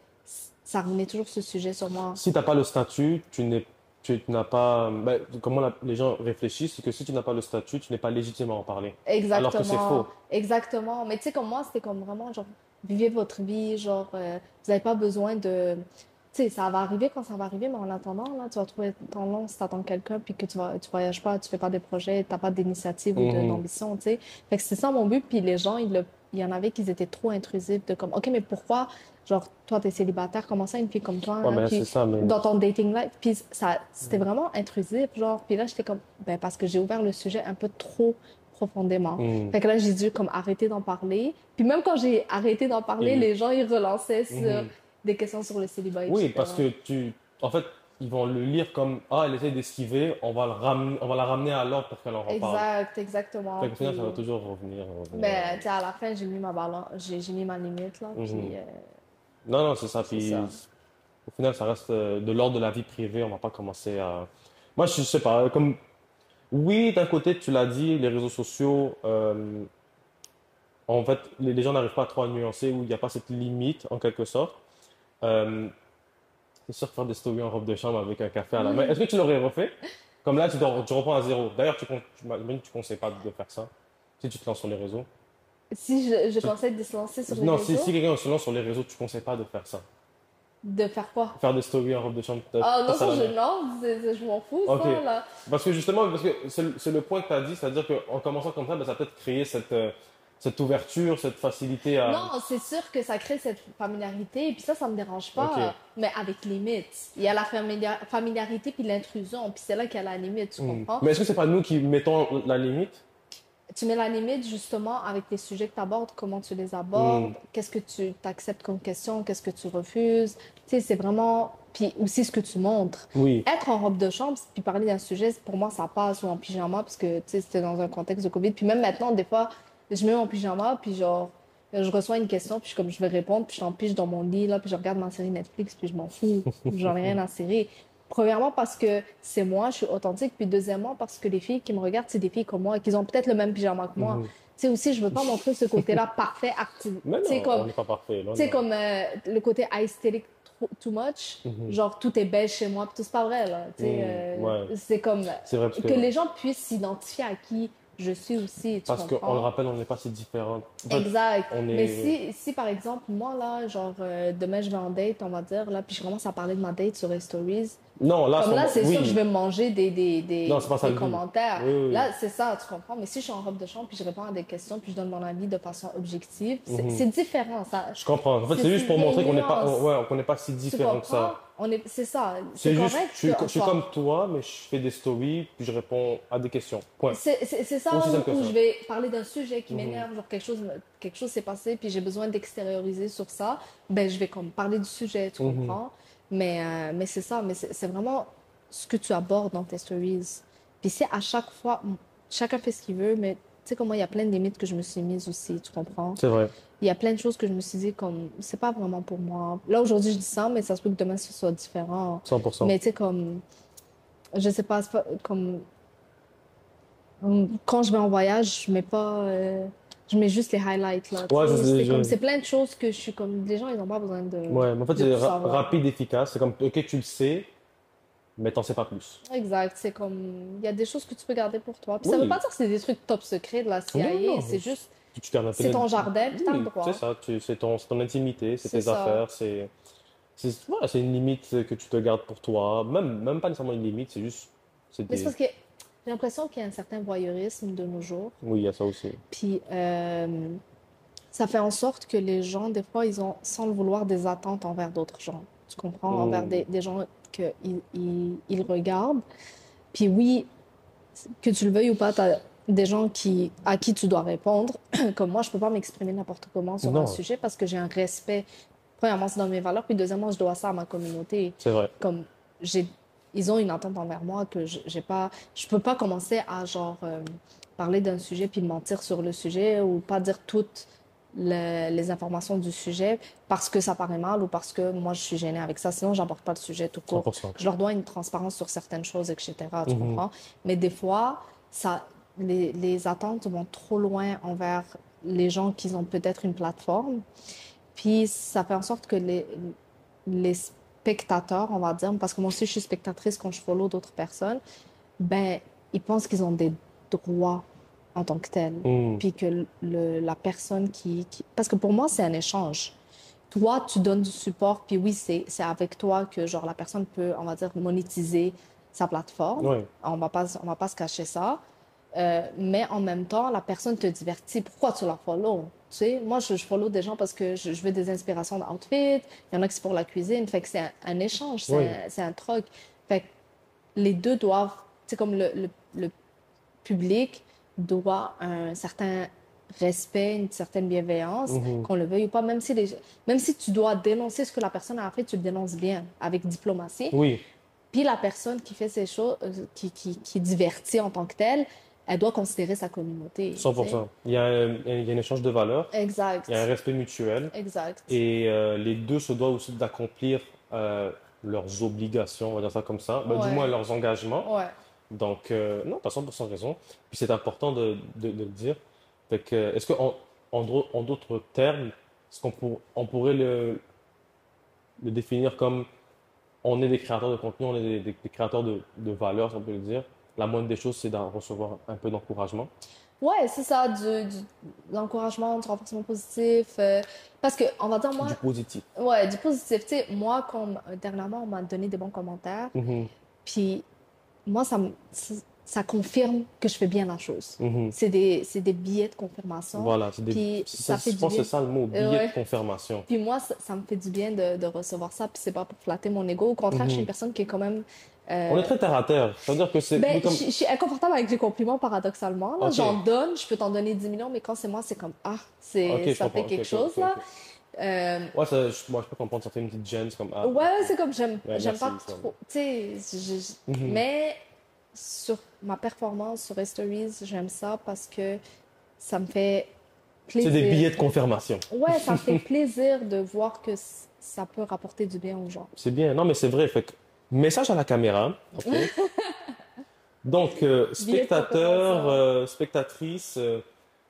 B: ça revenait toujours ce sujet sur moi.
A: Si t'as pas le statut, tu n'as pas. Ben, comment les gens réfléchissent, c'est que si tu n'as pas le statut, tu n'es pas légitime à en parler. Alors que c'est
B: Exactement,
A: faux.
B: exactement. Mais tu sais, comme moi, c'était comme vraiment, genre, vivez votre vie, genre, vous n'avez pas besoin de... Tu sais, ça va arriver quand ça va arriver, mais en attendant, là, tu vas trouver ton long si t'attends quelqu'un, puis que tu voyages pas, tu fais pas des projets, t'as pas d'initiative ou
A: Mhm.
B: d'ambition, tu sais. Fait que c'est ça mon but, puis les gens, il y en avait qui étaient trop intrusifs, de comme, OK, mais pourquoi, genre, toi, t'es célibataire, comment ça, une fille comme toi,
A: Ouais,
B: hein,
A: mais c'est
B: puis
A: ça, mais.
B: dans ton dating life, puis ça, c'était vraiment intrusif, genre, puis là, j'étais comme, ben, parce que j'ai ouvert le sujet un peu trop profondément.
A: Mhm.
B: Fait que là, j'ai dû comme arrêter d'en parler. Puis même quand j'ai arrêté d'en parler,
A: Et-
B: les gens, ils relançaient sur
A: Mhm.
B: des questions sur le célibat,
A: Oui, parce
B: etc.
A: que en fait, ils vont le lire comme, ah, elle essaie d'esquiver, on va la ramener à l'ordre pour qu'elle en reparle.
B: Exact,
A: Fait
B: exactement.
A: qu'au final, ça
B: Puis,
A: va toujours revenir, revenir.
B: ben, tu sais, à la fin, j'ai mis ma balance, j'ai mis ma limite, là.
A: Mhm.
B: Puis,
A: Non, non, c'est ça.
B: c'est
A: Puis
B: ça.
A: au final, ça reste de l'ordre de la vie privée. On va pas commencer à. Moi, je sais pas. Comme oui, d'un côté, tu l'as dit, les réseaux sociaux. En fait, les gens n'arrivent pas trop à nuancer où il n'y a pas cette limite en quelque sorte. Euh, c'est sûr que faire des stories en robe de chambre avec un café à la main. Est-ce que tu l'aurais refait? Comme là, tu reprends à zéro. D'ailleurs, m'imagines que tu ne conseilles pas de faire ça si tu te lances sur les réseaux.
B: Si je conseille de se lancer sur les
A: Non,
B: réseaux,
A: si quelqu'un se lance sur les réseaux, tu ne conseilles pas de faire ça.
B: de faire quoi?
A: Faire des stories en robe de chambre
B: Ah non,
A: face à
B: ça,
A: la main.
B: non, je m'en fous,
A: Ok.
B: ça, là.
A: Parce que justement, parce que c'est le point que tu as dit, c'est-à-dire qu'en commençant comme ça, ben, ça peut peut-être créer cette ouverture, cette facilité à.
B: Non, c'est sûr que ça crée cette familiarité, et puis ça me dérange
A: Ok.
B: pas, mais avec limite. Il y a la familiarité puis l'intrusion, puis c'est là qu'il y a la limite, tu comprends?
A: Mais est-ce que c'est pas nous qui mettons la limite?
B: Tu mets la limite justement avec les sujets que tu abordes, comment tu les
A: Hmm.
B: abordes, qu'est-ce que tu t'acceptes comme question, qu'est-ce que tu refuses. Tu sais, c'est vraiment... Puis aussi ce que tu montres.
A: Oui.
B: Être en robe de chambre, puis parler d'un sujet, pour moi, ça passe, ou en pyjama, parce que, tu sais, c'était dans un contexte de COVID. Puis même maintenant, des fois, je mets mon pyjama, puis genre, je reçois une question, puis je vais répondre, puis je t'en pige dans mon lit, là, puis je regarde ma série Netflix, puis je m'en fous, j'en ai rien à cirer. Premièrement, parce que c'est moi, je suis authentique, puis deuxièmement, parce que les filles qui me regardent, c'est des filles comme moi, et qui ont peut-être le même pyjama que moi.
A: Mhm.
B: Tu sais, aussi, je veux pas montrer ce côté-là parfait, actif.
A: Mais
B: Tu sais,
A: non, on
B: comme,
A: n'est pas parfait. Loin
B: tu
A: de
B: sais,
A: là.
B: comme le côté aesthetic too much,
A: Mhm.
B: genre tout est beige chez moi, puis tout c'est pas vrai, là. Tu sais,
A: Ouais.
B: c'est comme
A: C'est vrai parce
B: que les gens puissent s'identifier à qui je suis aussi, tu
A: parce qu'on le
B: comprends?
A: rappelle, on n'est pas si différents. En fait,
B: Exact.
A: on
B: Mais
A: est.
B: si par exemple, moi, là, genre, demain, je vais en date, on va dire, là, puis je commence à parler de ma date sur les stories,
A: Non, là,
B: comme là, c'est sûr que je
A: oui.
B: vais me manger
A: Non, c'est pas ça
B: des
A: le but.
B: commentaires.
A: Oui, oui, oui.
B: Là, c'est ça, tu comprends? Mais si je suis en robe de chambre, puis je réponds à des questions, puis je donne mon avis de façon objective,
A: Mhm.
B: c'est différent, ça.
A: Je comprends. En fait, c'est juste
B: C'est
A: pour
B: des
A: montrer qu'on n'est pas,
B: nuances.
A: ouais, qu'on n'est pas si
B: Tu
A: différents que
B: comprends?
A: ça.
B: c'est ça. C'est
A: C'est juste,
B: correct
A: je suis comme toi, mais je fais des stories, puis je réponds à des questions. Point.
B: C'est ça
A: Aussi simple que
B: où
A: ça.
B: je vais parler d'un sujet qui
A: Mhm.
B: m'énerve, genre quelque chose s'est passé, puis j'ai besoin d'extérioriser sur ça, ben je vais comme parler du sujet, tu
A: Mhm.
B: comprends? Mais c'est ça, mais c'est vraiment ce que tu abordes dans tes stories. Puis c'est à chaque fois, chacun fait ce qu'il veut, mais tu sais comment il y a plein de limites que je me suis mise aussi, tu comprends?
A: C'est vrai,
B: Il y a plein de choses que je me suis dit comme, c'est pas vraiment pour moi. Là, aujourd'hui, je dis ça, mais ça se peut que demain, ce soit différent.
A: 100%.
B: Mais tu sais, comme, je sais pas, c'est pas comme quand je vais en voyage, je mets pas, je mets juste les highlights là. Tu
A: Ouais,
B: sais, c'est comme,
A: je-
B: c'est plein de choses que je suis comme, les gens ils n'ont pas besoin
A: ouais, mais en fait,
B: de
A: c'est
B: tout savoir.
A: rapide, efficace. C'est comme, ok, tu le sais, mais t'en sais pas plus.
B: Exact, c'est comme, il y a des choses que tu peux garder pour toi. Puis ça veut pas
A: Oui.
B: dire que c'est des trucs top secrets de la
A: Non,
B: CIA.
A: non.
B: C'est juste,
A: Tu gardes un peu
B: c'est ton jardin, puis t'as le
A: Oui, c'est
B: droit.
A: ça. C'est ton intimité, c'est
B: C'est
A: tes
B: ça.
A: affaires, voilà, c'est une limite que tu te gardes pour toi. Même pas nécessairement une limite, c'est juste, c'est
B: Mais c'est
A: des,
B: parce que j'ai l'impression qu'il y a un certain voyeurisme de nos jours.
A: oui, il y a ça aussi.
B: Puis ça fait en sorte que les gens, des fois, ils ont, sans le vouloir, des attentes envers d'autres gens. Tu comprends? Envers
A: Hmm.
B: des gens qu'ils ils regardent. Puis oui, que tu le veuilles ou pas, tu as des gens à qui tu dois répondre. Comme moi, je peux pas m'exprimer n'importe comment sur un
A: Non,
B: sujet parce que j'ai un respect. Premièrement, c'est dans mes valeurs. Puis deuxièmement, je dois ça à ma communauté.
A: c'est vrai.
B: Comme j'ai, ils ont une attente envers moi que j'ai pas, je peux pas commencer à genre parler d'un sujet puis mentir sur le sujet ou pas dire toutes les informations du sujet parce que ça paraît mal ou parce que moi je suis gênée avec ça. Sinon, j'aborde pas le sujet tout court.
A: 100%.
B: Je leur dois une transparence sur certaines choses, etc. Tu
A: Mhm.
B: comprends? Mais des fois, les attentes vont trop loin envers les gens qui ont peut-être une plateforme. Puis ça fait en sorte que les spectateurs, on va dire, parce que moi aussi je suis spectatrice quand je follow d'autres personnes, ben ils pensent qu'ils ont des droits en tant que tels.
A: Hmm.
B: Puis que la personne Parce que pour moi, c'est un échange. Toi, tu donnes du support, puis oui, c'est avec toi que genre la personne peut, on va dire, monétiser sa plateforme.
A: Ouais.
B: On va pas se cacher ça. Mais en même temps, la personne te divertit. Pourquoi tu la follow? Tu sais, moi, je follow des gens parce que je veux des inspirations d'outfit. Il y en a qui c'est pour la cuisine. Fait que c'est un échange,
A: Oui.
B: c'est un troc. Fait que les deux doivent, tu sais, comme le public doit un certain respect, une certaine bienveillance,
A: Mhm.
B: qu'on le veuille ou pas, même si tu dois dénoncer ce que la personne a fait, tu le dénonces bien, avec diplomatie.
A: Oui,
B: Puis la personne qui fait ces choses, qui divertit en tant que telle, elle doit considérer sa communauté, tu sais.
A: 100%. Il y a un échange de valeurs, il y a un
B: Exact,
A: respect mutuel,
B: exact.
A: et les deux se doivent aussi d'accomplir leurs obligations, on va dire ça comme ça, ben, du moins
B: Ouais,
A: leurs engagements.
B: ouais.
A: Donc, non, tu as 100% raison. Puis c'est important de le dire. Fait que, est-ce qu'en en d'autres termes, on pourrait le définir comme on est des créateurs de contenu, on est des créateurs de valeur, si on peut le dire. La moindre des choses, c'est d'en recevoir un peu d'encouragement.
B: Ouais, c'est ça, de l'encouragement, du renforcement positif. Parce que, on va dire,
A: Du
B: moi,
A: positif.
B: ouais, du positif. Tu sais, moi, comme dernièrement, on m'a donné des bons commentaires.
A: Mhm,
B: Puis, moi, ça confirme que je fais bien la chose.
A: mhm.
B: C'est des billets de confirmation.
A: Voilà,
B: Puis, ça fait
A: je
B: du
A: pense que
B: bien.
A: c'est ça le mot, billet de
B: Ouais.
A: confirmation.
B: Puis moi, ça me fait du bien de recevoir ça. Puis c'est pas pour flatter mon ego. Au contraire, je suis une
A: Mhm.
B: personne qui est quand même.
A: On est
B: euh,
A: très terre à terre. Ça veut dire que c'est
B: ben,
A: oui, comme.
B: je suis inconfortable avec les compliments, paradoxalement. Là.
A: Ok,
B: J'en donne, je peux t'en donner 10 millions, mais quand c'est moi, c'est comme, ah,
A: ok, je
B: ça fait
A: comprends. Ok,
B: quelque
A: ok,
B: chose,
A: ok,
B: là.
A: ok.
B: Euh,
A: Ouais, moi, je peux comprendre certaines petites gênes, c'est comme ah,
B: ouais,
A: ok.
B: c'est comme,
A: Ouais,
B: j'aime
A: merci.
B: pas trop. Tu sais,
A: Mhm.
B: mais sur ma performance sur Stories, j'aime ça parce que ça me fait
A: C'est des
B: plaisir.
A: billets de confirmation.
B: Ouais, ça me fait plaisir de voir que ça peut rapporter du bien aux gens.
A: C'est bien. Non, mais c'est vrai. Fait que, message à la caméra. Ok. Donc,
B: Billet de confirmation.
A: spectatrices,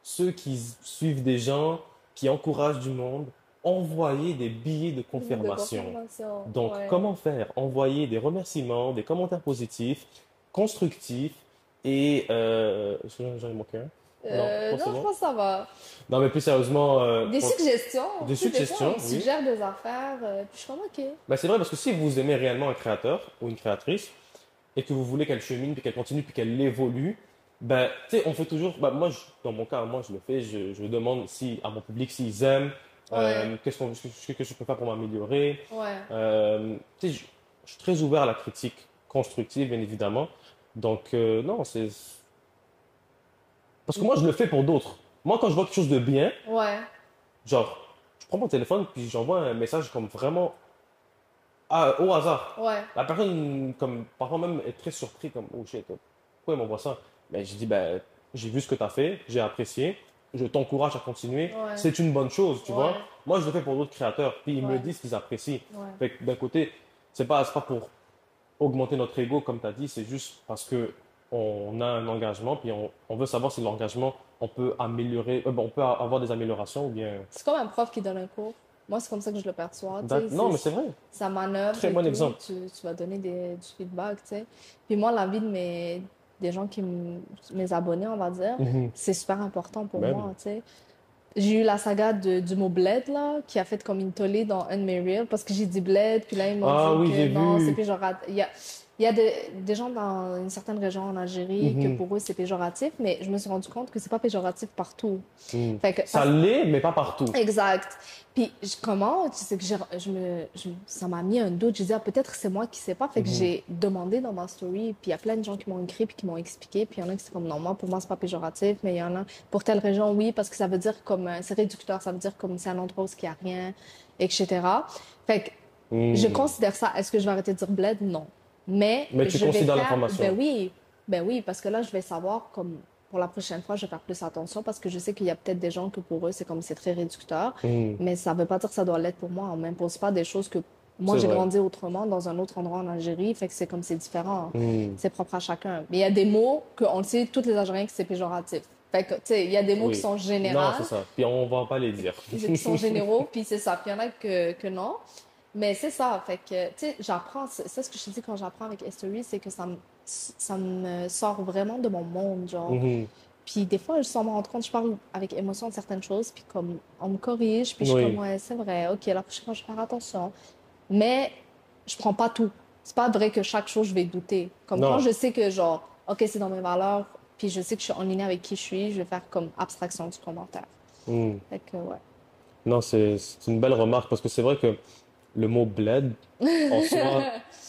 A: ceux qui suivent des gens, qui encouragent du monde, envoyez des billets de
B: De
A: confirmation.
B: confirmation,
A: Donc,
B: ouais.
A: comment faire? Envoyer des remerciements, des commentaires positifs, constructifs et... est-ce que j'en ai manqué un? Non, je pense que
B: Non,
A: c'est
B: je
A: bon.
B: pense que ça va.
A: Non, mais plus sérieusement,
B: Des suggestions.
A: des
B: Tu sais, des fois, on
A: suggestions,
B: me
A: oui.
B: suggère des affaires, puis je suis comme, OK.
A: Ben, c'est vrai parce que si vous aimez réellement un créateur ou une créatrice et que vous voulez qu'elle chemine, puis qu'elle continue, puis qu'elle évolue, ben, tu sais, on fait toujours. Ben, moi, dans mon cas, moi, je le fais. Je demande si, à mon public s'ils aiment,
B: Ouais,
A: qu'est-ce que je peux faire pour m'améliorer.
B: ouais.
A: Tu sais, je suis très ouvert à la critique constructive, bien évidemment. Donc, non, c'est... Parce que moi, je le fais pour d'autres. Moi, quand je vois quelque chose de bien,
B: Ouais,
A: genre, je prends mon téléphone, puis j'envoie un message comme vraiment au hasard.
B: ouais,
A: La personne, comme, parfois même, est très surpris, comme, oh shit, pourquoi il m'envoie ça? Mais je dis, ben, j'ai vu ce que tu as fait, j'ai apprécié, je t'encourage à continuer.
B: ouais,
A: C'est une bonne chose, tu vois.
B: ouais,
A: Moi, je le fais pour d'autres créateurs, puis ils me
B: ouais,
A: disent qu'ils apprécient.
B: ouais.
A: Fait que d'un côté, c'est pas pour augmenter notre ego, comme tu as dit, c'est juste parce que on a un engagement, puis on veut savoir si l'engagement, on peut améliorer, bon, on peut avoir des améliorations ou bien.
B: C'est comme un prof qui donne un cours. Moi, c'est comme ça que je le perçois. Tu sais,
A: Non, mais c'est vrai.
B: ça manœuvre
A: Très
B: et
A: bon
B: tout.
A: exemple.
B: Tu vas donner du feedback, tu sais. Puis moi, la vie des gens mes abonnés, on va dire,
A: Mhm.
B: c'est super important pour
A: Ben
B: moi,
A: oui.
B: tu sais. J'ai eu la saga du mot bled, là, qui a fait comme une tollée dans un de mes reels, parce que j'ai dit bled, puis là, ils m'ont
A: Ah
B: dit
A: oui,
B: que
A: j'ai
B: non, c'est
A: vu.
B: péjoratif. Il y a des gens dans une certaine région en Algérie que
A: Mhm.
B: pour eux, c'est péjoratif, mais je me suis rendu compte que c'est pas péjoratif partout.
A: Mhm.
B: Fait que,
A: Ça l'est, mais pas partout.
B: exact. Puis comment, tu sais que ça m'a mis un doute. Je disais, ah, peut-être c'est moi qui sais pas. Fait que
A: Mhm.
B: j'ai demandé dans ma story. Puis il y a plein de gens qui m'ont écrit puis qui m'ont expliqué. Puis il y en a qui c'est comme, non, moi, pour moi, c'est pas péjoratif. Mais il y en a, pour telle région, oui, parce que ça veut dire comme, c'est réducteur. Ça veut dire comme c'est un endroit où il y a rien, etc. Fait que je
A: Mhm.
B: considère ça. Est-ce que je vais arrêter de dire bled? Non. Mais
A: Mais tu
B: je vais
A: considères
B: faire,
A: l'information.
B: ben oui, parce que là, je vais savoir comme pour la prochaine fois, je vais faire plus attention parce que je sais qu'il y a peut-être des gens que pour eux, c'est comme c'est très réducteur,
A: Mhm.
B: mais ça veut pas dire que ça doit l'être pour moi. On m'impose pas des choses que moi,
A: C'est
B: j'ai
A: vrai.
B: grandi autrement dans un autre endroit en Algérie, fait que c'est comme c'est différent.
A: Mhm.
B: C'est propre à chacun. Mais il y a des mots qu'on le sait, toutes les Algériens, que c'est péjoratif. Fait que, tu sais, il y a des mots qui
A: Oui.
B: sont
A: Non,
B: généraux,
A: c'est ça. Puis on va pas les dire.
B: qui sont généraux, puis c'est ça. Puis il y en a que non. Mais c'est ça, fait que, tu sais, j'apprends, c'est ce que je te dis quand j'apprends avec History, c'est que ça me sort vraiment de mon monde, genre.
A: Mhm.
B: Puis des fois, sans me rendre compte, je parle avec émotion de certaines choses, puis comme on me corrige, puis je suis comme,
A: Oui.
B: ouais, c'est vrai, ok, la prochaine fois, je vais faire attention. Mais je prends pas tout. C'est pas vrai que chaque chose, je vais douter. Comme quand
A: Non.
B: je sais que, genre, ok, c'est dans mes valeurs, puis je sais que je suis en ligne avec qui je suis, je vais faire comme abstraction du commentaire.
A: Mhm.
B: Fait que, ouais.
A: Non, c'est une belle remarque parce que c'est vrai que le mot bled, en soi.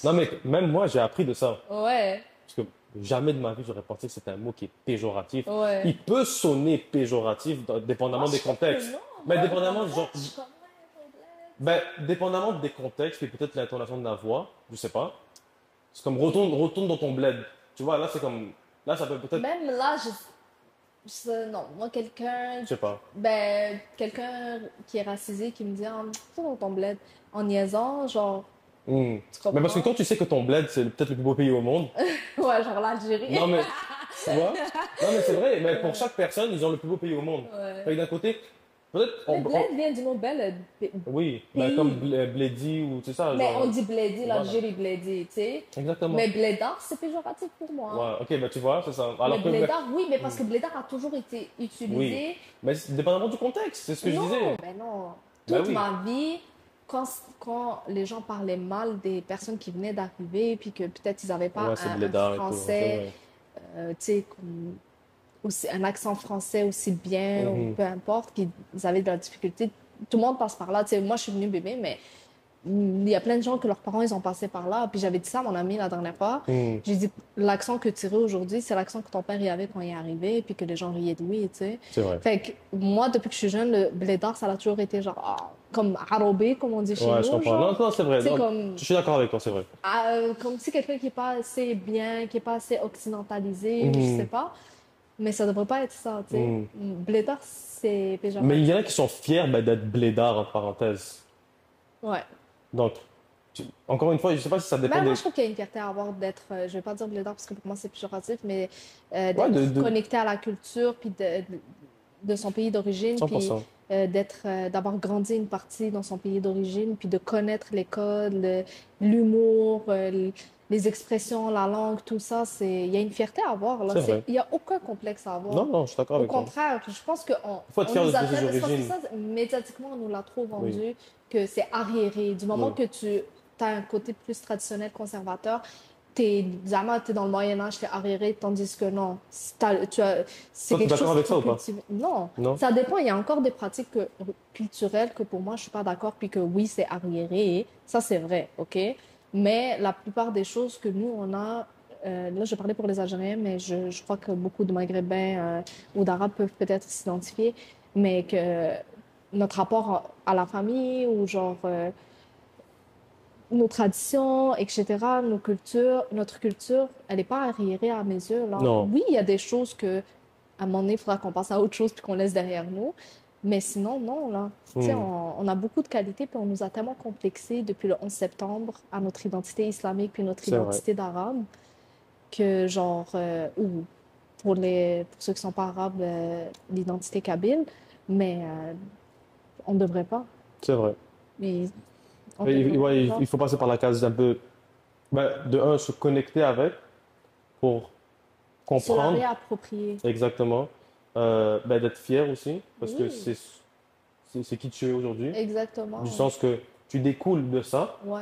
A: Non, mais même moi, j'ai appris de ça.
B: Ouais,
A: Parce que jamais de ma vie, j'aurais pensé que c'était un mot qui est péjoratif.
B: ouais.
A: Il peut sonner péjoratif,
B: Moi,
A: dépendamment
B: je
A: des
B: trouve que
A: contextes.
B: non.
A: Mais
B: Moi, au
A: dépendamment,
B: contraire,
A: genre,
B: je suis comme, ouais, faut bled.
A: ben, dépendamment des contextes et peut-être l'intonation de la voix, je sais pas. C'est comme
B: Oui.
A: retourne dans ton bled. Tu vois, là, c'est comme, là, ça peut peut-être,
B: Même là, non, moi,
A: je sais pas.
B: quelqu'un qui est racisé qui me dit, ah, c'est dans ton bled, en niaisant, genre,
A: Hmm.
B: tu
A: Mais parce que
B: comprends?
A: quand tu sais que ton bled, c'est peut-être le plus beau pays au monde,
B: Ouais, genre l'Algérie.
A: non, mais, tu vois? Non, mais c'est vrai, mais pour
B: Ouais.
A: chaque personne, ils ont le plus beau pays au monde. Fait
B: Ouais.
A: que d'un côté, peut-être,
B: Mais bled vient du mot bel,
A: oui, ben, comme
B: pays.
A: Bledi ou, tu sais ça,
B: Mais on
A: genre,
B: dit bledi,
A: voilà.
B: l'Algérie bledi, tu sais.
A: Exactement.
B: Mais blédard, c'est péjoratif pour moi.
A: Ouais, ok, ben tu vois, c'est ça.
B: Mais
A: Alors que,
B: blédard, oui, mais parce
A: hmm,
B: que blédard a toujours été
A: oui,
B: utilisé.
A: mais dépendamment du contexte, c'est ce que je
B: Non,
A: disais.
B: ben non.
A: Ben
B: Toute
A: oui,
B: ma vie, quand les gens parlaient mal des personnes qui venaient d'arriver, puis que peut-être ils n'avaient pas
A: ouais, c'est
B: un
A: blédard et tout, c'est
B: français,
A: vrai.
B: tu sais, un accent français aussi bien, ou
A: Mhm.
B: peu importe, qu'ils avaient de la difficulté. Tout le monde passe par là. Tu sais, moi, je suis venue bébé, mais il y a plein de gens que leurs parents, ils ont passé par là. Puis j'avais dit ça à mon ami la dernière fois.
A: Mhm.
B: J'ai dit, l'accent que tu as aujourd'hui, c'est l'accent que ton père y avait quand il est arrivé, puis que les gens riaient de lui, tu sais.
A: C'est vrai.
B: Fait que moi, depuis que je suis jeune, le blédard, ça a toujours été genre, ah, comme arabé, comme on dit chez
A: Ouais, je
B: nous,
A: comprends. Non,
B: genre.
A: non, c'est vrai.
B: Tu sais,
A: Non,
B: comme,
A: je suis d'accord avec toi, c'est vrai.
B: comme si quelqu'un qui est pas assez bien, qui est pas assez occidentalisé, ou je sais
A: Mhm.
B: pas. Mais ça devrait pas être ça, tu sais.
A: Mhm.
B: Blédard, c'est
A: Mais il y
B: péjoratif.
A: en a qui sont fiers ben, d'être blédards, entre parenthèses.
B: Ouais.
A: Donc, encore une fois, je sais pas si ça dépend
B: Ben, moi,
A: des.
B: je trouve qu'il y a une fierté à avoir d'être, je vais pas dire blédard parce que pour moi c'est péjoratif, mais
A: Ouais,
B: d'être connecté à la culture, puis de son pays d'origine, puis
A: 100%.
B: d'avoir grandi une partie dans son pays d'origine, puis de connaître les codes, l'humour, les expressions, la langue, tout ça, il y a une fierté à avoir, là.
A: C'est vrai.
B: Il y a aucun complexe à
A: Non,
B: avoir.
A: non, je suis d'accord
B: Au
A: avec toi.
B: contraire, je pense qu'on
A: Il faut être
B: on
A: fier
B: nous a
A: de ses
B: c'est parce que
A: origines.
B: ça, médiatiquement, on nous l'a trop
A: Oui,
B: vendu que c'est arriéré. Du moment
A: oui.
B: que tu as un côté plus traditionnel, conservateur, jamais t'es dans le Moyen-Âge, t'es arriéré, tandis que non. C'est
A: Toi, tu es
B: quelque
A: d'accord
B: chose qu'il
A: avec
B: faut
A: ça ou pas?
B: cultiver. Non,
A: Non?
B: ça dépend. Il y a encore des pratiques culturelles que pour moi, je suis pas d'accord, puis que oui, c'est arriéré. Ça, c'est vrai, OK? Mais la plupart des choses que nous, on a, là, je parlais pour les Algériens, mais je crois que beaucoup de Maghrébins ou d'Arabes peuvent peut-être s'identifier, mais que notre rapport à la famille ou genre nos traditions, etc., nos cultures, notre culture, elle n'est pas arriérée à mes yeux, là.
A: Non.
B: Oui, il y a des choses que, à un moment donné, il faudra qu'on passe à autre chose puis qu'on laisse derrière nous. Mais sinon, non, là. Tu sais,
A: Hmm.
B: on a beaucoup de qualités, puis on nous a tellement complexés depuis le 11 septembre à notre identité islamique puis notre
A: C'est vrai.
B: identité d'arabe que, genre, ou pour ceux qui sont pas arabes, l'identité kabyle, mais on ne devrait pas.
A: C'est vrai.
B: Mais on
A: Et,
B: devrait
A: ouais,
B: pas.
A: il faut passer par la case un peu, ben, de un, se connecter avec pour
B: Se la
A: comprendre
B: réapproprier.
A: exactement, ben, d'être fier aussi, parce que
B: Oui,
A: c'est qui tu es aujourd'hui, du
B: exactement.
A: sens que tu découles de ça.
B: Ouais.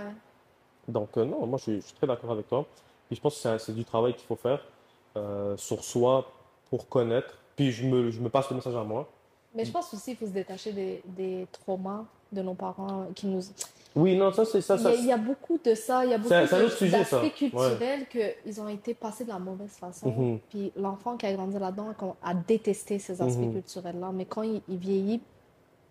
A: Donc, non, moi, je suis très d'accord avec toi. Puis, je pense que c'est du travail qu'il faut faire sur soi pour connaître. Puis, je me passe le message à moi.
B: Mais je pense aussi qu'il faut se détacher des traumas de nos parents qui nous...
A: Oui, non, ça, c'est ça, ça,
B: Il y a beaucoup de ça, il y a beaucoup
A: c'est un autre sujet, ça.
B: d'aspects
A: Ouais.
B: culturels qu'ils ont été passés de la mauvaise façon.
A: Mhm,
B: Puis l'enfant qui a grandi là-dedans a détesté ces aspects
A: mhm.
B: culturels-là. Mais quand il vieillit,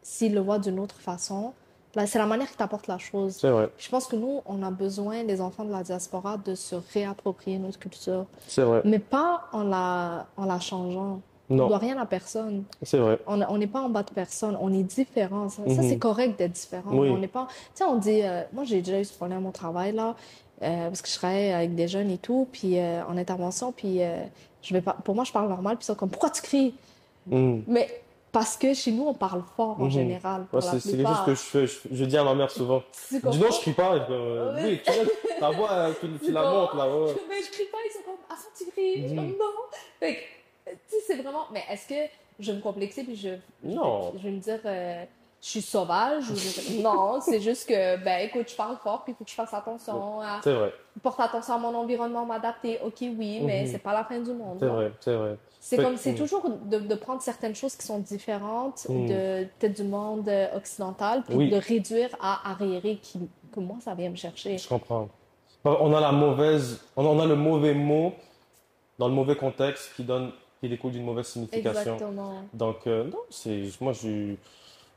B: s'il le voit d'une autre façon, là, c'est la manière qu'il t'apporte la chose.
A: C'est vrai,
B: Je pense que nous, on a besoin, les enfants de la diaspora, de se réapproprier notre culture.
A: c'est vrai.
B: Mais pas en la changeant. On
A: Non,
B: doit rien à personne.
A: c'est vrai.
B: On n'est pas en bas de personne, on est différent. Ça c'est
A: Mhm.
B: correct d'être différent, mais on
A: Oui.
B: n'est pas. Tu sais, on dit. Moi, j'ai déjà eu ce problème à mon travail, là, parce que je travaille avec des jeunes et tout, puis en intervention, puis je vais pas. Pour moi, je parle normal, puis ils sont comme, pourquoi tu cries?
A: Mhm,
B: Mais parce que chez nous, on parle fort en
A: mhm.
B: général,
A: Ouais,
B: pour la
A: c'est quelque chose que
B: plupart.
A: je fais. Je dis à ma mère souvent.
B: Tu
A: Je dis non, je
B: comprends?
A: crie pas.
B: Oui.
A: Oui, tu vois, ta voix, tu
B: Tu
A: la montes
B: comprends?
A: là. Ouais.
B: Mais je crie pas, ils sont comme, ah, ça, tu cries? Je suis comme,
A: Mhm.
B: non. Fait que, tu sais, c'est vraiment. Mais est-ce que je vais me complexer puis
A: Non,
B: je vais me dire, je suis sauvage ou non, c'est juste que, ben, écoute, je parle fort puis il faut que je fasse attention
A: c'est vrai.
B: porte attention à mon environnement, m'adapter. Ok, oui, mais
A: Mhm.
B: c'est pas la fin du monde,
A: C'est
B: là.
A: vrai, c'est vrai.
B: C'est
A: Fait
B: comme,
A: que,
B: c'est toujours de prendre certaines choses qui sont différentes
A: mhm.
B: de peut-être du monde occidental puis de le
A: Oui,
B: réduire à arriéré que moi, ça vient me chercher.
A: je comprends. On a on a le mauvais mot dans le mauvais contexte qui découle d'une mauvaise signification.
B: Exactement.
A: Donc, non,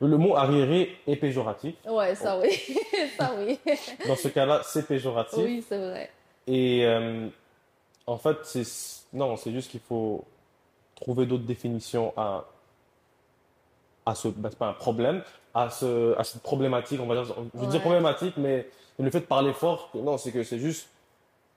A: le mot arriéré est péjoratif.
B: Ouais,
A: Oh,
B: ça oui. Ça oui.
A: dans ce cas-là, c'est péjoratif.
B: Oui, c'est vrai.
A: Et en fait, non, c'est juste qu'il faut trouver d'autres définitions à ben, c'est pas un problème, à cette problématique, on va dire, je veux dire
B: Ouais.
A: problématique, mais le fait de parler fort, non, c'est que c'est juste,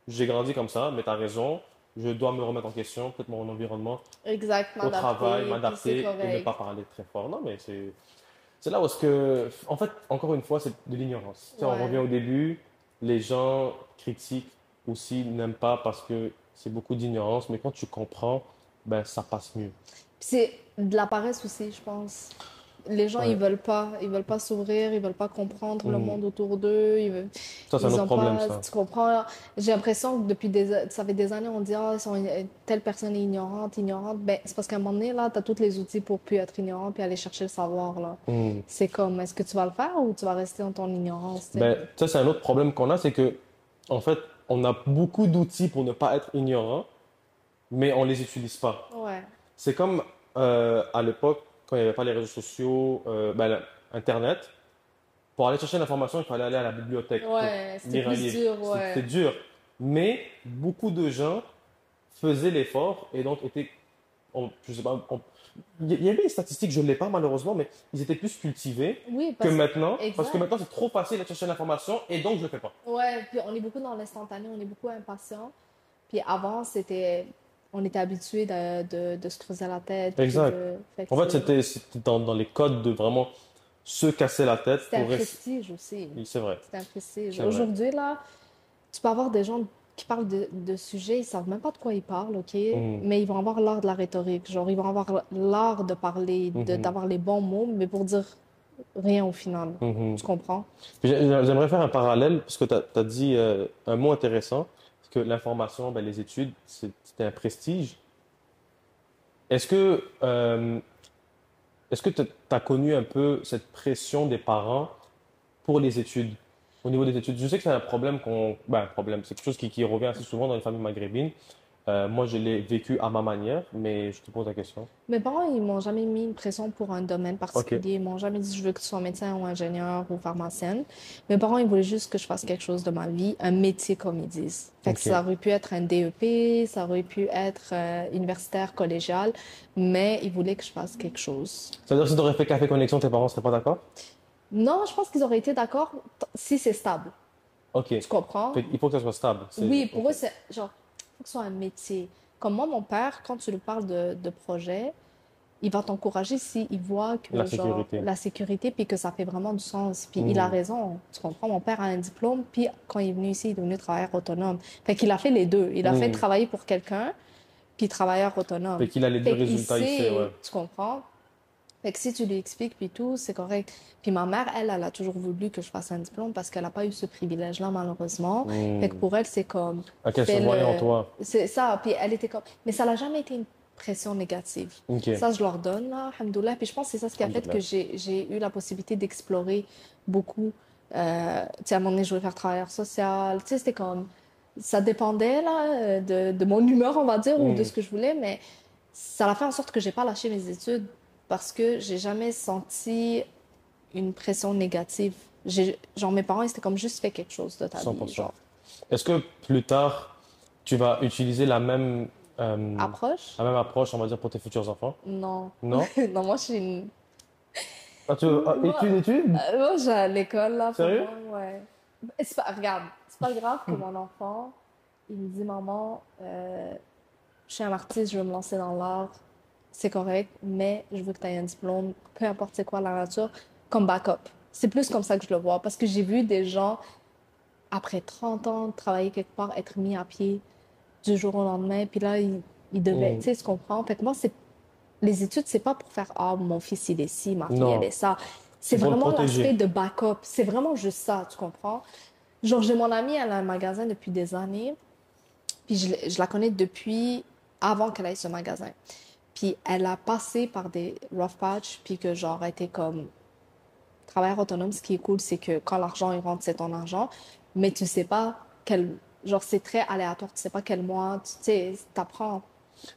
A: j'ai grandi comme ça, mais tu as raison, je dois me remettre en question, peut-être mon environnement,
B: Exact,
A: au travail,
B: m'adapter, puis c'est
A: m'adapter et ne
B: correct.
A: pas parler très fort. Non, mais c'est là où est-ce que, en fait, encore une fois, c'est de l'ignorance. Tu sais, on revient
B: Ouais.
A: au début, les gens critiquent aussi, n'aiment pas parce que c'est beaucoup d'ignorance, mais quand tu comprends, ben, ça passe mieux.
B: Puis c'est de la paresse aussi, je pense. Les gens,
A: Ouais.
B: ils veulent pas s'ouvrir, ils veulent pas comprendre le
A: Mhm.
B: monde autour d'eux,
A: Ça, c'est un
B: ils
A: autre
B: ont
A: problème,
B: pas,
A: ça.
B: tu comprends? J'ai l'impression que depuis ça fait des années, on dit, ah, telle personne est ignorante, ignorante. Ben, c'est parce qu'à un moment donné, là, t'as tous les outils pour plus être ignorant puis aller chercher le savoir, là.
A: Mhm.
B: C'est comme, est-ce que tu vas le faire ou tu vas rester dans ton ignorance, tu sais?
A: Ben, ça, c'est un autre problème qu'on a, c'est que, en fait, on a beaucoup d'outils pour ne pas être ignorant, mais on les utilise pas.
B: Ouais.
A: C'est comme à l'époque, quand il n'y avait pas les réseaux sociaux, Internet, pour aller chercher l'information, il fallait aller à la bibliothèque pour
B: Ouais, c'était
A: lire un
B: plus
A: livre.
B: dur,
A: C'était
B: ouais.
A: dur. Mais beaucoup de gens faisaient l'effort et donc étaient, je sais pas, il y avait des statistiques, je ne l'ai pas malheureusement, mais ils étaient plus cultivés
B: Oui,
A: que maintenant, parce que
B: exact.
A: maintenant c'est trop facile de chercher l'information et donc je ne le fais pas.
B: Ouais, puis on est beaucoup dans l'instantané, on est beaucoup impatient. Puis avant, on était habitué de se creuser la tête, puis
A: Exact.
B: fait que
A: En fait, c'était dans les codes de vraiment se casser la tête
B: c'était un
A: pour rester.
B: prestige aussi.
A: Oui, c'est vrai,
B: C'était un prestige.
A: c'est vrai.
B: Aujourd'hui, là, tu peux avoir des gens qui parlent de sujets, ils savent même pas de quoi ils parlent, ok?
A: Mhm,
B: Mais ils vont avoir l'art de la rhétorique. Genre, ils vont avoir l'art de parler,
A: mhm,
B: d'avoir les bons mots, mais pour dire rien au final.
A: mhm.
B: Tu comprends?
A: J'aimerais faire un parallèle, parce que tu as dit un mot intéressant, parce que l'information, ben, les études, c'était un prestige. Est-ce que est-ce que tu as connu un peu cette pression des parents pour les études? Au niveau des études, je sais que c'est un problème problème, c'est quelque chose qui revient assez souvent dans les familles maghrébines. Moi, je l'ai vécu à ma manière, mais je te pose la question.
B: Mes parents, ils m'ont jamais mis une pression pour un domaine
A: Ok,
B: particulier. Ils m'ont jamais dit je veux que tu sois médecin ou ingénieur ou pharmacienne. Mes parents, ils voulaient juste que je fasse quelque chose de ma vie, un métier comme ils disent. Fait que
A: ok.
B: ça aurait pu être un DEP, ça aurait pu être universitaire, collégial, mais ils voulaient que je fasse quelque chose.
A: C'est-à-dire, si tu aurais fait Café Connexion, tes parents seraient pas d'accord?
B: Non, je pense qu'ils auraient été d'accord si c'est stable.
A: Ok.
B: Tu comprends?
A: Il faut que ça soit stable.
B: Oui, pour eux,
A: Ok.
B: c'est genre, faut que ce soit un métier. Comme moi, mon père, quand tu lui parles de projet, il va t'encourager s'il voit
A: La
B: que, genre,
A: sécurité.
B: la sécurité, puis que ça fait vraiment du sens. Puis il a
A: Mhm.
B: raison, tu comprends? Mon père a un diplôme, puis quand il est venu ici, il est devenu travailleur autonome. Fait qu'il a fait les deux. Il a fait
A: Mhm.
B: travailler pour quelqu'un, puis travailleur autonome.
A: Fait qu'il a les deux
B: Fait qu'il
A: résultats ici, ouais.
B: sait, tu comprends? Fait que si tu lui expliques, puis tout, c'est correct. Puis ma mère, elle a toujours voulu que je fasse un diplôme parce qu'elle n'a pas eu ce privilège-là, malheureusement. Fait que
A: Mhm.
B: pour elle, c'est comme,
A: Ok, elle se voyait en
B: fais-le.
A: toi.
B: C'est ça. Puis elle était comme, mais ça n'a jamais été une pression négative.
A: Ok.
B: Ça, je leur donne, là, alhamdoulilah. Puis je pense que c'est ça ce qui a fait que
A: Alhamdoulilah.
B: j'ai eu la possibilité d'explorer beaucoup. Tu sais, à un moment donné, je voulais faire travailleur social. Tu sais, c'était comme, ça dépendait, là, de mon humeur, on va dire, ou de
A: Mhm.
B: ce que je voulais, mais ça a fait en sorte que j'ai pas lâché mes études parce que j'ai jamais senti une pression négative. Genre, mes parents, ils étaient comme juste fais quelque chose de ta vie,
A: 100%.
B: genre,
A: Est-ce que plus tard, tu vas utiliser
B: approche?
A: la même approche, on va dire, pour tes futurs enfants?
B: Non.
A: Non?
B: Non, moi, je suis une.
A: Ah,
B: Moi,
A: études?
B: moi, j'ai à l'école, là, pour
A: Sérieux?
B: moi, ouais. C'est pas, regarde, c'est pas grave que mon enfant, il me dit, maman, je suis un artiste, je veux me lancer dans l'art. C'est correct, mais je veux que tu aies un diplôme, peu importe c'est quoi la nature, comme backup. C'est plus comme ça que je le vois, parce que j'ai vu des gens, après 30 ans de travailler quelque part, être mis à pied du jour au lendemain, puis là, ils devaient, tu
A: Mhm.
B: sais, tu comprends? Fait que moi, les études, c'est pas pour faire, ah, mon fils, il est ci, ma fille, elle
A: Non,
B: est ça. C'est
A: c'est pour le
B: vraiment l'aspect
A: protéger.
B: de backup. C'est vraiment juste ça, tu comprends? Genre, j'ai mon amie, elle a un magasin depuis des années, puis je la connais depuis avant qu'elle ait ce magasin. Puis elle a passé par des rough patch, puis que genre, elle était comme travailleur autonome. Ce qui est cool, c'est que quand l'argent il rentre, c'est ton argent, mais tu sais pas quel, genre, c'est très aléatoire. Tu sais pas quel mois, tu sais, t'apprends.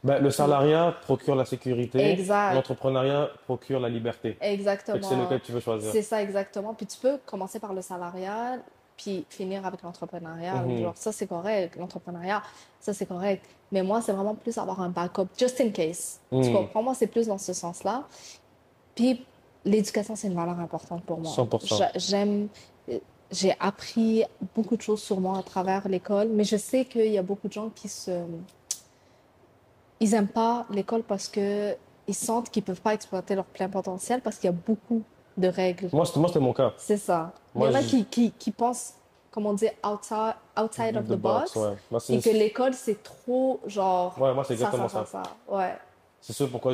A: Ben, le
B: Puis,
A: salariat procure la sécurité,
B: exact,
A: l'entrepreneuriat procure la liberté. Fait que c'est
B: exactement.
A: lequel tu veux choisir.
B: C'est ça exactement. Puis tu peux commencer par le salariat, puis finir avec l'entrepreneuriat.
A: Mhm.
B: Genre, ça, c'est correct. L'entrepreneuriat, ça, c'est correct. Mais moi, c'est vraiment plus avoir un backup, just in case. Tu
A: Mhm.
B: comprends? Moi, c'est plus dans ce sens-là. Puis l'éducation, c'est une valeur importante pour moi.
A: 100%.
B: J'aime, j'ai appris beaucoup de choses sur moi à travers l'école, mais je sais qu'il y a beaucoup de gens ils aiment pas l'école parce que ils sentent qu'ils peuvent pas exploiter leur plein potentiel parce qu'il y a beaucoup de règles.
A: Moi, c'était mon cas.
B: C'est ça. Il y
A: Moi,
B: en a
A: je,
B: qui pensent, comme on dit, outside of
A: the
B: the
A: box,
B: box
A: ouais.
B: et que l'école, c'est trop, genre,
A: Ouais, moi, c'est exactement
B: ça,
A: ça.
B: ça. Ouais.
A: C'est sûr pourquoi.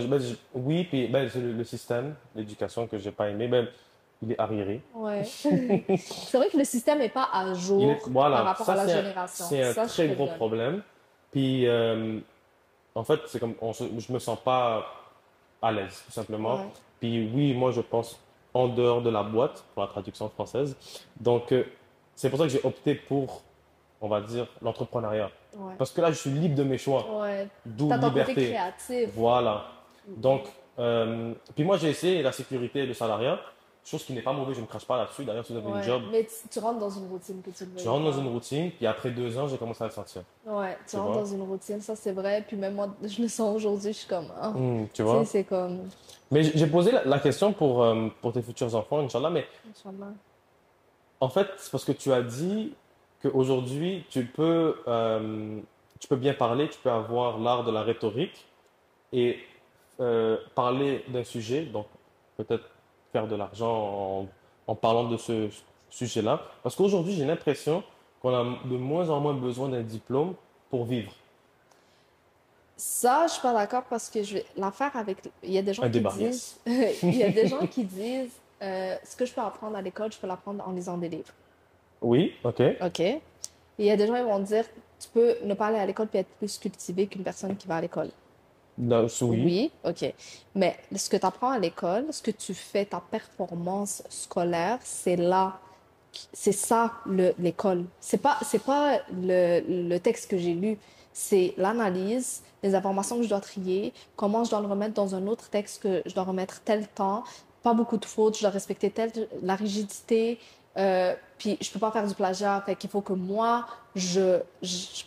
A: Oui, puis ben, c'est le système, l'éducation que j'ai pas aimé, ben, il est arriéré.
B: Ouais. C'est vrai que le système n'est pas à jour par
A: Voilà,
B: rapport à
A: ça
B: la génération.
A: c'est un
B: Ça, je te
A: très
B: le
A: gros
B: donne.
A: problème. Puis en fait, c'est comme je me sens pas à l'aise, tout simplement.
B: Ouais,
A: Puis oui, moi je pense en dehors de la boîte pour la traduction française. Donc c'est pour ça que j'ai opté pour, on va dire, l'entrepreneuriat.
B: ouais,
A: Parce que là, je suis libre de mes choix,
B: ouais.
A: d'où
B: T'as ton côté
A: liberté.
B: créatif.
A: Voilà. Donc, puis moi j'ai essayé la sécurité et le salariat, chose qui n'est pas mauvaise, je ne crache pas là-dessus. D'ailleurs, si vous avez une
B: Ouais.
A: job,
B: Mais tu rentres dans une routine que tu ne
A: tu
B: voulais
A: rentres dans
B: pas.
A: une routine, puis après 2 ans, j'ai commencé à le sentir.
B: Ouais, tu
A: Tu
B: rentres dans
A: vois?
B: une routine, ça c'est vrai. Puis même moi, je le sens aujourd'hui, je suis comme, ah,
A: Tu
B: tu sais,
A: vois?
B: c'est comme,
A: Mais j'ai posé la question pour tes futurs enfants, Inch'Allah, mais
B: Inch'Allah.
A: en fait, c'est parce que tu as dit qu'aujourd'hui, tu peux bien parler, tu peux avoir l'art de la rhétorique et parler d'un sujet, donc peut-être faire de l'argent en parlant de ce sujet-là. Parce qu'aujourd'hui, j'ai l'impression qu'on a de moins en moins besoin d'un diplôme pour vivre.
B: Ça, je suis pas d'accord parce que l'affaire avec, il y a des gens
A: Un
B: qui
A: débat,
B: disent,
A: yes.
B: il y a des gens qui disent, ce que je peux apprendre à l'école, je peux l'apprendre en lisant des livres.
A: Oui, ok.
B: OK? Et il y a des gens qui vont dire, tu peux ne pas aller à l'école puis être plus cultivé qu'une personne qui va à l'école.
A: Oui.
B: Oui, OK. Mais ce que tu apprends à l'école, ce que tu fais, ta performance scolaire, c'est là C'est ça, l'école. C'est pas le texte que j'ai lu. C'est l'analyse, les informations que je dois trier, comment je dois le remettre dans un autre texte que je dois remettre tel temps, pas beaucoup de fautes, je dois respecter la rigidité, puis je peux pas faire du plagiat, fait qu'il faut que moi, je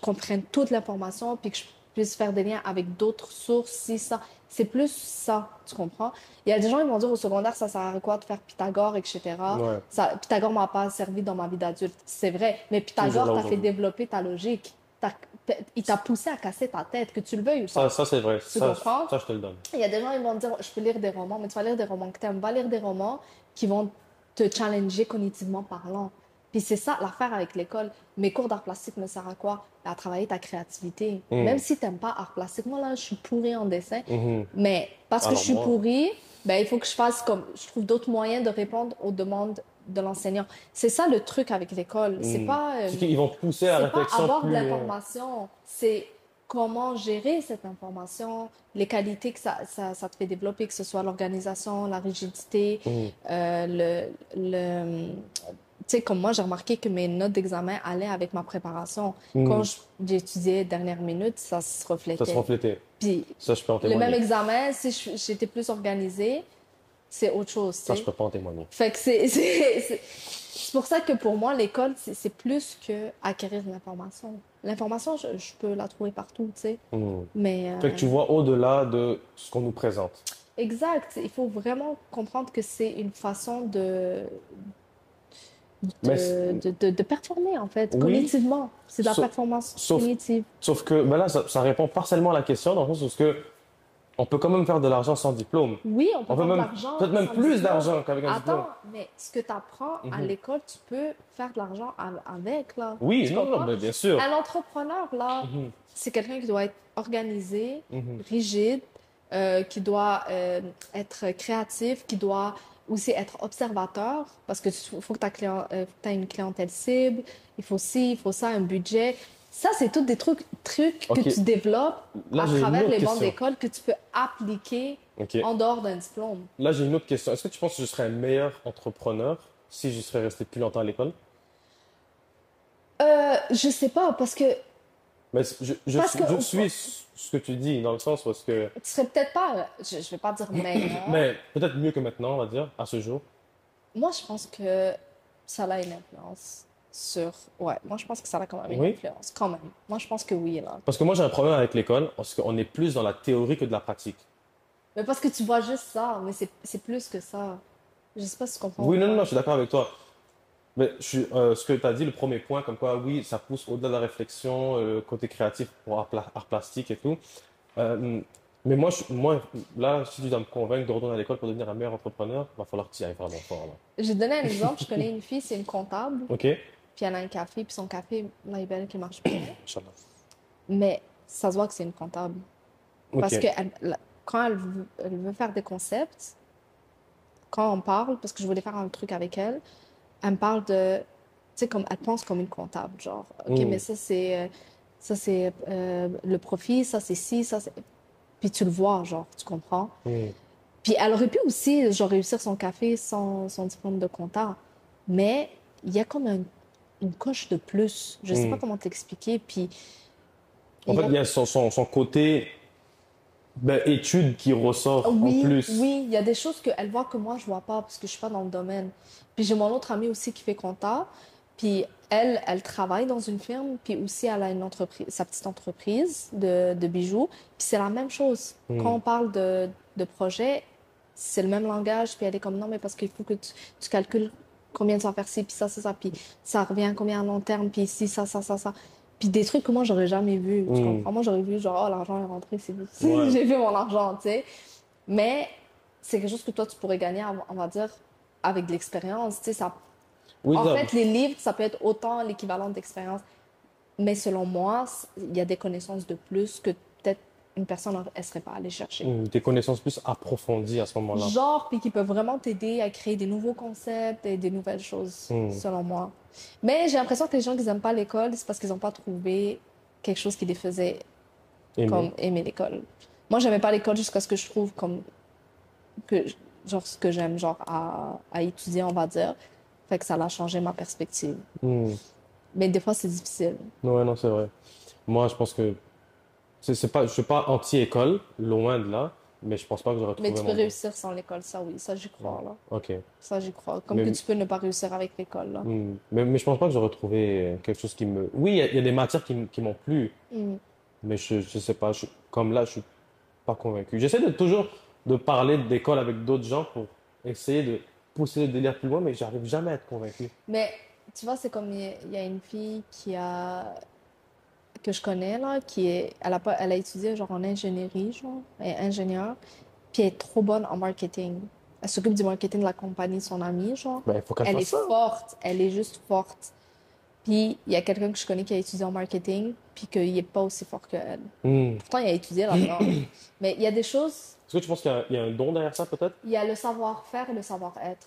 B: comprenne toute l'information, puis que je puisse faire des liens avec d'autres sources, si ça. C'est plus ça, tu comprends? Il y a des gens qui vont dire au secondaire, ça sert à quoi de faire Pythagore, etc.
A: Ouais,
B: Pythagore m'a pas servi dans ma vie d'adulte. C'est vrai, mais
A: toujours là
B: Pythagore t'a fait
A: aujourd'hui.
B: développer ta logique. Il t'a poussé à casser ta tête, que tu le veuilles ou pas.
A: Ça c'est vrai.
B: Tu comprends?
A: Ça, je te le donne.
B: Il y a des gens qui vont te dire, je peux lire des romans, mais tu vas lire des romans que tu aimes. Va lire des romans qui vont te challenger cognitivement parlant. Puis c'est ça l'affaire avec l'école. Mes cours d'art plastique me servent à quoi? À travailler ta créativité. Même
A: Mhm.
B: si tu n'aimes pas art plastique, moi là, je suis pourrie en dessin,
A: Mhm.
B: mais parce que je
A: Alors
B: suis
A: moi,
B: pourrie, ben, il faut que je fasse comme, je trouve d'autres moyens de répondre aux demandes de l'enseignant. C'est ça le truc avec l'école.
A: c'est qu'ils vont te pousser à la
B: C'est pas
A: réflexion
B: avoir de
A: plus loin.
B: l'information, c'est comment gérer cette information, les qualités que ça te fait développer, que ce soit l'organisation, la rigidité,
A: Mhm.
B: tu sais, comme moi, j'ai remarqué que mes notes d'examen allaient avec ma préparation. Quand
A: Mhm.
B: j'étudiais dernière minute, ça se
A: Ça se
B: reflétait.
A: reflétait.
B: Puis
A: Ça, je peux en
B: le même
A: témoigner.
B: examen, si j'étais plus organisée, c'est autre chose, tu
A: Ça, je
B: sais.
A: peux pas en témoigner.
B: Fait que c'est pour ça que pour moi, l'école, c'est plus que acquérir de l'information. L'information, je peux la trouver partout, tu sais.
A: Mhm.
B: Mais
A: Fait que tu vois au-delà de ce qu'on nous présente.
B: exact, il faut vraiment comprendre que c'est une façon
A: Mais
B: de performer, en fait,
A: oui,
B: cognitivement. C'est de la
A: sauf,
B: performance
A: sauf,
B: cognitive.
A: sauf que ben là, ça répond partiellement à la question, dans le sens où on peut quand même faire de l'argent sans diplôme.
B: Oui, on peut
A: On peut
B: faire de
A: même,
B: l'argent
A: peut-être même
B: sans
A: plus
B: diplôme.
A: d'argent qu'avec un diplôme.
B: Attends, mais ce que tu apprends à
A: Mhm.
B: l'école, tu peux faire de l'argent avec, là.
A: Oui,
B: Tu
A: non, non,
B: comprends?
A: mais bien sûr.
B: Un entrepreneur, là,
A: Mhm.
B: c'est quelqu'un qui doit être organisé,
A: Mhm.
B: rigide, qui doit être créatif, qui doit aussi être observateur, parce que faut que tu aies une clientèle cible, il faut ci, il faut ça, un budget. Ça, c'est tous des trucs que
A: Ok,
B: tu développes
A: là
B: à
A: j'ai une
B: travers
A: autre
B: les bancs
A: question.
B: d'école que tu peux appliquer
A: Ok,
B: en dehors d'un diplôme.
A: là j'ai une autre question. Est-ce que tu penses que je serais un meilleur entrepreneur si je serais resté plus longtemps à l'école?
B: Je sais pas,
A: Mais
B: parce que
A: je suis ce que tu dis, dans le sens où est-ce que...
B: tu serais peut-être pas, je vais pas dire meilleur.
A: Mais peut-être mieux que maintenant, on va dire, à ce jour.
B: Moi, je pense que ça a une influence sur, ouais, moi, je pense que ça a quand même une
A: Oui.
B: influence, quand même. Moi, je pense que oui, là.
A: Parce que moi j'ai un problème avec l'école, parce qu'on est plus dans la théorie que de la pratique.
B: Mais parce que tu vois juste ça, mais c'est plus que ça. Je sais pas si tu comprends ou
A: Oui, non, non, non,
B: pas.
A: je suis d'accord avec toi. Mais ce que tu as dit, le premier point, comme quoi, oui, ça pousse au-delà de la réflexion, côté créatif pour art plastique et tout. Euh, mais moi, là, si tu dois me convaincre de retourner à l'école pour devenir un meilleur entrepreneur, il va falloir que tu y ailles vraiment fort, là.
B: Je vais te donner un exemple. Je connais une fille, c'est une comptable,
A: OK?
B: puis elle a un café, puis son café, là, il est qui marche bien.
A: Inch'Allah.
B: Mais ça se voit que c'est une comptable. Parce
A: OK.
B: que quand elle veut faire des concepts, quand on parle, parce que je voulais faire un truc avec elle, elle me parle de, tu sais, comme elle pense comme une comptable, genre, ok, mais
A: Hmm,
B: ça c'est le profit, ça c'est ci, ça c'est, puis tu le vois, genre, tu comprends.
A: hmm,
B: Puis elle aurait pu aussi, genre, réussir son café sans son diplôme de comptable, mais il y a comme une coche de plus. Je sais
A: hmm.
B: pas comment t'expliquer. Puis
A: En
B: il y
A: fait,
B: a
A: il y a son côté ben, étude qui ressort en
B: Oui,
A: plus.
B: oui, il y a des choses qu'elle voit que moi, je vois pas parce que je suis pas dans le domaine. Puis j'ai mon autre amie aussi qui fait compta. Puis elle travaille dans une firme, puis aussi elle a une entreprise, sa petite entreprise de bijoux. Puis c'est la même chose. Quand
A: Hmm,
B: on parle de projet, c'est le même langage. Puis elle est comme non, mais parce qu'il faut que tu calcules combien tu vas faire ci, puis ça, c'est ça. Puis ça revient à combien à long terme, puis ici, ça. Puis des trucs que moi, j'aurais jamais vu. Tu
A: hmm.
B: comprends? Moi, j'aurais vu genre, oh, l'argent est rentré, c'est
A: Ouais.
B: j'ai vu mon argent, tu sais. Mais c'est quelque chose que toi, tu pourrais gagner, on va dire, avec de l'expérience. Tu sais, ça...
A: Oui,
B: En
A: ça.
B: fait, les livres, ça peut être autant l'équivalent d'expérience. Mais selon moi, il y a des connaissances de plus que peut-être une personne, elle serait pas allée chercher.
A: Des connaissances plus approfondies à ce moment-là.
B: Genre, puis qui peuvent vraiment t'aider à créer des nouveaux concepts et des nouvelles choses,
A: Hmm.
B: selon moi. Mais j'ai l'impression que les gens qui n'aiment pas l'école, c'est parce qu'ils n'ont pas trouvé quelque chose qui les faisait
A: Aimer.
B: comme aimer l'école. Moi, j'aimais pas l'école jusqu'à ce que je trouve comme que genre ce que j'aime genre à étudier, on va dire. Fait que ça a changé ma perspective.
A: Hmm.
B: Mais des fois, c'est difficile.
A: Ouais, non, c'est vrai. Moi, je pense que c'est pas, je suis pas anti-école, loin de là, mais je pense pas que j'aurais
B: Mais
A: trouvé
B: tu peux
A: mon bon.
B: réussir sans l'école, ça oui, ça j'y
A: Ouais.
B: crois, là.
A: Ok.
B: Ça j'y crois. Comme que
A: Mais,
B: tu peux ne pas réussir avec l'école, là.
A: mais je pense pas que j'aurais trouvé quelque chose qui me. Oui, il y a des matières qui m'ont plu,
B: Mm.
A: mais je sais pas. Comme là, je suis pas convaincu. J'essaie de toujours de parler d'école avec d'autres gens pour essayer de pousser le délire plus loin, mais j'arrive jamais à être convaincu.
B: Mais tu vois, c'est comme il y a une fille que je connais, là, elle a étudié genre en ingénierie, genre, elle est ingénieure, puis elle est trop bonne en marketing. Elle s'occupe du marketing de la compagnie de son amie, genre.
A: Ben, il faut qu'elle
B: Elle
A: fasse
B: est
A: ça.
B: forte, elle est juste forte. Puis il y a quelqu'un que je connais qui a étudié en marketing, puis qu'il est pas aussi fort qu'elle.
A: Hmm.
B: Pourtant, il a étudié là-dedans. Mais il y a des choses,
A: Est-ce que tu penses qu'il y a un don derrière ça, peut-être?
B: il y a le savoir-faire et le savoir-être.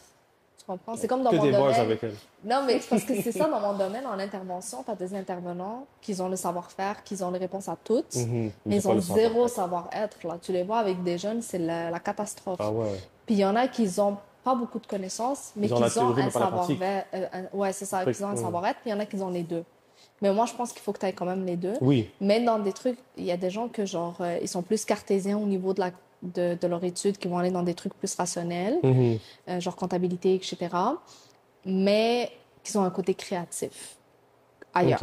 B: Tu comprends? C'est comme dans
A: Que
B: mon
A: des buzz
B: domaine.
A: avec elle.
B: Non, mais c'est parce que c'est ça dans mon domaine, en intervention, tu as des intervenants qui ont le savoir-faire, qui ont les réponses à toutes,
A: Mhm.
B: mais
A: Mais
B: ils
A: pas
B: ont
A: le
B: zéro
A: savoir-être.
B: savoir-être, là. Tu les vois avec des jeunes, c'est la
A: Ah
B: catastrophe.
A: ouais.
B: Puis il y en a qui ont pas beaucoup de connaissances, mais
A: Ils ont la
B: qui ont
A: théorie,
B: un
A: mais pas la pratique.
B: savoir-faire. Ouais, c'est ça, qui ont un savoir-être, puis il y en a qui ont les deux. Mais moi, je pense qu'il faut que tu aies quand même les deux.
A: Oui.
B: Mais dans des trucs, il y a des gens que, genre, ils sont plus cartésiens au niveau de leur étude, qui vont aller dans des trucs plus rationnels,
A: Mhm.
B: genre comptabilité, etc., mais qui ont un côté créatif
A: Ok.
B: ailleurs.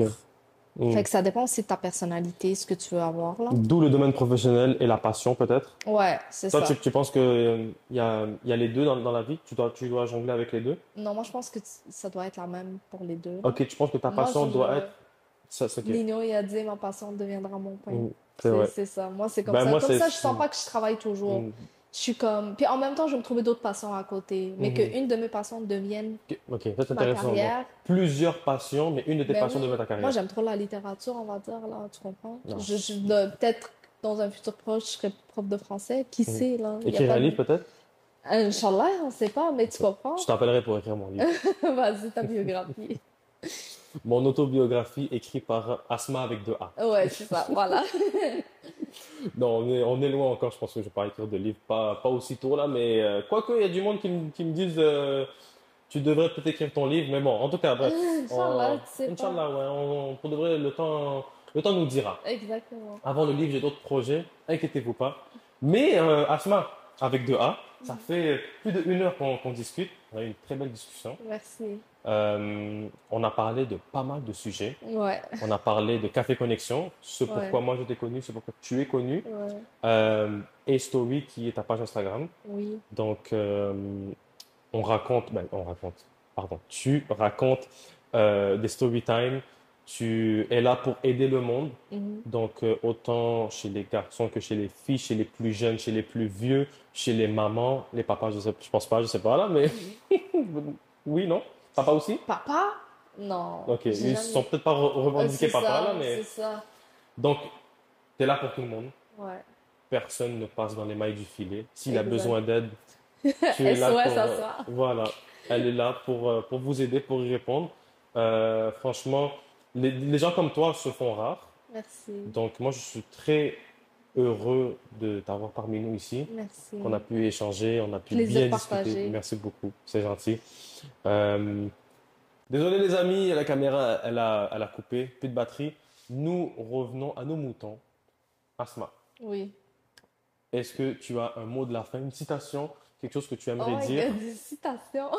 B: Fait
A: Mhm.
B: que ça dépend aussi de ta personnalité, ce que tu veux avoir, là.
A: D'où le domaine professionnel et la passion, peut-être.
B: Ouais, c'est
A: Toi,
B: ça.
A: tu penses que, il y a les deux dans la vie? Tu dois jongler avec les deux?
B: Non, moi, je pense que ça doit être la même pour les deux, là.
A: Ok, tu penses que ta
B: Moi,
A: passion doit être. Ça, c'est ok.
B: Nino, il a dit, ma passion deviendra mon pain.
A: Mhm. C'est vrai.
B: C'est ça. Moi, c'est comme
A: Ben,
B: ça.
A: moi,
B: Comme
A: c'est.
B: ça, je sens pas que je travaille toujours.
A: Mhm.
B: Je suis comme... Puis en même temps, je vais me trouver d'autres passions à côté. Mais
A: Mhm.
B: qu'une de mes passions devienne
A: Ok, ça c'est
B: ma
A: intéressant. Donc,
B: carrière.
A: plusieurs passions, mais une de tes
B: Ben
A: passions
B: oui.
A: devient ta
B: Moi,
A: carrière.
B: j'aime trop la littérature, on va dire, là. Tu comprends?
A: Non.
B: Peut-être dans un futur proche, je serai prof de français. Qui
A: Mhm.
B: sait, là? Il y a
A: Écrire
B: pas
A: un
B: de...
A: livre, peut-être?
B: Inch'Allah, on sait pas, mais tu
A: Ok. Je
B: comprends?
A: t'appellerai pour écrire mon livre.
B: Vas-y, ta biographie.
A: Mon autobiographie écrite par Asma avec deux A.
B: Ouais, c'est ça, voilà.
A: Non, on est loin encore. Je pense que je vais pas écrire de livre, pas aussitôt là, mais quoique il y a du monde qui me disent tu devrais peut-être écrire ton livre, mais bon, en tout cas, bref,
B: Inch'Allah, tu sais pas.
A: Inch'Allah, ouais, pour de vrai, le temps nous dira.
B: Exactement.
A: Avant le livre, j'ai d'autres projets, inquiétez-vous pas. Mais Asma, avec deux A, ça fait plus de 1 heure qu'on discute. On a eu une très belle discussion.
B: Merci.
A: On a parlé de pas mal de sujets.
B: Ouais,
A: On a parlé de Café Connexion, ce
B: ouais,
A: pourquoi moi je t'ai connu, ce pourquoi tu es connu.
B: ouais.
A: Et Story qui est ta page Instagram.
B: Oui.
A: Donc, on raconte, pardon, tu racontes des story time. Tu es là pour aider le monde.
B: Mhm.
A: Donc, autant chez les garçons que chez les filles, chez les plus jeunes, chez les plus vieux, chez les mamans, les papas, je pense pas, je sais pas là, mais
B: Mhm.
A: oui, non? Papa aussi?
B: Papa? Non,
A: Ok,
B: j'ai
A: ils sont
B: jamais.
A: peut-être pas revendiqués
B: C'est
A: papa là,
B: ça,
A: mais
B: c'est ça.
A: donc, tu es là pour tout le monde.
B: Ouais,
A: Personne ne passe dans les mailles du filet. S'il a
B: exact.
A: besoin d'aide, tu es là
B: SOS
A: pour,
B: à ça.
A: voilà, elle est là pour vous aider, pour y répondre. Franchement, les gens comme toi se font rares.
B: Merci,
A: Donc, moi, je suis très heureux de t'avoir parmi nous ici, qu'on a
B: merci.
A: pu échanger, on a pu
B: Plaisir
A: bien discuter.
B: partagé.
A: Merci beaucoup, c'est gentil. Euh, Désolé les amis, la caméra, elle a coupé, plus de batterie. Nous revenons à nos moutons. Asma,
B: Oui.
A: est-ce que tu as un mot de la fin, une citation, quelque chose que tu
B: Oh
A: aimerais
B: my
A: dire?
B: God, des citations.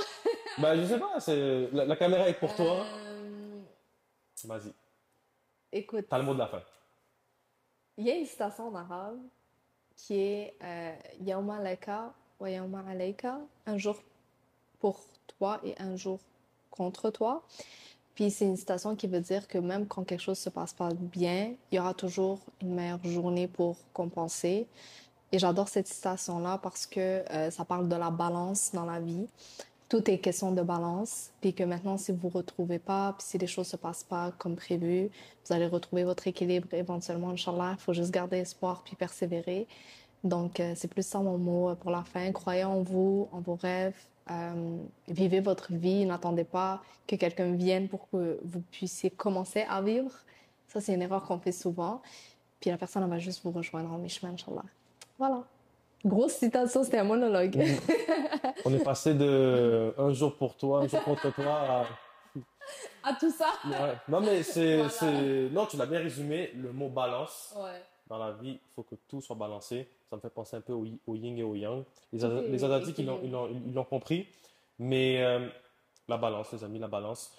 A: Bah, je sais pas, la caméra est pour toi.
B: Euh,
A: Vas-y,
B: écoute,
A: t'as le mot de la fin.
B: il y a une citation en arabe qui est Yawma laka wa yawma alayka, un jour pour toi et un jour contre toi. Puis c'est une citation qui veut dire que même quand quelque chose se passe pas bien, il y aura toujours une meilleure journée pour compenser. Et j'adore cette citation-là parce que ça parle de la balance dans la vie. Tout est question de balance. Puis que maintenant, si vous ne retrouvez pas, puis si les choses se passent pas comme prévu, vous allez retrouver votre équilibre éventuellement, Inch'Allah. Il faut juste garder espoir puis persévérer. Donc, c'est plus ça mon mot pour la fin. Croyez en vous, en vos rêves. Vivez votre vie. N'attendez pas que quelqu'un vienne pour que vous puissiez commencer à vivre. Ça, c'est une erreur qu'on fait souvent. Puis la personne, elle va juste vous rejoindre en mi-chemin, Inch'Allah. Voilà. Grosse citation, c'était un monologue.
A: Mm. On est passé de un jour pour toi, un jour contre toi à...
B: À tout ça.
A: Ouais. Non, mais
B: Voilà.
A: non, tu l'as bien résumé, le mot balance.
B: Ouais.
A: Dans la vie, il faut que tout soit balancé. Ça me fait penser un peu au yin et au yang.
B: Tout
A: Les
B: est
A: Asiatiques,
B: équilibre.
A: ils l'ont compris. Mais la balance, les amis, la balance.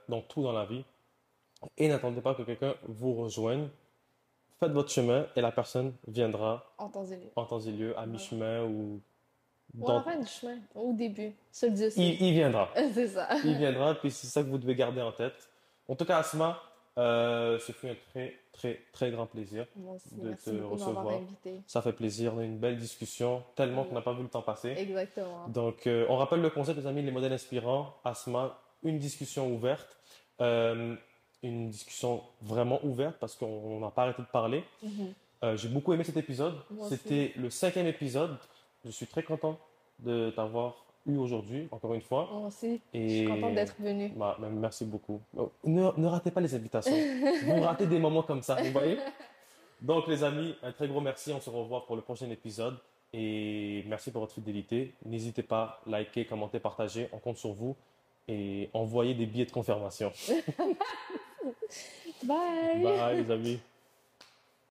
A: Donc, tout dans la vie. Et n'attendez pas que quelqu'un vous rejoigne. Faites votre chemin et la personne viendra
B: Entendez-le.
A: en temps et lieu, à
B: Voilà.
A: mi-chemin ou
B: Ou à la
A: dans...
B: fin du chemin, au début. Seul Dieu sait.
A: Il viendra.
B: C'est ça.
A: Il viendra, puis c'est ça que vous devez garder en tête. En tout cas, Asma, ce fut un très, très, très grand plaisir
B: Moi aussi,
A: de te
B: merci beaucoup de m'avoir
A: recevoir.
B: invité.
A: Ça fait plaisir, on a eu une belle discussion, tellement qu'on
B: Oui,
A: n'a pas vu le temps passer.
B: exactement.
A: Donc, on rappelle le concept, les amis, les modèles inspirants. Asma, une discussion ouverte, euh, une discussion vraiment ouverte parce qu'on n'a pas arrêté de parler.
B: Mhm.
A: J'ai beaucoup aimé cet épisode.
B: Moi aussi.
A: C'était le cinquième épisode. Je suis très content de t'avoir eu aujourd'hui, encore une fois.
B: Moi aussi. Je suis contente
A: Et
B: d'être venue.
A: merci beaucoup. Oh, ne ratez pas les invitations. Vous ratez des moments comme ça, vous voyez? Donc, les amis, un très gros merci. On se revoit pour le prochain épisode. Et merci pour votre fidélité. N'hésitez pas, liker, commenter, partager. On compte sur vous. Et envoyez des billets de confirmation.
B: Bye!
A: Bye, les amis.